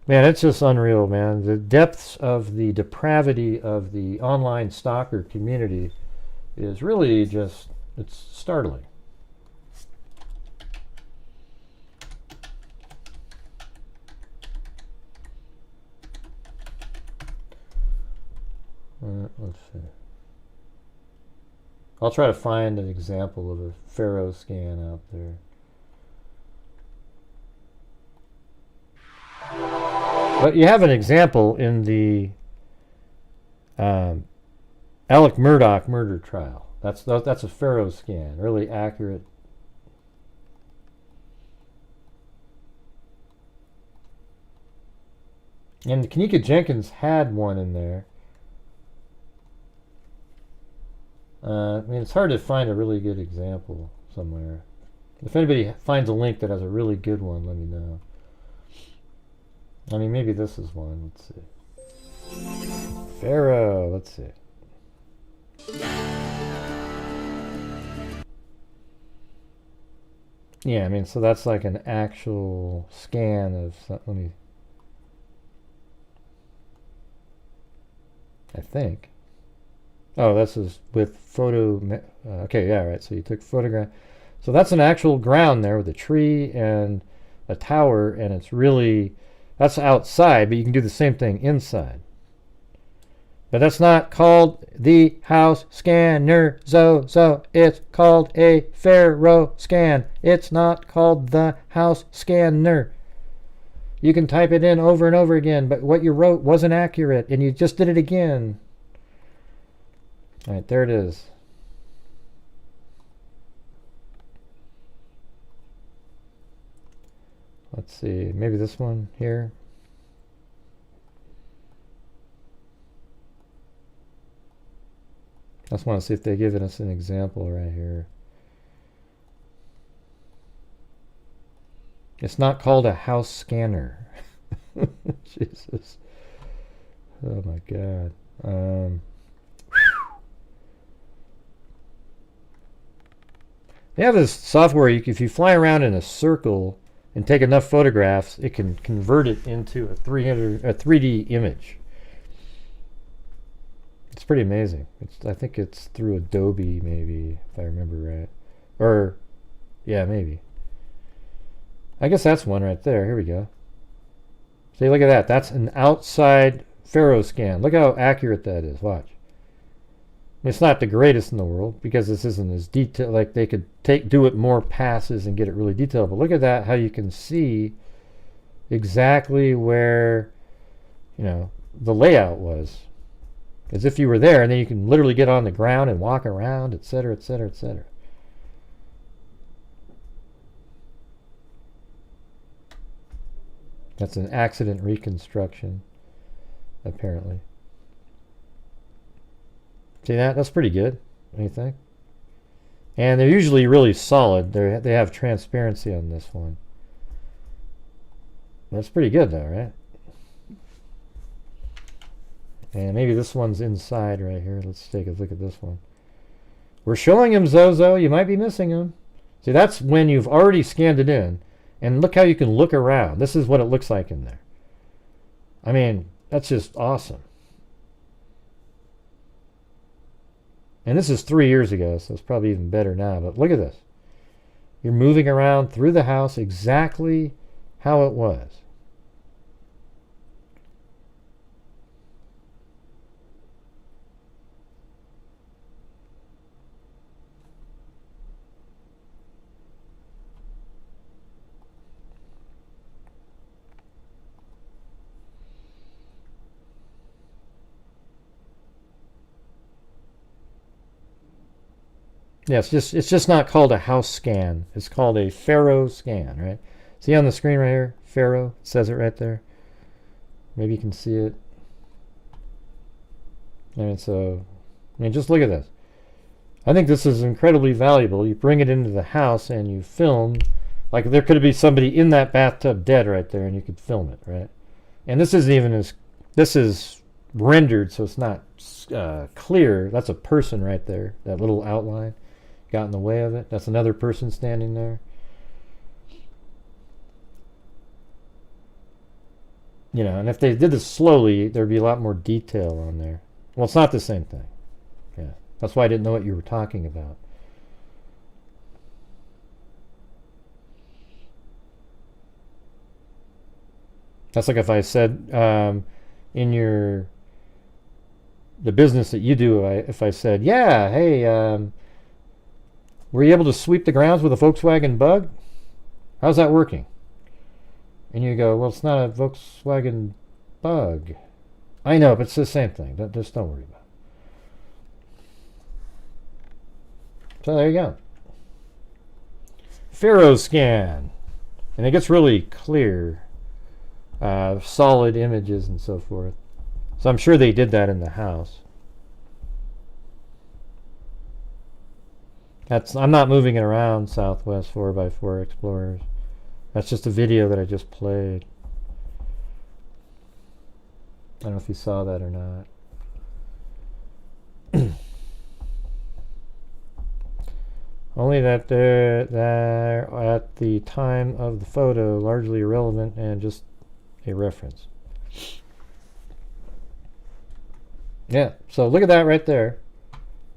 S1: Man, it's just unreal, man. The depths of the depravity of the online stalker community is really just, it's startling. Let's see. I'll try to find an example of a Pharaoh scan out there. But you have an example in the Alec Murdaugh murder trial. That's a Pharaoh scan, really accurate. And Kanika Jenkins had one in there. I mean, it's hard to find a really good example somewhere. If anybody finds a link that has a really good one, let me know. I mean, maybe this is one. Let's see. Pharaoh. Let's see. Yeah, I mean, so that's like an actual scan of... Let me... I think. Oh, this is with photo... okay, yeah, right. So you took photograph. So that's an actual ground there with a tree and a tower, and it's really... That's outside, but you can do the same thing inside. But that's not called the house scanner, so it's called a Pharaoh scan. It's not called the house scanner. You can type it in over and over again, but what you wrote wasn't accurate, and you just did it again. All right, there it is. Let's see, maybe this one here. I just want to see if they've given us an example right here. It's not called a house scanner. Jesus. Oh my God. They have this software, if you fly around in a circle and take enough photographs, it can convert it into a 3D image. It's pretty amazing. I think it's through Adobe, maybe, if I remember right. Or, yeah, maybe. I guess that's one right there. Here we go. See, look at that. That's an outside Pharaoh scan. Look how accurate that is. Watch. It's not the greatest in the world because this isn't as detailed. Like they could do it more passes and get it really detailed. But look at that, how you can see exactly where the layout was. As if you were there, and then you can literally get on the ground and walk around, etc., etc., etc. That's an accident reconstruction, apparently. See that? That's pretty good. What do you think? And they're usually really solid. They have transparency on this one. That's pretty good, though, right? And maybe this one's inside right here. Let's take a look at this one. We're showing him, Zozo. You might be missing him. See, that's when you've already scanned it in. And look how you can look around. This is what it looks like in there. I mean, that's just awesome. And this is 3 years ago, so it's probably even better now. But look at this. You're moving around through the house exactly how it was. Yeah, it's just not called a house scan. It's called a Pharaoh scan, right? See on the screen right here, Pharaoh, it says it right there. Maybe you can see it. And so, I mean, just look at this. I think this is incredibly valuable. You bring it into the house and you film, like there could be somebody in that bathtub dead right there, and you could film it, right? And this isn't even this is rendered, so it's not clear. That's a person right there, that little outline. Got in the way of it. That's another person standing there. And if they did this slowly, there'd be a lot more detail on there. Well, it's not the same thing. Yeah, that's why I didn't know what you were talking about. That's like if I said in the business that you do, if I said, yeah, hey, were you able to sweep the grounds with a Volkswagen Bug? How's that working? And you go, well, it's not a Volkswagen Bug. I know, but it's the same thing. Just don't worry about it. So there you go. Pharaoh scan. And it gets really clear. Solid images and so forth. So I'm sure they did that in the house. I'm not moving it around, Southwest 4x4 Explorers. That's just a video that I just played. I don't know if you saw that or not. Only that they're at the time of the photo, largely irrelevant and just a reference. Yeah, so look at that right there.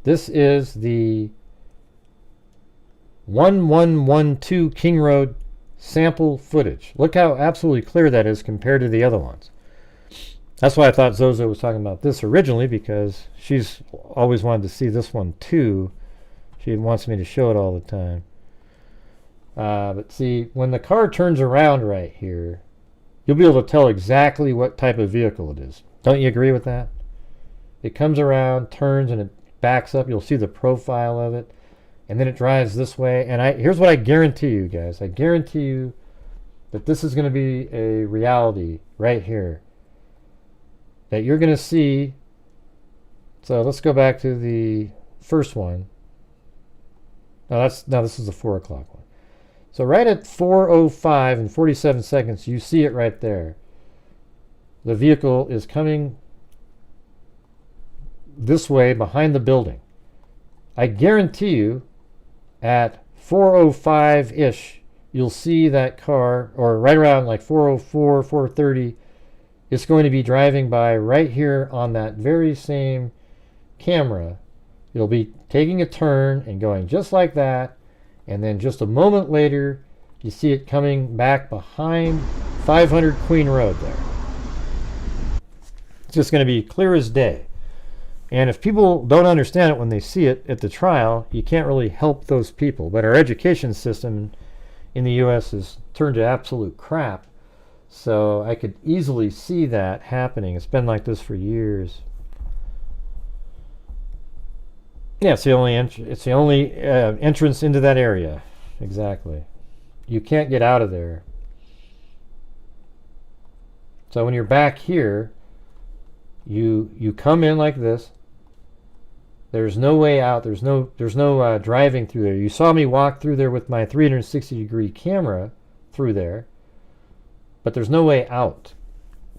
S1: This is the 1112 King Road sample footage. Look how absolutely clear that is compared to the other ones. That's why I thought Zozo was talking about this originally, because she's always wanted to see this one too. She wants me to show it all the time. But see, when the car turns around right here, you'll be able to tell exactly what type of vehicle it is. Don't you agree with that? It comes around, turns, and it backs up. You'll see the profile of it. And then it drives this way. And here's what I guarantee you guys. I guarantee you that this is going to be a reality right here. That you're going to see. So let's go back to the first one. No, this is the 4 o'clock one. So right at 4:05 and 47 seconds, you see it right there. The vehicle is coming this way behind the building. I guarantee you at 4:05-ish, you'll see that car, or right around like 4:04, 4:30, it's going to be driving by right here on that very same camera. It'll be taking a turn and going just like that, and then just a moment later, you see it coming back behind 500 Queen Road there. It's just going to be clear as day. And if people don't understand it when they see it at the trial, you can't really help those people. But our education system in the U.S. has turned to absolute crap. So I could easily see that happening. It's been like this for years. Yeah, it's the only entrance into that area. Exactly. You can't get out of there. So when you're back here, you come in like this. There's no way out. There's no driving through there. You saw me walk through there with my 360-degree camera through there, but there's no way out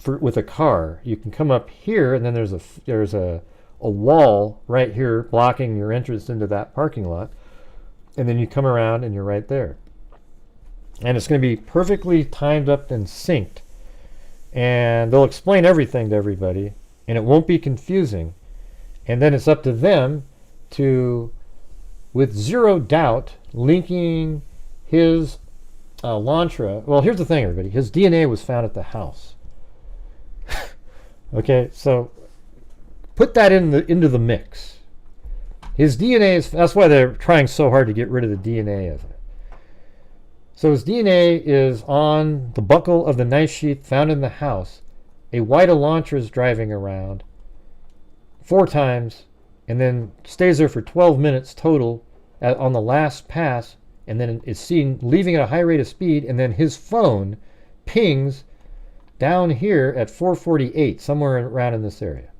S1: with a car. You can come up here, and then there's a wall right here blocking your entrance into that parking lot, and then you come around and you're right there. And it's going to be perfectly timed up and synced, and they'll explain everything to everybody, and it won't be confusing. And then it's up to them to, with zero doubt, linking his Elantra. Well, here's the thing, everybody. His DNA was found at the house. Okay, so put that into the mix. His DNA is, that's why they're trying so hard to get rid of the DNA of it. So his DNA is on the buckle of the knife sheath found in the house. A white Elantra is driving around 4 times and then stays there for 12 minutes total on the last pass, and then is seen leaving at a high rate of speed, and then his phone pings down here at 4:48, somewhere around in this area.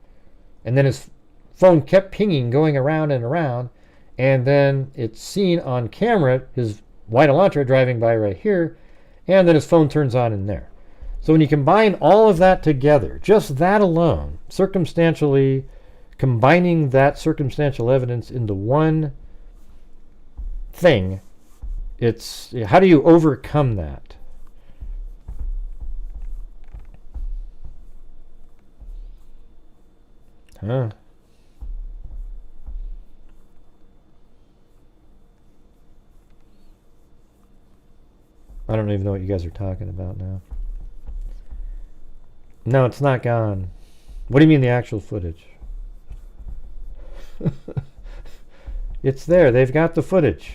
S1: And then his phone kept pinging, going around and around, and then it's seen on camera, his white Elantra driving by right here, and then his phone turns on in there. So when you combine all of that together, just that alone, circumstantially combining that circumstantial evidence into one thing, it's, how do you overcome that? Huh. I don't even know what you guys are talking about now. No, it's not gone. What do you mean the actual footage? It's there. They've got the footage.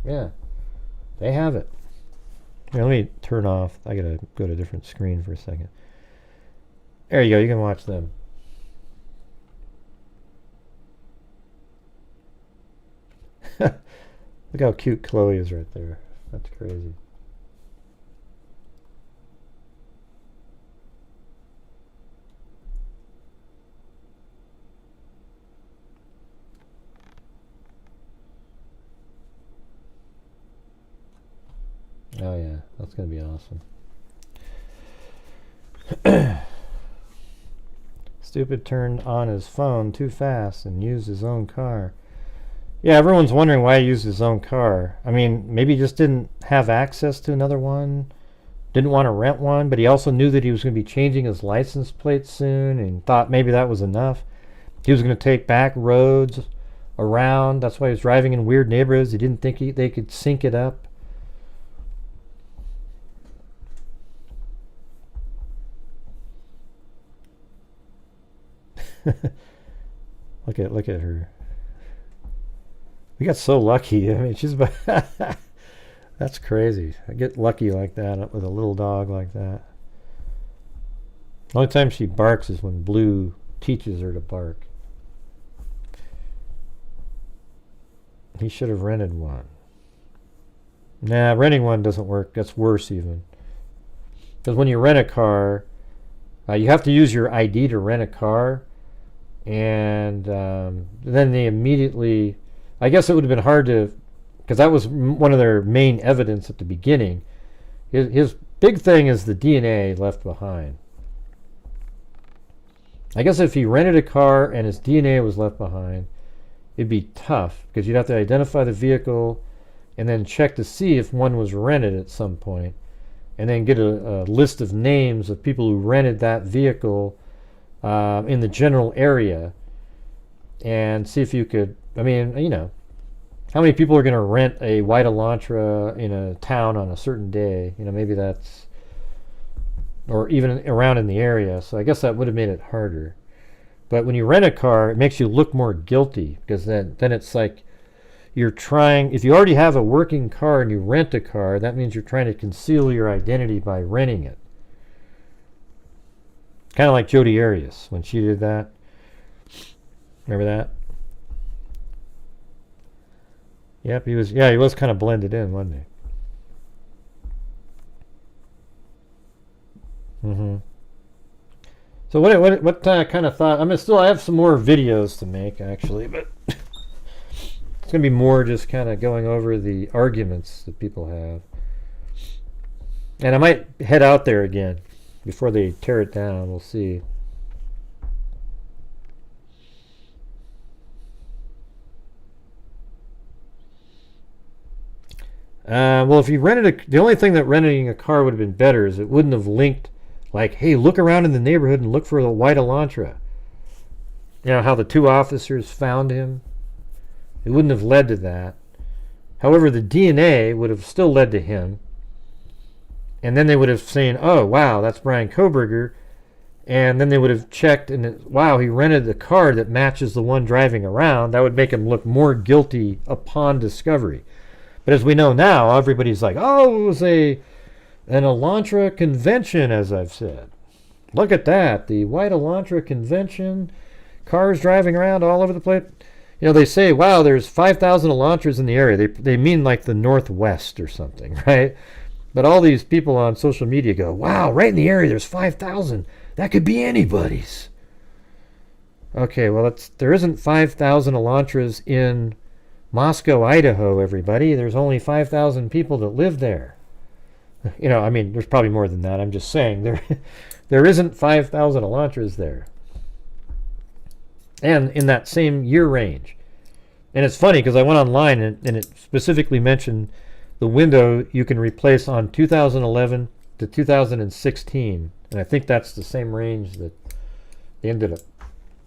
S1: Yeah. They have it. Here, let me turn off. I gotta go to a different screen for a second. There you go. You can watch them. Look how cute Chloe is right there. That's crazy. Oh yeah, that's going to be awesome. Stupid turned on his phone too fast and used his own car. Yeah, everyone's wondering why he used his own car. I mean, maybe he just didn't have access to another one, didn't want to rent one, but he also knew that he was going to be changing his license plate soon and thought maybe that was enough. He was going to take back roads around. That's why he was driving in weird neighborhoods. He didn't think they could sync it up. Look at her. We got so lucky. I mean, she's that's crazy. I get lucky like that with a little dog like that. The only time she barks is when Blue teaches her to bark. He should have rented one. Nah, renting one doesn't work. That's worse even. Because when you rent a car, you have to use your ID to rent a car. And then they immediately, I guess it would have been hard to, because that was one of their main evidence at the beginning. His big thing is the DNA left behind. I guess if he rented a car and his DNA was left behind, it'd be tough because you'd have to identify the vehicle and then check to see if one was rented at some point, and then get a list of names of people who rented that vehicle in the general area, and see if you could, I mean, you know, how many people are going to rent a white Elantra in a town on a certain day? You know, maybe that's, or even around in the area. So I guess that would have made it harder. But when you rent a car, it makes you look more guilty, because then it's like you're trying, if you already have a working car and you rent a car, that means you're trying to conceal your identity by renting it. Kind of like Jodi Arias when she did that. Remember that? Yep, he was kind of blended in, wasn't he? Mm-hmm. So what kind of thought? I have some more videos to make actually, but it's gonna be more just kind of going over the arguments that people have, and I might head out there again before they tear it down. We'll see. Well, if you rented the only thing that renting a car would have been better is it wouldn't have linked, like, hey, look around in the neighborhood and look for the white Elantra. You know, how the 2 officers found him. It wouldn't have led to that. However, the DNA would have still led to him. And then they would have seen, oh, wow, that's Bryan Kohberger. And then they would have checked, and wow, he rented a car that matches the one driving around. That would make him look more guilty upon discovery. But as we know now, everybody's like, oh, it was an Elantra convention, as I've said. Look at that, the white Elantra convention, cars driving around all over the place. You know, they say, wow, there's 5,000 Elantras in the area. They mean like the Northwest or something, right? But all these people on social media go, wow, right in the area there's 5,000. That could be anybody's. Okay, well, there isn't 5,000 Elantras in Moscow, Idaho, everybody. There's only 5,000 people that live there. You know, I mean, there's probably more than that. I'm just saying there isn't 5,000 Elantras there. And in that same year range. And it's funny because I went online and it specifically mentioned the window you can replace on 2011 to 2016. And I think that's the same range that they ended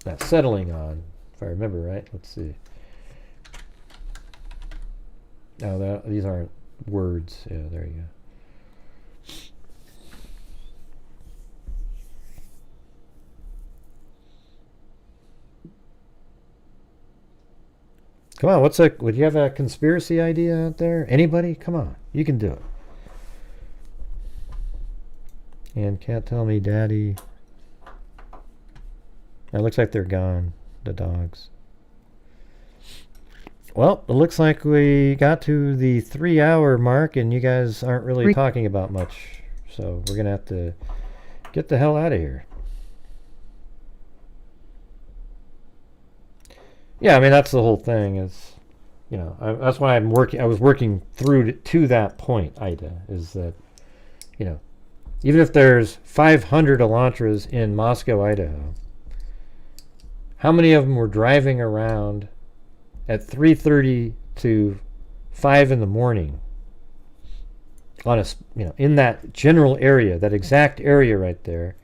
S1: up settling on, if I remember right. Let's see. No, these aren't words. Yeah, there you go. Come on, would you have a conspiracy idea out there? Anybody? Come on, you can do it. And can't tell me daddy. It looks like they're gone, the dogs. Well, it looks like we got to the 3-hour mark and you guys aren't really talking about much. So we're going to have to get the hell out of here. Yeah, I mean, that's the whole thing is, you know, that's why I was working through to that point, Ida, is that, you know, even if there's 500 Elantras in Moscow, Idaho, how many of them were driving around at 3:30 to 5 in the morning on in that general area, that exact area right there,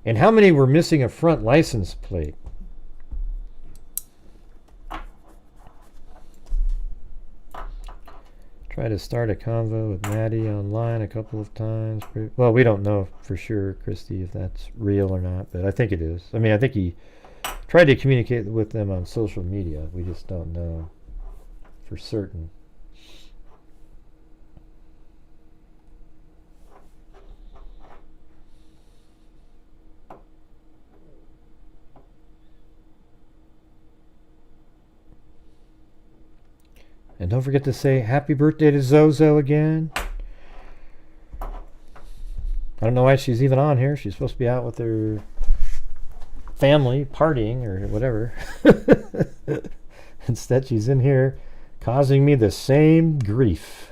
S1: and how many were missing a front license plate? Try to start a convo with Maddie online a couple of times. Well, we don't know for sure, Christy, if that's real or not, but I think it is. I mean, I think he tried to communicate with them on social media. We just don't know for certain. And don't forget to say happy birthday to Zozo again. I don't know why she's even on here. She's supposed to be out with her family partying or whatever. Instead, she's in here causing me the same grief.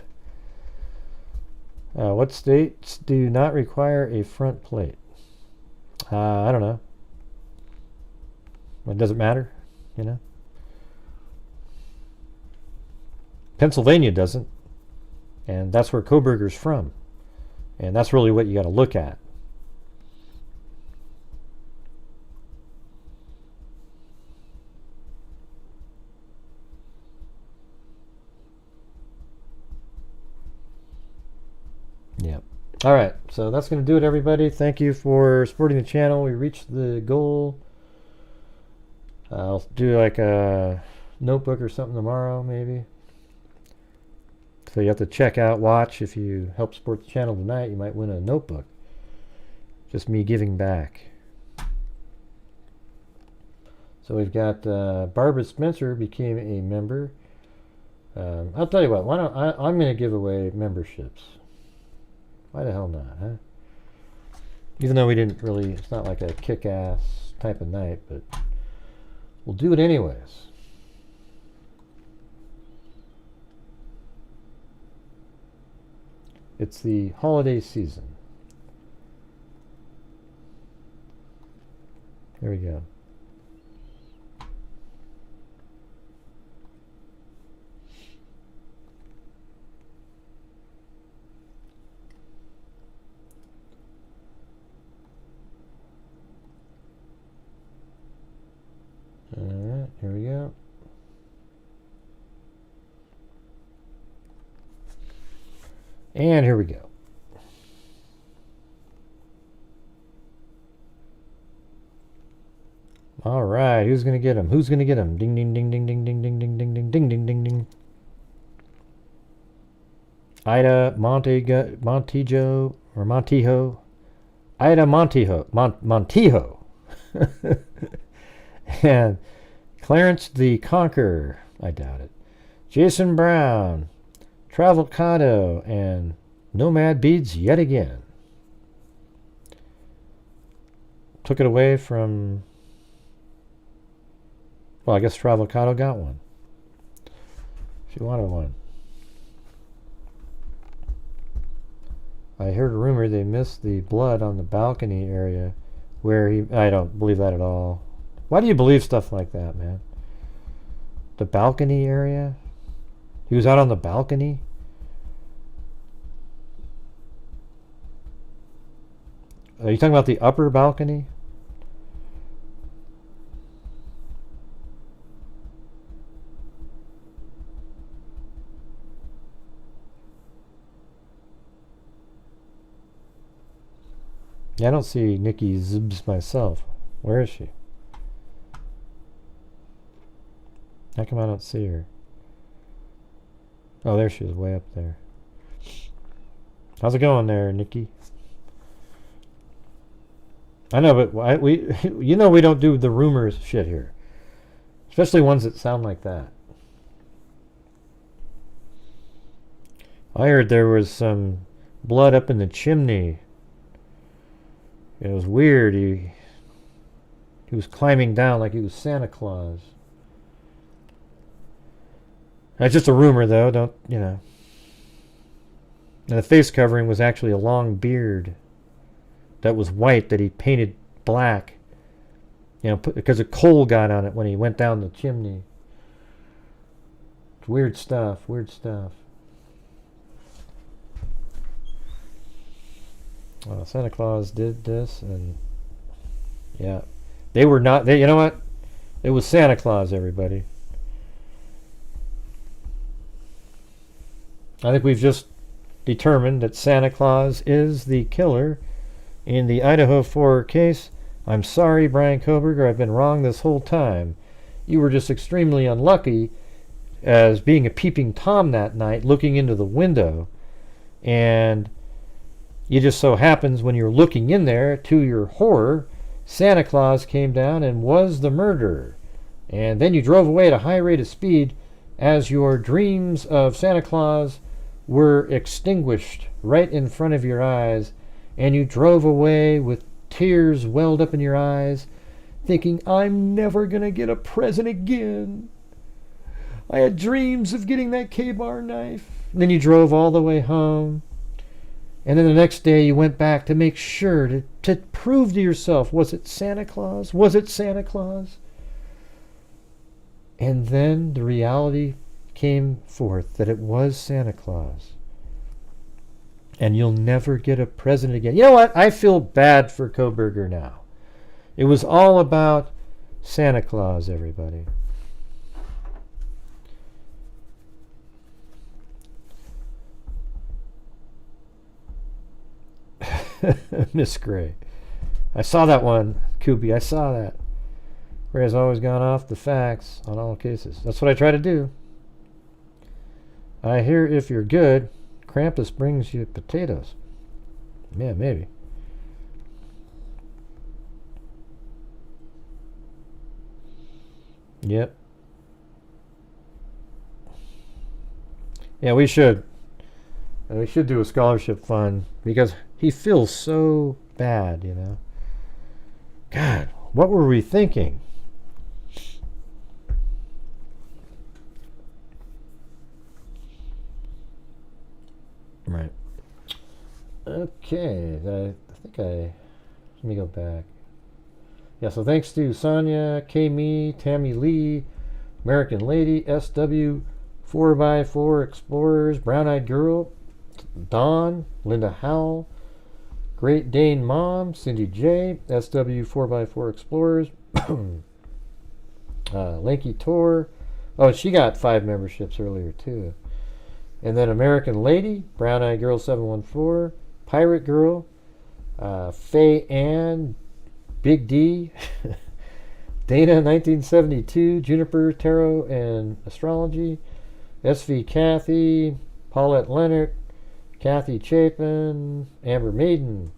S1: What states do not require a front plate? I don't know. It doesn't matter, you know. Pennsylvania doesn't, and that's where Coburger's from, and that's really what you got to look at. Yep. All right, so that's going to do it, everybody. Thank you for supporting the channel. We reached the goal. I'll do like a notebook or something tomorrow, maybe. So you have to check out, watch. If you help support the channel tonight, you might win a notebook. Just me giving back. So we've got Barbara Spencer became a member. I'll tell you what. Why don't I'm going to give away memberships. Why the hell not, huh? Even though we didn't really, it's not like a kick-ass type of night, but we'll do it anyways. It's the holiday season. There we go. Alright, here we go. And here we go. All right, who's going to get him? Who's going to get him? Ding, ding, ding, ding, ding, ding, ding, ding, ding, ding, ding, ding, ding, ding. Ida Montijo, or Montijo. Ida Montijo. And Clarence the Conqueror. I doubt it. Jason Brown. Travelcado. And Nomad Beads yet again. Took it away from... Well, I guess Travelcado got one. She wanted one. I heard a rumor they missed the blood on the balcony area where he... I don't believe that at all. Why do you believe stuff like that, man? The balcony area? He was out on the balcony? Are you talking about the upper balcony? Yeah, I don't see Nikki Zibs myself. Where is she? How come I don't see her? Oh, there she is, way up there. How's it going there, Nikki? I know, but we you know we don't do the rumors shit here. Especially ones that sound like that. I heard there was some blood up in the chimney. It was weird. He was climbing down like he was Santa Claus. That's just a rumor, though. Don't, you know. And the face covering was actually a long beard that was white that he painted black. You know, because a coal got on it when he went down the chimney. It's weird stuff. Weird stuff. Santa Claus did this, and yeah, they were not. They, you know what? It was Santa Claus, everybody. I think we've just determined that Santa Claus is the killer in the Idaho4 case. I'm sorry, Bryan Kohberger, I've been wrong this whole time. You were just extremely unlucky as being a peeping Tom that night, looking into the window, and it just so happens when you're looking in there, to your horror, Santa Claus came down and was the murderer. And then you drove away at a high rate of speed as your dreams of Santa Claus were extinguished right in front of your eyes, and you drove away with tears welled up in your eyes, thinking, I'm never going to get a present again. I had dreams of getting that K-bar knife. And then you drove all the way home. And then the next day you went back to make sure to prove to yourself, was it Santa Claus? Was it Santa Claus? And then the reality came forth that it was Santa Claus. And you'll never get a present again. You know what? I feel bad for Coburger now. It was all about Santa Claus, everybody. Miss Gray. I saw that one, Kubi. I saw that. Gray has always gone off the facts on all cases. That's what I try to do. I hear if you're good, Krampus brings you potatoes. Yeah, maybe. Yep. Yeah, we should. We should do a scholarship fund because he feels so bad, you know. God, what were we thinking? Right. Okay. Let me go back. Yeah, so thanks to Sonia, K-Me, Tammy Lee, American Lady, SW, 4x4 Explorers, Brown Eyed Girl, Dawn, Linda Howell, Great Dane Mom, Cindy J, SW 4x4 Explorers, Lanky Tor. Oh, she got 5 memberships earlier too. And then American Lady, Brown Eyed Girl 714, Pirate Girl, Faye Ann, Big D, Dana 1972, Juniper Tarot and Astrology, SV Kathy, Paulette Leonard, Kathy Chapin, Amber Maiden,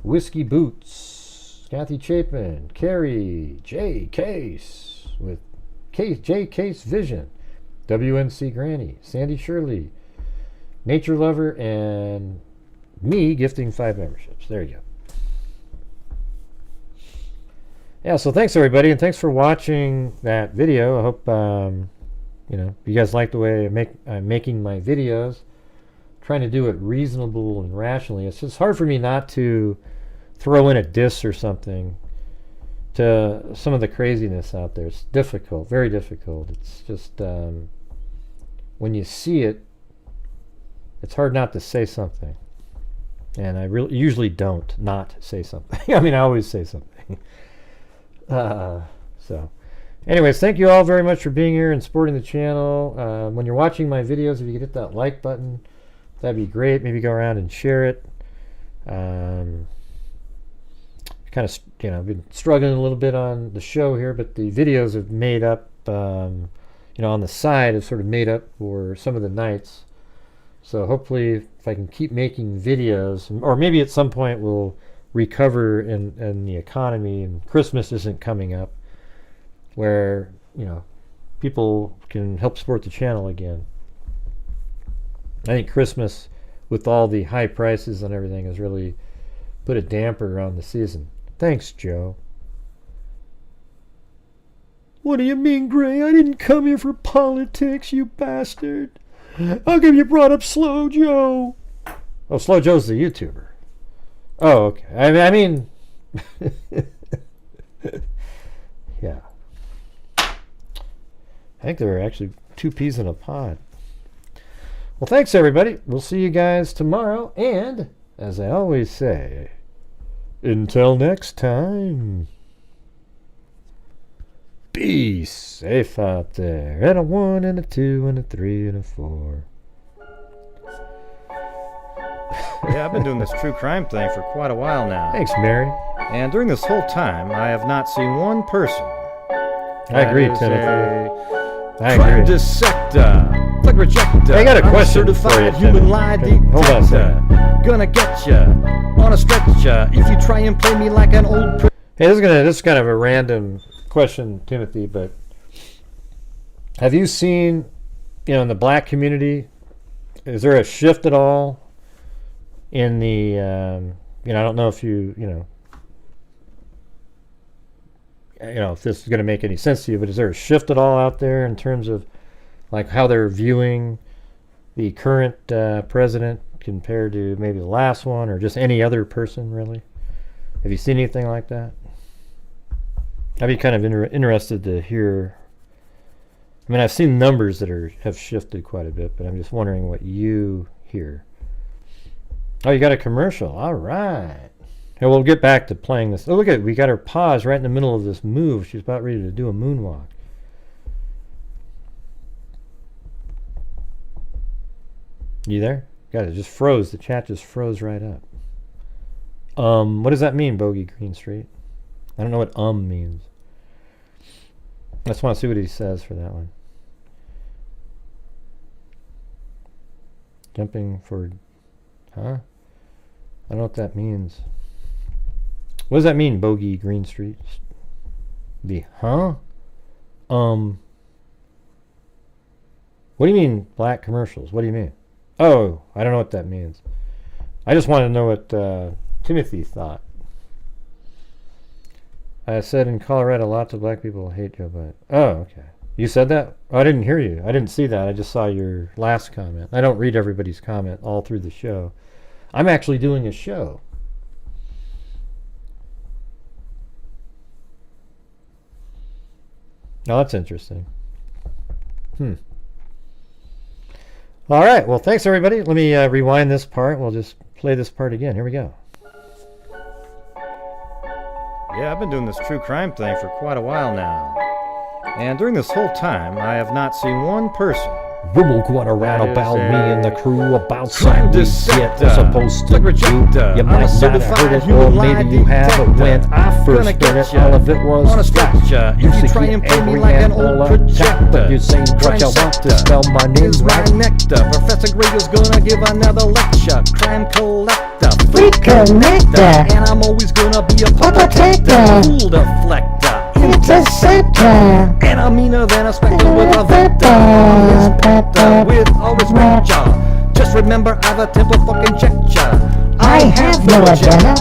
S1: Whiskey Boots, Kathy Chapin, Carrie, J Case with J Case Vision, WNC Granny, Sandy Shirley, Nature Lover, and me gifting 5 memberships. There you go. Yeah, so thanks everybody, and thanks for watching that video. I hope you guys like the way I'm making my videos. Trying to do it reasonable and rationally. It's just hard for me not to throw in a diss or something to some of the craziness out there. It's difficult, very difficult. It's just when you see it, it's hard not to say something. And I usually don't not say something. I mean, I always say something. So anyways, thank you all very much for being here and supporting the channel. When you're watching my videos, if you could hit that like button, that'd be great. Maybe go around and share it. Kind of, I've been struggling a little bit on the show here, but the videos have made up, on the side have sort of made up for some of the nights. So hopefully if I can keep making videos, or maybe at some point we'll recover in the economy and Christmas isn't coming up, where, people can help support the channel again. I think Christmas, with all the high prices and everything, has really put a damper on the season. Thanks, Joe. What do you mean, Gray? I didn't come here for politics, you bastard. How come you brought up Slow Joe? Oh, Slow Joe's the YouTuber. Oh, okay. I mean, yeah. I think there are actually 2 peas in a pod. Well, thanks, everybody. We'll see you guys tomorrow. And, as I always say, until next time, be safe out there. And a 1 and a 2 and a 3 and a 4.
S9: Yeah, I've been doing this true crime thing for quite a while now.
S1: Thanks, Mary.
S9: And during this whole time, I have not seen one person.
S1: I agree, Timothy. I agree.
S9: Crime dissector, plug rejector.
S1: I got a question
S9: I'm a
S1: for you,
S9: certified human lie
S1: Timothy. Okay, hold on a
S9: detector.
S1: second.
S9: Gonna get ya on a stretcher if you try and play me like an old.
S1: Hey, this is kind of a random question, Timothy, but have you seen, in the black community, is there a shift at all in the, I don't know if if this is going to make any sense to you, but is there a shift at all out there in terms of like how they're viewing the current president compared to maybe the last one or just any other person, really? Have you seen anything like that? I'd be kind of interested to hear. I mean, I've seen numbers that have shifted quite a bit, but I'm just wondering what you hear. Oh, you got a commercial. All right. Hey, we'll get back to playing this. Oh, look at it. We got her pause right in the middle of this move. She's about ready to do a moonwalk. You there? God, it just froze. The chat just froze right up. What does that mean, Bogey Green Street? I don't know what means. I just want to see what he says for that one. Jumping for... Huh? I don't know what that means. What does that mean, Bogey Green Street? The huh? What do you mean black commercials? What do you mean? Oh, I don't know what that means. I just wanted to know what Timothy thought. I said in Colorado, lots of black people hate Joe Biden. Oh, okay. You said that? Oh, I didn't hear you. I didn't see that. I just saw your last comment. I don't read everybody's comment all through the show. I'm actually doing a show. Oh, that's interesting. All right. Well, thanks, everybody. Let me rewind this part. We'll just play this part again. Here we go. Yeah, I've been doing this true crime thing for quite a while now. And during this whole time, I have not seen one person
S9: Rumble going around about me and the crew about
S1: crime
S9: something we get was supposed to do. You might not have heard it, or maybe you have, but when I first did it, all of it was
S1: on a stretcher.
S9: You used to get angry and all upset, but you say what you want to spell my name right.
S1: Nectar. Professor Greg is gonna give another lecture. Crime collector,
S3: Freak connector,
S1: and I'm always gonna be a
S3: protector,
S1: cool deflector,
S3: interceptor,
S1: and I'm meaner than a spectre with a vector. With all respect, y'all. Just remember, I have a temper fucking check ya.
S3: I have no agenda,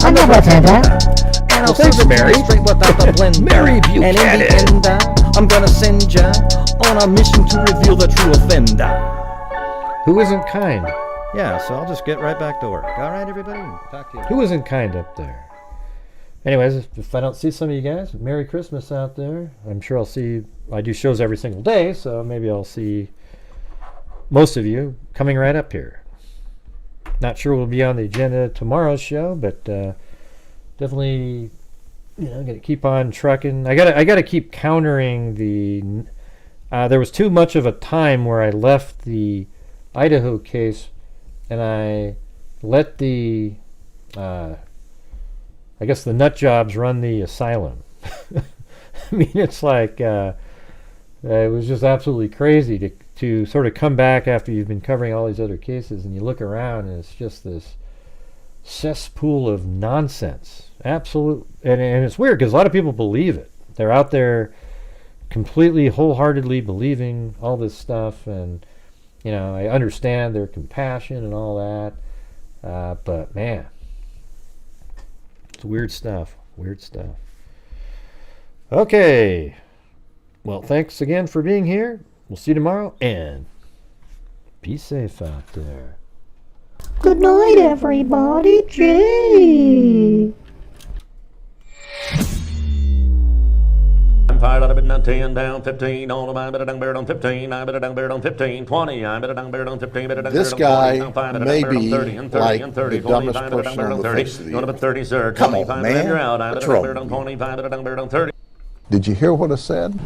S3: I'm no pretender.
S1: And I'll
S9: thanks,
S1: serve it
S9: Mary.
S1: straight without the blend.
S9: Mary
S1: And in the end, I'm gonna send ya on a mission to reveal the true offender. Who isn't kind? Yeah, so I'll just get right back to work. All right, everybody? Talk to you. Who isn't kind up there? Anyways, if I don't see some of you guys, Merry Christmas out there. I'm sure I'll see. I do shows every single day, so maybe I'll see most of you coming right up here. Not sure we'll be on the agenda tomorrow's show, but definitely, gonna keep on trucking. I gotta keep countering the. There was too much of a time where I left the Idaho case, and I let the, I guess the nut jobs run the asylum. I mean, it's like it was just absolutely crazy to sort of come back after you've been covering all these other cases, and you look around and it's just this cesspool of nonsense. Absolute, and it's weird because a lot of people believe it. They're out there completely wholeheartedly believing all this stuff, and I understand their compassion and all that, but man, it's weird stuff. Okay, well, thanks again for being here. We'll see you tomorrow, and be safe out there.
S3: Good night, everybody. Jay.
S10: I'm fired out of it, not 10 down, 15 on them. I better dang bear on 15. I better dang bear on 15, 20. I better dang bear on 15.
S11: This guy may be like the dumbest person on the face of the earth.
S10: 30, sir.
S11: Come on, man. What's wrong with you? Did you hear what I said?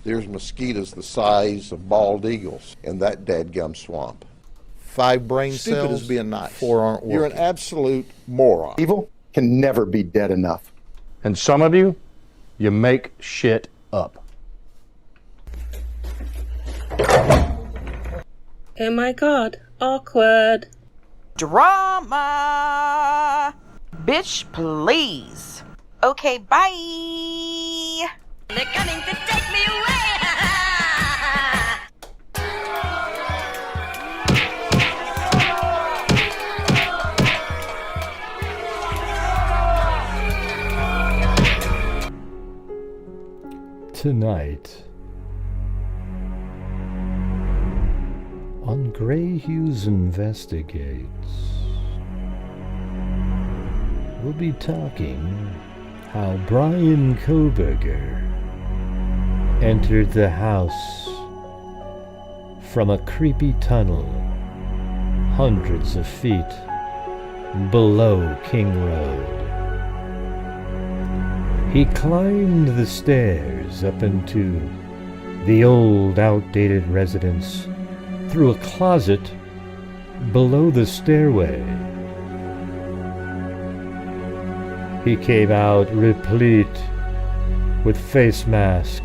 S11: There's mosquitoes the size of bald eagles in that dadgum swamp. 5 brain cells. Stupid as being nice. 4 aren't working. You're an absolute moron.
S12: Evil can never be dead enough. And some of you, you make shit up.
S13: Oh my god, awkward.
S14: Drama! Bitch, please. Okay, bye! They're coming to take me away!
S1: Tonight on Grant Hughes Investigates, we'll be talking how Bryan Kohberger entered the house from a creepy tunnel hundreds of feet below King Road. He climbed the stairs up into the old, outdated residence through a closet below the stairway. He came out replete with face mask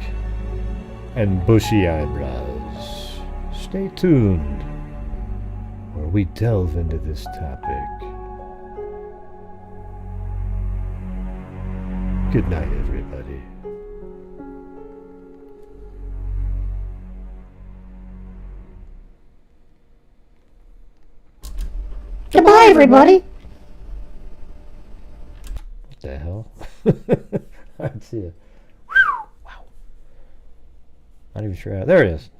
S1: and bushy eyebrows. Stay tuned where we delve into this topic. Good night, everybody.
S3: Bye, everybody.
S1: What the hell? I can see it. Wow. Not even sure. There it is.